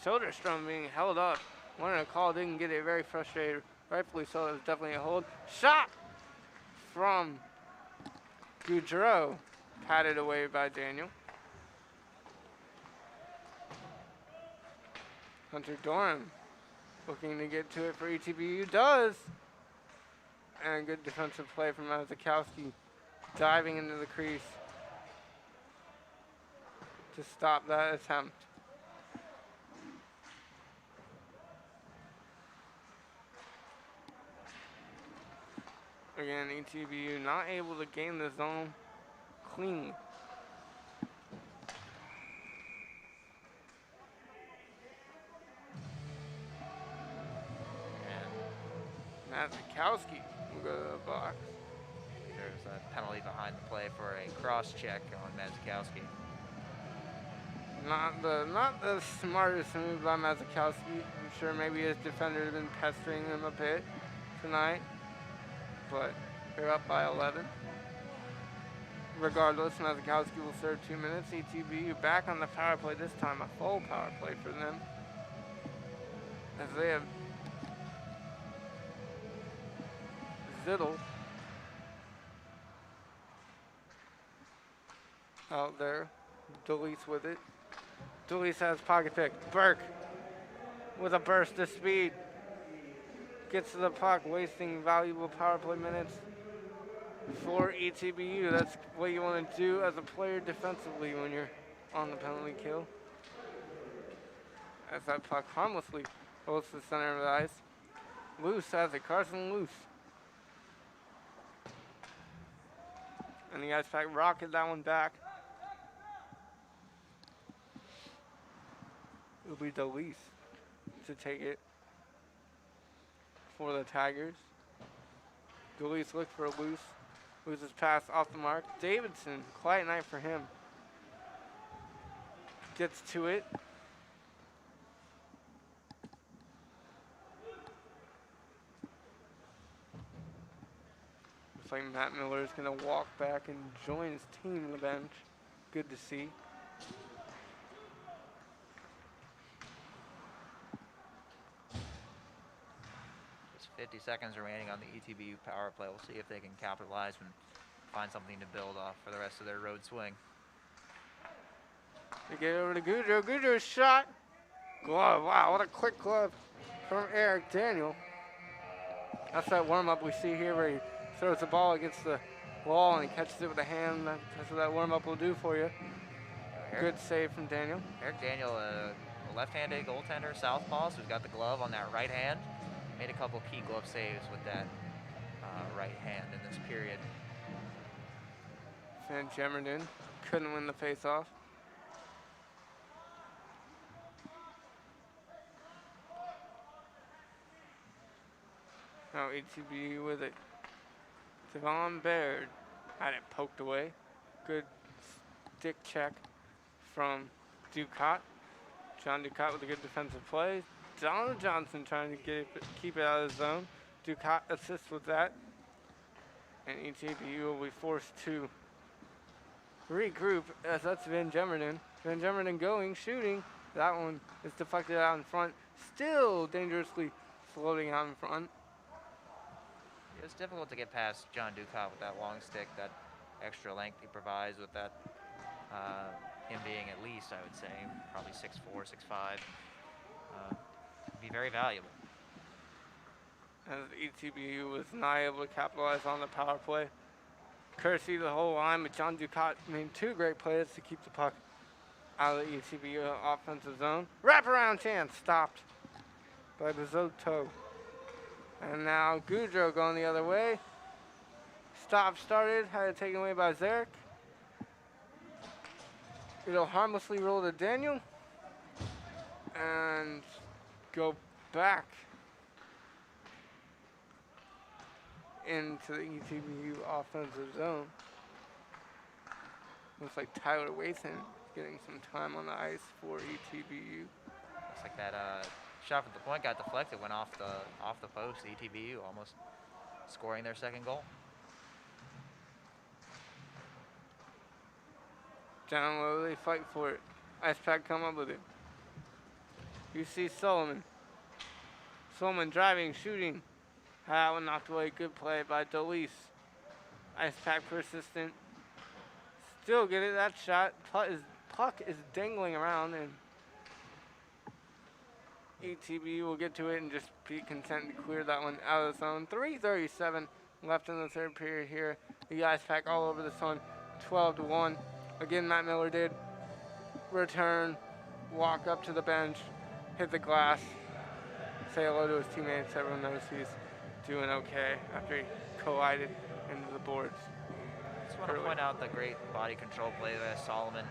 Soderstrom being held up. Wanted a call, didn't get it. Very frustrated. Rightfully so. It was definitely a hold. Shot from Goudreau. Patted away by Daniel. Hunter Dorham looking to get to it for ETBU. Does. And good defensive play from Mazikowski. Diving into the crease to stop that attempt. Again, ETBU not able to gain the zone cleanly. And Mazikowski will go to the box. There's a penalty behind the play for a cross check on Mazikowski. Not the smartest move by Mazikowski. I'm sure maybe his defender has been pestering him a bit tonight, but they're up by 11. Regardless, Mazikowski will serve 2 minutes. ETBU back on the power play, this time a full power play for them, as they have Zittle. Out there. Delise with it. Delise has pocket pick. Burke with a burst of speed. Gets to the puck, wasting valuable power play minutes for ETBU. That's what you want to do as a player defensively when you're on the penalty kill. As that puck harmlessly goes to the center of the ice. Loose has it. Carson Loose. And the IcePack rocketed that one back. It'll be Delise to take it for the Tigers. Delise looks for a Loose. Loses pass off the mark. Davidson, quiet night for him. Gets to it. Looks like Matt Miller is going to walk back and join his team on the bench. Good to see. There's 50 seconds remaining on the ETBU power play. We'll see if they can capitalize and find something to build off for the rest of their road swing. They get over to Goudreau. Goudreau's shot. Glove. Wow, what a quick glove from Eric Daniel. That's that warm-up we see here where he throws the ball against the wall and he catches it with a hand. That's what that warm-up will do for you. Good save from Daniel. Eric Daniel, a left-handed goaltender, southpaw, so he's got the glove on that right hand. Made a couple key glove saves with that right hand in this period. Van Gemmerden couldn't win the face-off. Now ETBU with it. Devon Baird had it poked away. Good stick check from Ducat. John Ducat with a good defensive play. Donald Johnson trying to keep it out of the zone. Ducat assists with that. And ETBU will be forced to regroup as that's Van Gemmerden. Van Gemmerden going, shooting. That one is deflected out in front. Still dangerously floating out in front. It was difficult to get past John Ducat with that long stick, that extra length he provides with that, him being at least, I would say, probably 6'4", 6'5". Be very valuable. As ETBU was not able to capitalize on the power play. Courtesy of the whole line, but John Ducat made two great plays to keep the puck out of the ETBU offensive zone. Wraparound chance stopped by Bizotto. And now Goudreau going the other way. Stop started, had it taken away by Zarek. It'll harmlessly roll to Daniel. And go back into the ETBU offensive zone. Looks like Tyler Wathan getting some time on the ice for ETBU. Looks like that shot from the point got deflected, went off the post. ETBU almost scoring their second goal. Down low, they fight for it. IcePack come up with it. You see Solomon. Solomon driving, shooting. That one knocked away. Good play by Delise. IcePack persistent. Still get it. That shot. Puck is dangling around, and ETB will get to it and just be content to clear that one out of the zone. 3:37 left in the third period here. The IcePack all over this one. 12-1. Again, Matt Miller did return, walk up to the bench, hit the glass, say hello to his teammates. Everyone knows he's doing okay after he collided into the boards. I just want to point out the great body control play by Solomon.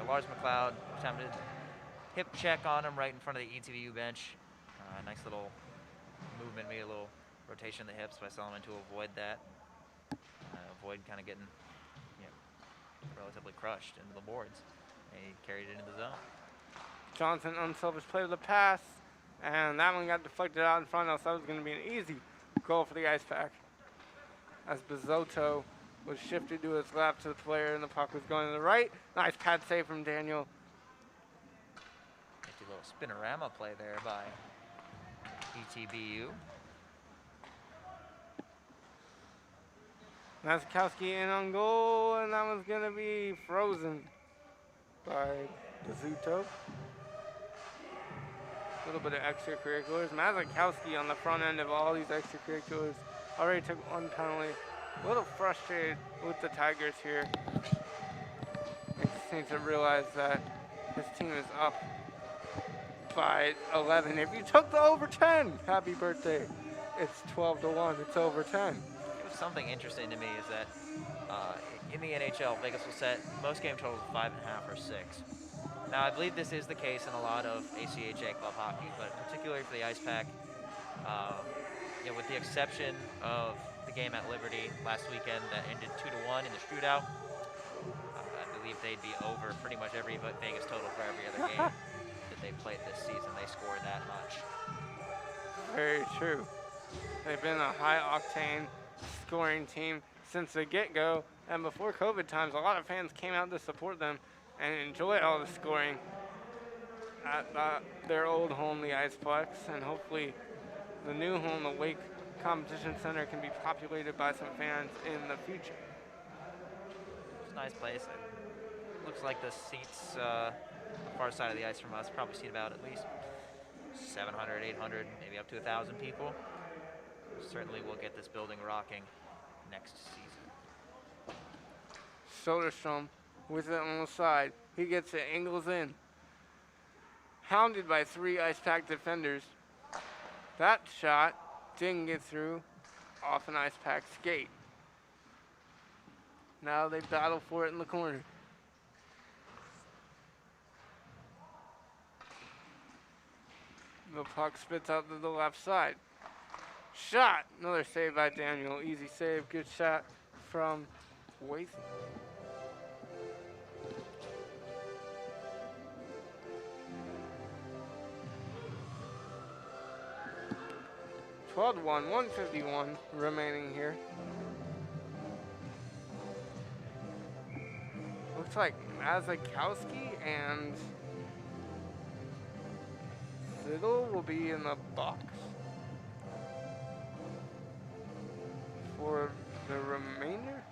Lars McLeod attempted hip check on him right in front of the ETBU bench. Nice little movement, maybe a little rotation of the hips by Solomon to avoid that. Avoid kind of getting relatively crushed into the boards. And he carried it into the zone. Johnson unselfish play with the pass, and that one got deflected out in front, else that was going to be an easy goal for the IcePack. As Bizotto was shifted to his left to the player, and the puck was going to the right. Nice pad save from Daniel. A little spinorama play there by ETBU. Mazakowski in on goal, and that one's going to be frozen by Bazzuto. A little bit of extracurriculars. Mazakowski on the front end of all these extracurriculars already took one penalty. A little frustrated with the Tigers here. He just needs to realize that his team is up by 11. If you took the over 10, happy birthday. It's 12-1. It's over 10. Something interesting to me is that in the NHL, Vegas will set most game totals 5.5 or 6. Now, I believe this is the case in a lot of ACHA club hockey, but particularly for the IcePack, with the exception of the game at Liberty last weekend that ended 2-1 in the shootout, I believe they'd be over pretty much every Vegas total for every other game that they played this season. They scored that much. Very true. They've been a high-octane scoring team since the get-go, and before COVID times, a lot of fans came out to support them and enjoy all the scoring at their old home, the IcePlex, and hopefully the new home, the Wake Competition Center, can be populated by some fans in the future. It's a nice place. It looks like the seats on the far side of the ice from us probably seat about at least 700, 800, maybe up to 1,000 people. Certainly we'll get this building rocking next season. Soderstrom with it on the side. He gets it, angles in. Hounded by 3 IcePack defenders. That shot didn't get through off an IcePack skate. Now they battle for it in the corner. The puck spits out to the left side. Shot! Another save by Daniel. Easy save. Good shot from Waithe. (12-1), 151 remaining here. Looks like Mazakowski and Zittel will be in the box for the remainder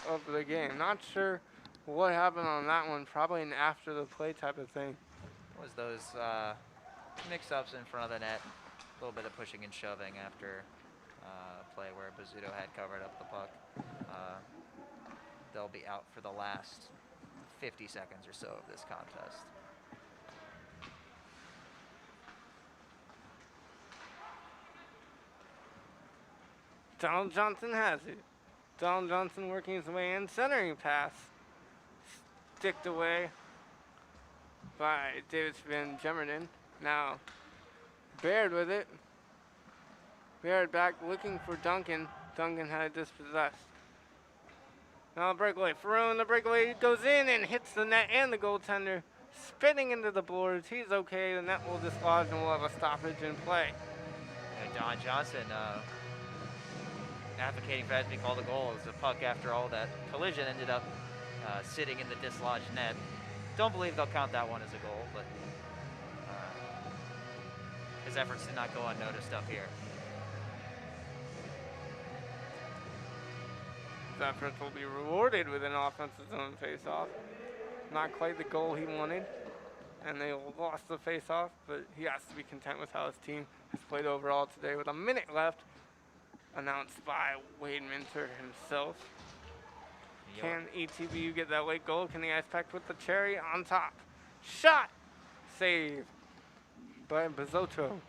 of the game. Not sure what happened on that one. Probably an after the play type of thing. Was those mix-ups in front of the net? A little bit of pushing and shoving after play where Bazzuto had covered up the puck. They'll be out for the last 50 seconds or so of this contest. Donald Johnson has it. Donald Johnson working his way in, centering pass. Sticked away by David Van Gemmerden. Now Baird with it. Baird back looking for Duncan. Duncan had it dispossessed. Now the breakaway. Ferone, the breakaway goes in and hits the net and the goaltender. Spinning into the boards. He's okay. The net will dislodge and we'll have a stoppage in play. And Don Johnson advocating for that to be called a goal as the puck, after all that collision, ended up sitting in the dislodged net. Don't believe they'll count that one as a goal, but his efforts did not go unnoticed up here. His efforts will be rewarded with an offensive zone face-off. Not quite the goal he wanted, and they lost the face-off, but he has to be content with how his team has played overall today. With a minute left, announced by Wade Minter himself. Yep. Can ETBU get that late goal? Can the IcePack put the cherry on top? Shot! Save by Bazzuto.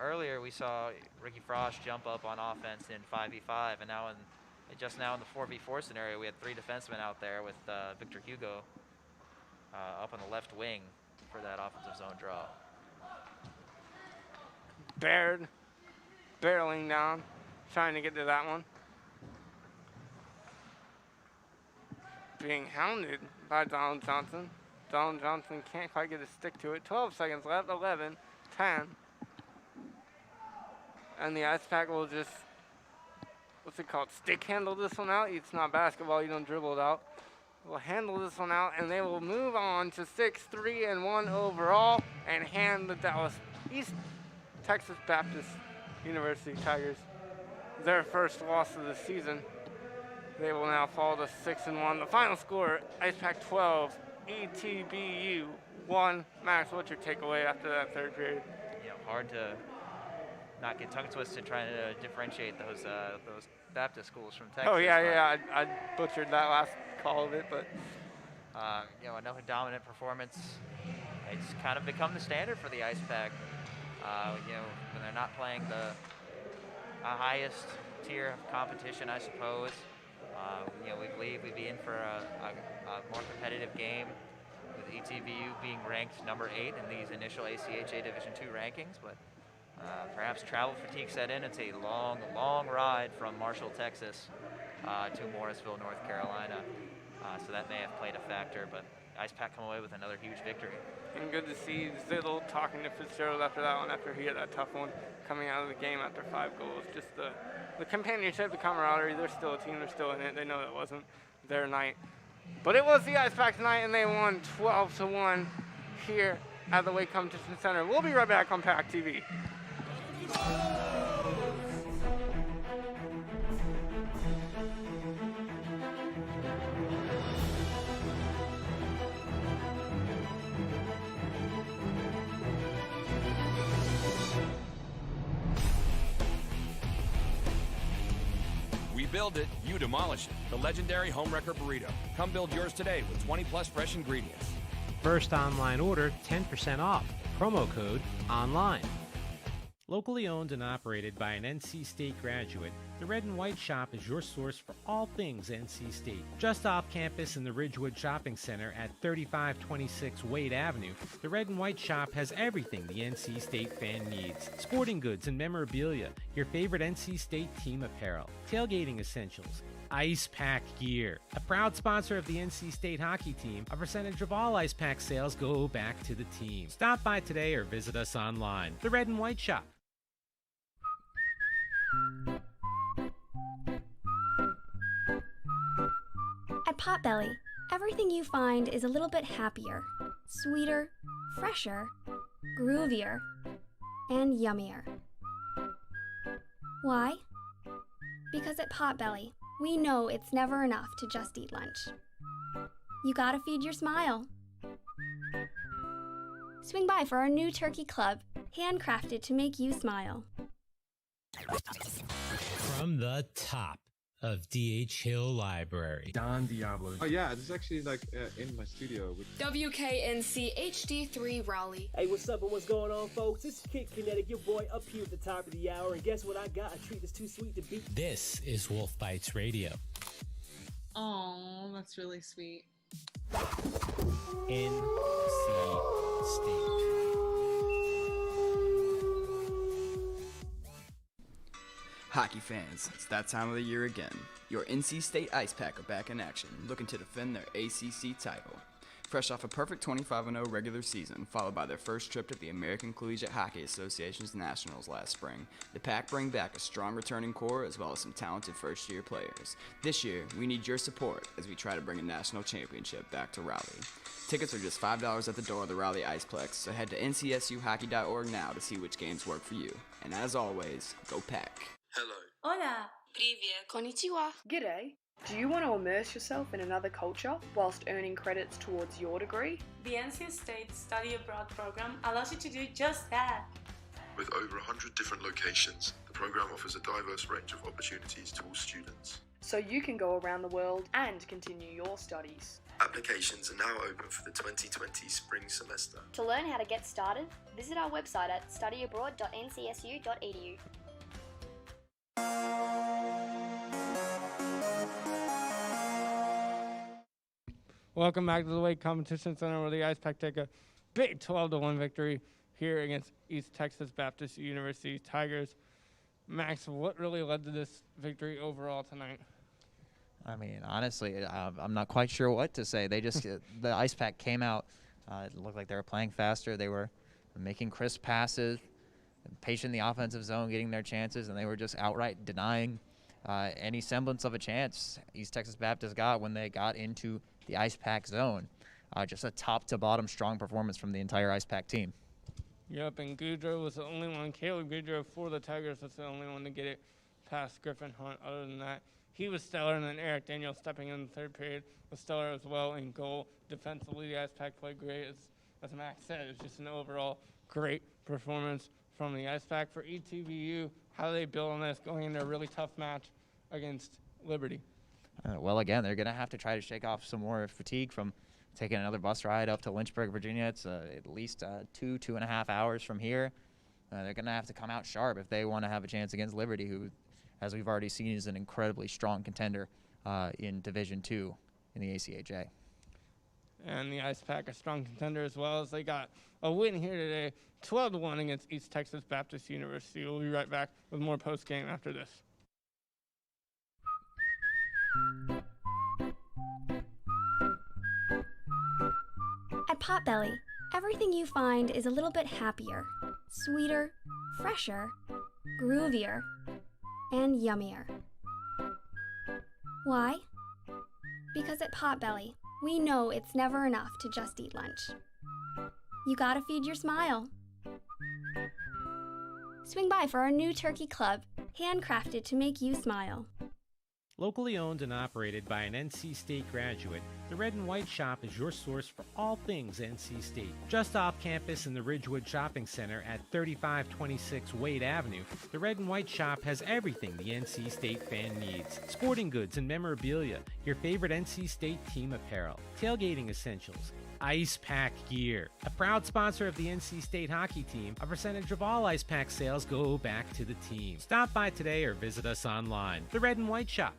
Earlier we saw Ricky Frost jump up on offense in 5v5, and now just now in the 4v4 scenario, we had 3 defensemen out there with Victor Hugo up on the left wing for that offensive zone draw. Baird barreling down, trying to get to that one. Being hounded by Donald Johnson. Donald Johnson can't quite get a stick to it. 12 seconds left, 11, 10. And the IcePack will just, what's it called, stick handle this one out. It's not basketball, you don't dribble it out. We'll handle this one out, and they will move on to 6-3-1 overall and hand the Dallas East Texas Baptist University Tigers their first loss of the season. They will now fall to 6-1. The final score: IcePack 12, ETBU 1. Max, what's your takeaway after that third period? Hard to not get tongue twisted trying to differentiate those Baptist schools from Texas. Oh yeah. I butchered that last call of it, but another dominant performance. It's kind of become the standard for the IcePack. When they're not playing the highest tier of competition, I suppose. We believe we'd be in for a more competitive game, with ETBU being ranked number 8 in these initial ACHA Division II rankings, but perhaps travel fatigue set in. It's a long ride from Marshall, Texas to Morrisville, North Carolina, so that may have played a factor, but IcePack come away with another huge victory. And good to see Ziddle talking to Fitzgerald after that one, after he had that tough one, coming out of the game after 5 goals. Just the companionship, the camaraderie. They're still a team. They're still in it. They know that wasn't their night. But it was the IcePack's night, and they won 12-1 here at the Wake Competition Center. We'll be right back on PackTV. We build it, you demolish it. The legendary Homewrecker Burrito. Come build yours today with 20+ fresh ingredients. First online order, 10% off. Promo code ONLINE. Locally owned and operated by an NC State graduate, the Red and White Shop is your source for all things NC State. Just off campus in the Ridgewood Shopping Center at 3526 Wade Avenue, the Red and White Shop has everything the NC State fan needs. Sporting goods and memorabilia, your favorite NC State team apparel, tailgating essentials, IcePack gear. A proud sponsor of the NC State hockey team, a percentage of all IcePack sales go back to the team. Stop by today or visit us online. The Red and White Shop. At Potbelly, everything you find is a little bit happier, sweeter, fresher, groovier, and yummier. Why? Because at Potbelly, we know it's never enough to just eat lunch. You gotta feed your smile. Swing by for our new turkey club, handcrafted to make you smile. From the top of D.H. Hill Library. Don Diablo. Oh yeah, this is actually in my studio. WKNC HD3 Raleigh. Hey, what's up and what's going on, folks? It's Kid Kinetic, your boy up here at the top of the hour, and guess what I got? A treat that's too sweet to beat. This is Wolf Bites Radio. Oh, that's really sweet. NC State. Hockey fans, it's that time of the year again. Your NC State IcePack are back in action, looking to defend their ACC title. Fresh off a perfect 25-0 regular season, followed by their first trip to the American Collegiate Hockey Association's Nationals last spring, the Pack bring back a strong returning core as well as some talented first-year players. This year, we need your support as we try to bring a national championship back to Raleigh. Tickets are just $5 at the door of the Raleigh Iceplex, so head to ncsuhockey.org now to see which games work for you. And as always, go Pack. Hello. Hola. Привет. Konnichiwa. G'day. Do you want to immerse yourself in another culture whilst earning credits towards your degree? The NC State Study Abroad program allows you to do just that. With over 100 different locations, the program offers a diverse range of opportunities to all students. So you can go around the world and continue your studies. Applications are now open for the 2020 spring semester. To learn how to get started, visit our website at studyabroad.ncsu.edu. Welcome back to the Wake Competition Center, where the IcePack take a big 12-1 victory here against East Texas Baptist University Tigers. Max, what really led to this victory overall tonight? I mean, honestly, I'm not quite sure what to say. They just the IcePack came out. It looked like they were playing faster. They were making crisp passes, patient in the offensive zone, getting their chances, and they were just outright denying any semblance of a chance East Texas Baptist got when they got into the IcePack zone. Just a top-to-bottom strong performance from the entire IcePack team. Yep, and Goudreau was the only one. Caleb Goudreau for the Tigers was the only one to get it past Griffin Hunt. Other than that, he was stellar, and then Eric Daniels stepping in the third period was stellar as well in goal. Defensively, the IcePack played great. As Max said, it was just an overall great performance from the IcePack. For ETBU, how do they build on this going into a really tough match against Liberty? Well, again, they're going to have to try to shake off some more fatigue from taking another bus ride up to Lynchburg, Virginia. It's at least 2.5 hours from here. They're going to have to come out sharp if they want to have a chance against Liberty, who, as we've already seen, is an incredibly strong contender in Division II in the ACHA. And the IcePack a strong contender as well, as they got a win here today, 12-1 against East Texas Baptist University. We'll be right back with more post-game after this. At Potbelly, everything you find is a little bit happier, sweeter, fresher, groovier, and yummier. Why? Because at Potbelly, we know it's never enough to just eat lunch. You gotta feed your smile. Swing by for our new turkey club, handcrafted to make you smile. Locally owned and operated by an NC State graduate, the Red and White Shop is your source for all things NC State. Just off campus in the Ridgewood Shopping Center at 3526 Wade Avenue, the Red and White Shop has everything the NC State fan needs. Sporting goods and memorabilia, your favorite NC State team apparel, tailgating essentials, IcePack gear. A proud sponsor of the NC State hockey team, a percentage of all IcePack sales go back to the team. Stop by today or visit us online. The Red and White Shop.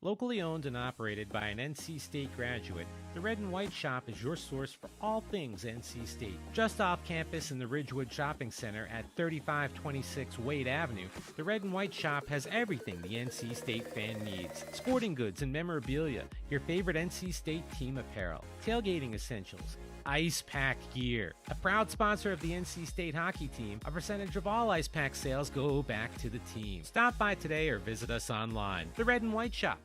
Locally owned and operated by an NC State graduate, the Red and White Shop is your source for all things NC State. Just off campus in the Ridgewood Shopping Center at 3526 Wade Avenue, the Red and White Shop has everything the NC State fan needs. Sporting goods and memorabilia, your favorite NC State team apparel, tailgating essentials, IcePack gear. A proud sponsor of the NC State hockey team, a percentage of all IcePack sales go back to the team. Stop by today or visit us online. The Red and White Shop.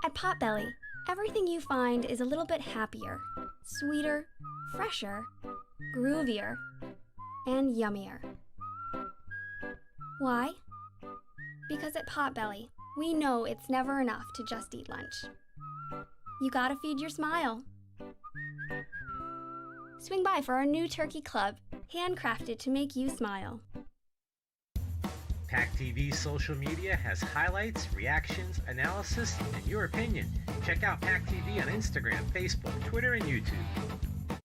At Potbelly, everything you find is a little bit happier, sweeter, fresher, groovier, and yummier. Why? Because at Potbelly, we know it's never enough to just eat lunch. You gotta feed your smile. Swing by for our new turkey club, handcrafted to make you smile. PackTV social media has highlights, reactions, analysis, and your opinion. Check out PackTV on Instagram, Facebook, Twitter, and YouTube.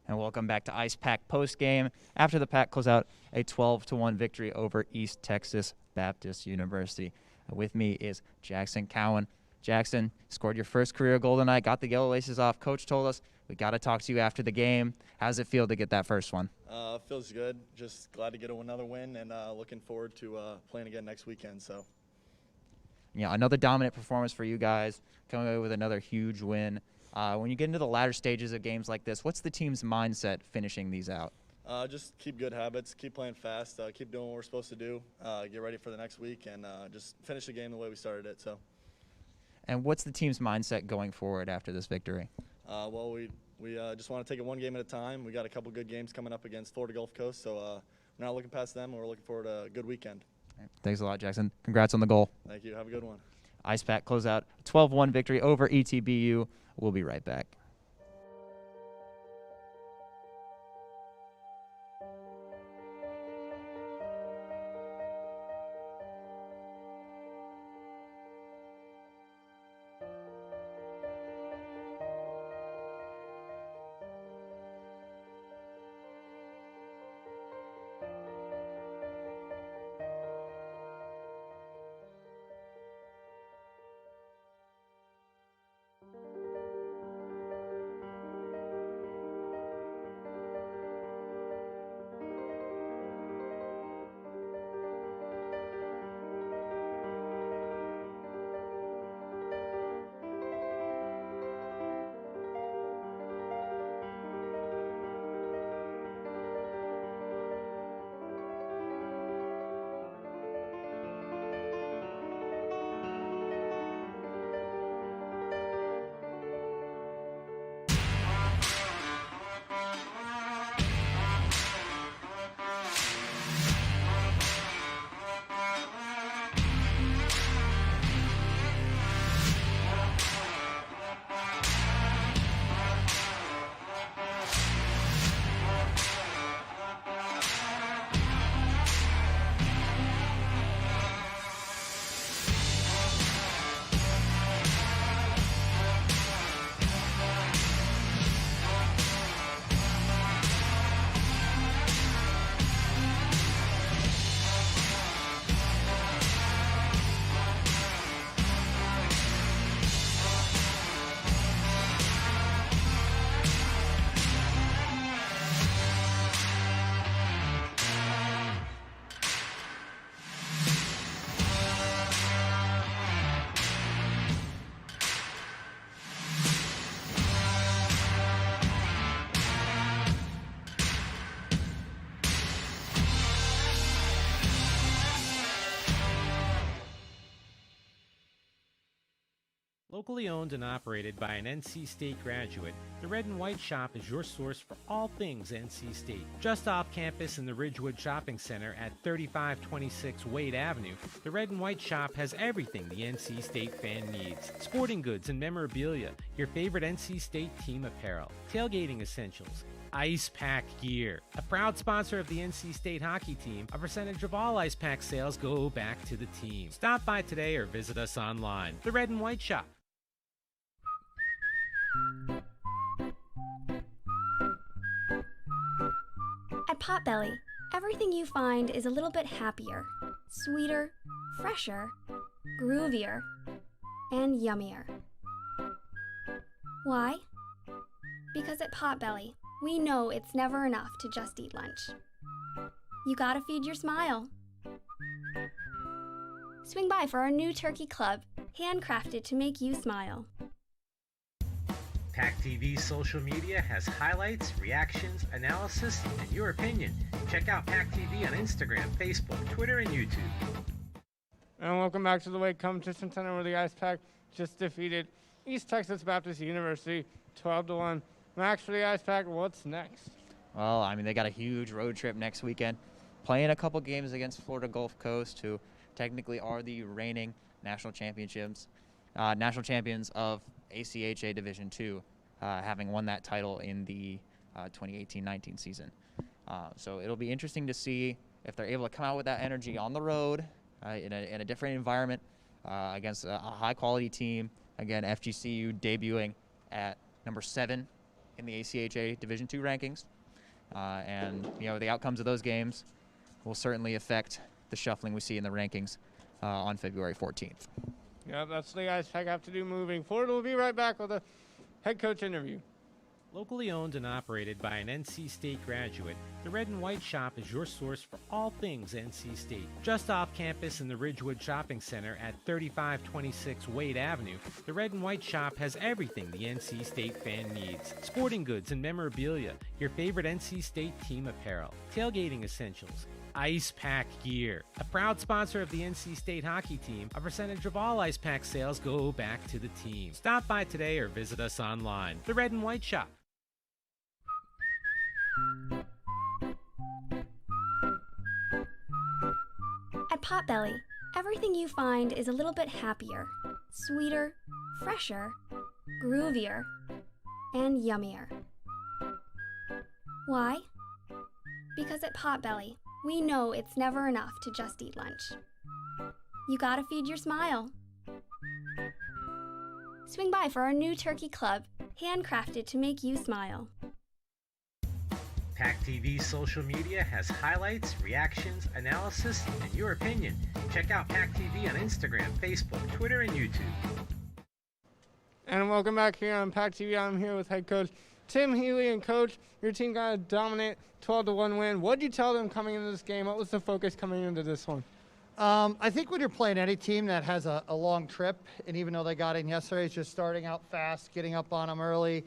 And welcome back to IcePack postgame. After the Pack close out a 12-1 victory over East Texas Baptist University. With me is Jackson Cowan. Jackson, scored your first career goal tonight, got the Yellow Laces off. Coach told us we got to talk to you after the game. How does it feel to get that first one? Feels good. Just glad to get another win, and looking forward to playing again next weekend. So, yeah, another dominant performance for you guys, coming away with another huge win. When you get into the latter stages of games like this, what's the team's mindset finishing these out? Just keep good habits, keep playing fast, keep doing what we're supposed to do, get ready for the next week, and just finish the game the way we started it. So. And what's the team's mindset going forward after this victory? Well, we just want to take it one game at a time. We got a couple good games coming up against Florida Gulf Coast, so we're not looking past them, and we're looking forward to a good weekend. Right. Thanks a lot, Jackson. Congrats on the goal. Thank you. Have a good one. IcePack close out 12-1 victory over ETBU. We'll be right back. Locally owned and operated by an NC State graduate, the Red and White Shop is your source for all things NC State. Just off campus in the Ridgewood Shopping Center at 3526 Wade Avenue, the Red and White Shop has everything the NC State fan needs. Sporting goods and memorabilia, your favorite NC State team apparel, tailgating essentials, IcePack gear. A proud sponsor of the NC State hockey team, a percentage of all IcePack sales go back to the team. Stop by today or visit us online. The Red and White Shop. At Potbelly, everything you find is a little bit happier, sweeter, fresher, groovier, and yummier. Why? Because at Potbelly, we know it's never enough to just eat lunch. You gotta feed your smile. Swing by for our new turkey club, handcrafted to make you smile. PackTV social media has highlights, reactions, analysis, and your opinion. Check out PackTV on Instagram, Facebook, Twitter, and YouTube. And welcome back to the Wake Competition Center, where the IcePack just defeated East Texas Baptist University 12-1. Max, for the IcePack, what's next? Well, I mean, they got a huge road trip next weekend, playing a couple games against Florida Gulf Coast, who technically are the reigning national champions of ACHA Division II, having won that title in the 2018-19 season. So it'll be interesting to see if they're able to come out with that energy on the road in a different environment against a high-quality team. Again, FGCU debuting at number 7 in the ACHA Division II rankings. And, the outcomes of those games will certainly affect the shuffling we see in the rankings on February 14th. Yeah, that's the IcePack have to do moving forward. We'll be right back with a head coach interview. Locally owned and operated by an NC State graduate, the Red and White Shop is your source for all things NC State. Just off campus in the Ridgewood Shopping Center at 3526 Wade Avenue, the Red and White Shop has everything the NC State fan needs. Sporting goods and memorabilia, your favorite NC State team apparel, tailgating essentials, IcePack gear. A proud sponsor of the NC State hockey team, a percentage of all IcePack sales go back to the team. Stop by today or visit us online. The Red and White Shop. At Potbelly, everything you find is a little bit happier, sweeter, fresher, groovier, and yummier. Why? Because at Potbelly, we know it's never enough to just eat lunch. You gotta feed your smile. Swing by for our new turkey club, handcrafted to make you smile. PackTV social media has highlights, reactions, analysis, and your opinion. Check out PackTV on Instagram, Facebook, Twitter, and YouTube. And welcome back here on PackTV. I'm here with head coach Tim Healy. And coach, your team got a dominant 12-1 win. What did you tell them coming into this game? What was the focus coming into this one? I think when you're playing any team that has a long trip, and even though they got in yesterday, it's just starting out fast, getting up on them early,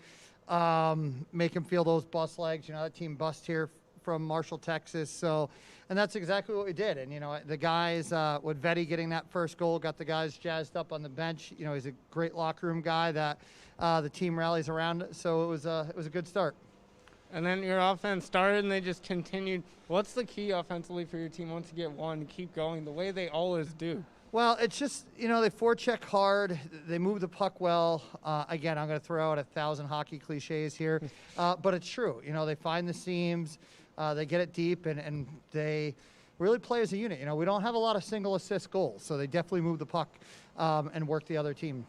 make them feel those bus legs. That team bust here from Marshall, Texas. And that's exactly what we did. And, the guys, with Vetti getting that first goal, got the guys jazzed up on the bench. He's a great locker room guy that the team rallies around. So it was a good start. And then your offense started and they just continued. What's the key offensively for your team once you get one to keep going the way they always do? Well, it's just, they forecheck hard. They move the puck well. Again, I'm going to throw out 1,000 hockey cliches here, but it's true. They find the seams, they get it deep, and they really play as a unit. We don't have a lot of single assist goals, so they definitely move the puck and work the other team.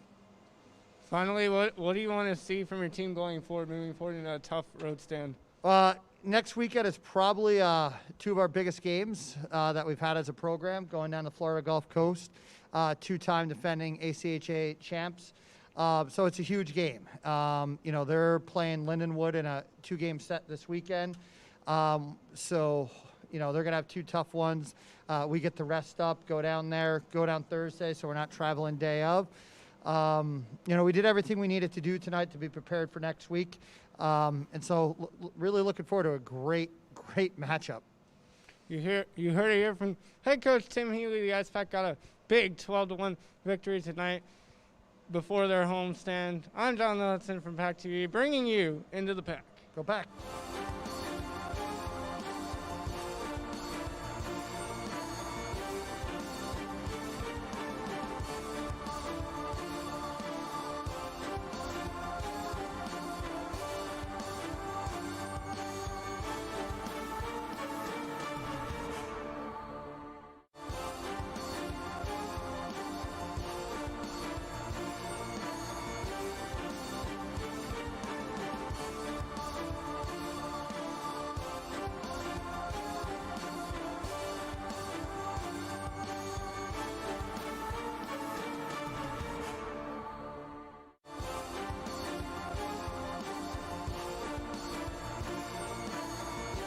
Finally, what do you want to see from your team moving forward in a tough road stand? Next weekend is probably two of our biggest games that we've had as a program, going down to Florida Gulf Coast, two-time defending ACHA champs. So it's a huge game. They're playing Lindenwood in a 2-game set this weekend. So they're going to have 2 tough ones. We get to rest up, go down Thursday, so we're not traveling day of. We did everything we needed to do tonight to be prepared for next week. And so really looking forward to a great matchup. You heard it here from head coach Tim Healy. The IcePack got a big 12-1 victory tonight. before their homestand. I'm John Hudson from PackTV, bringing you Into the Pack. Go Pack.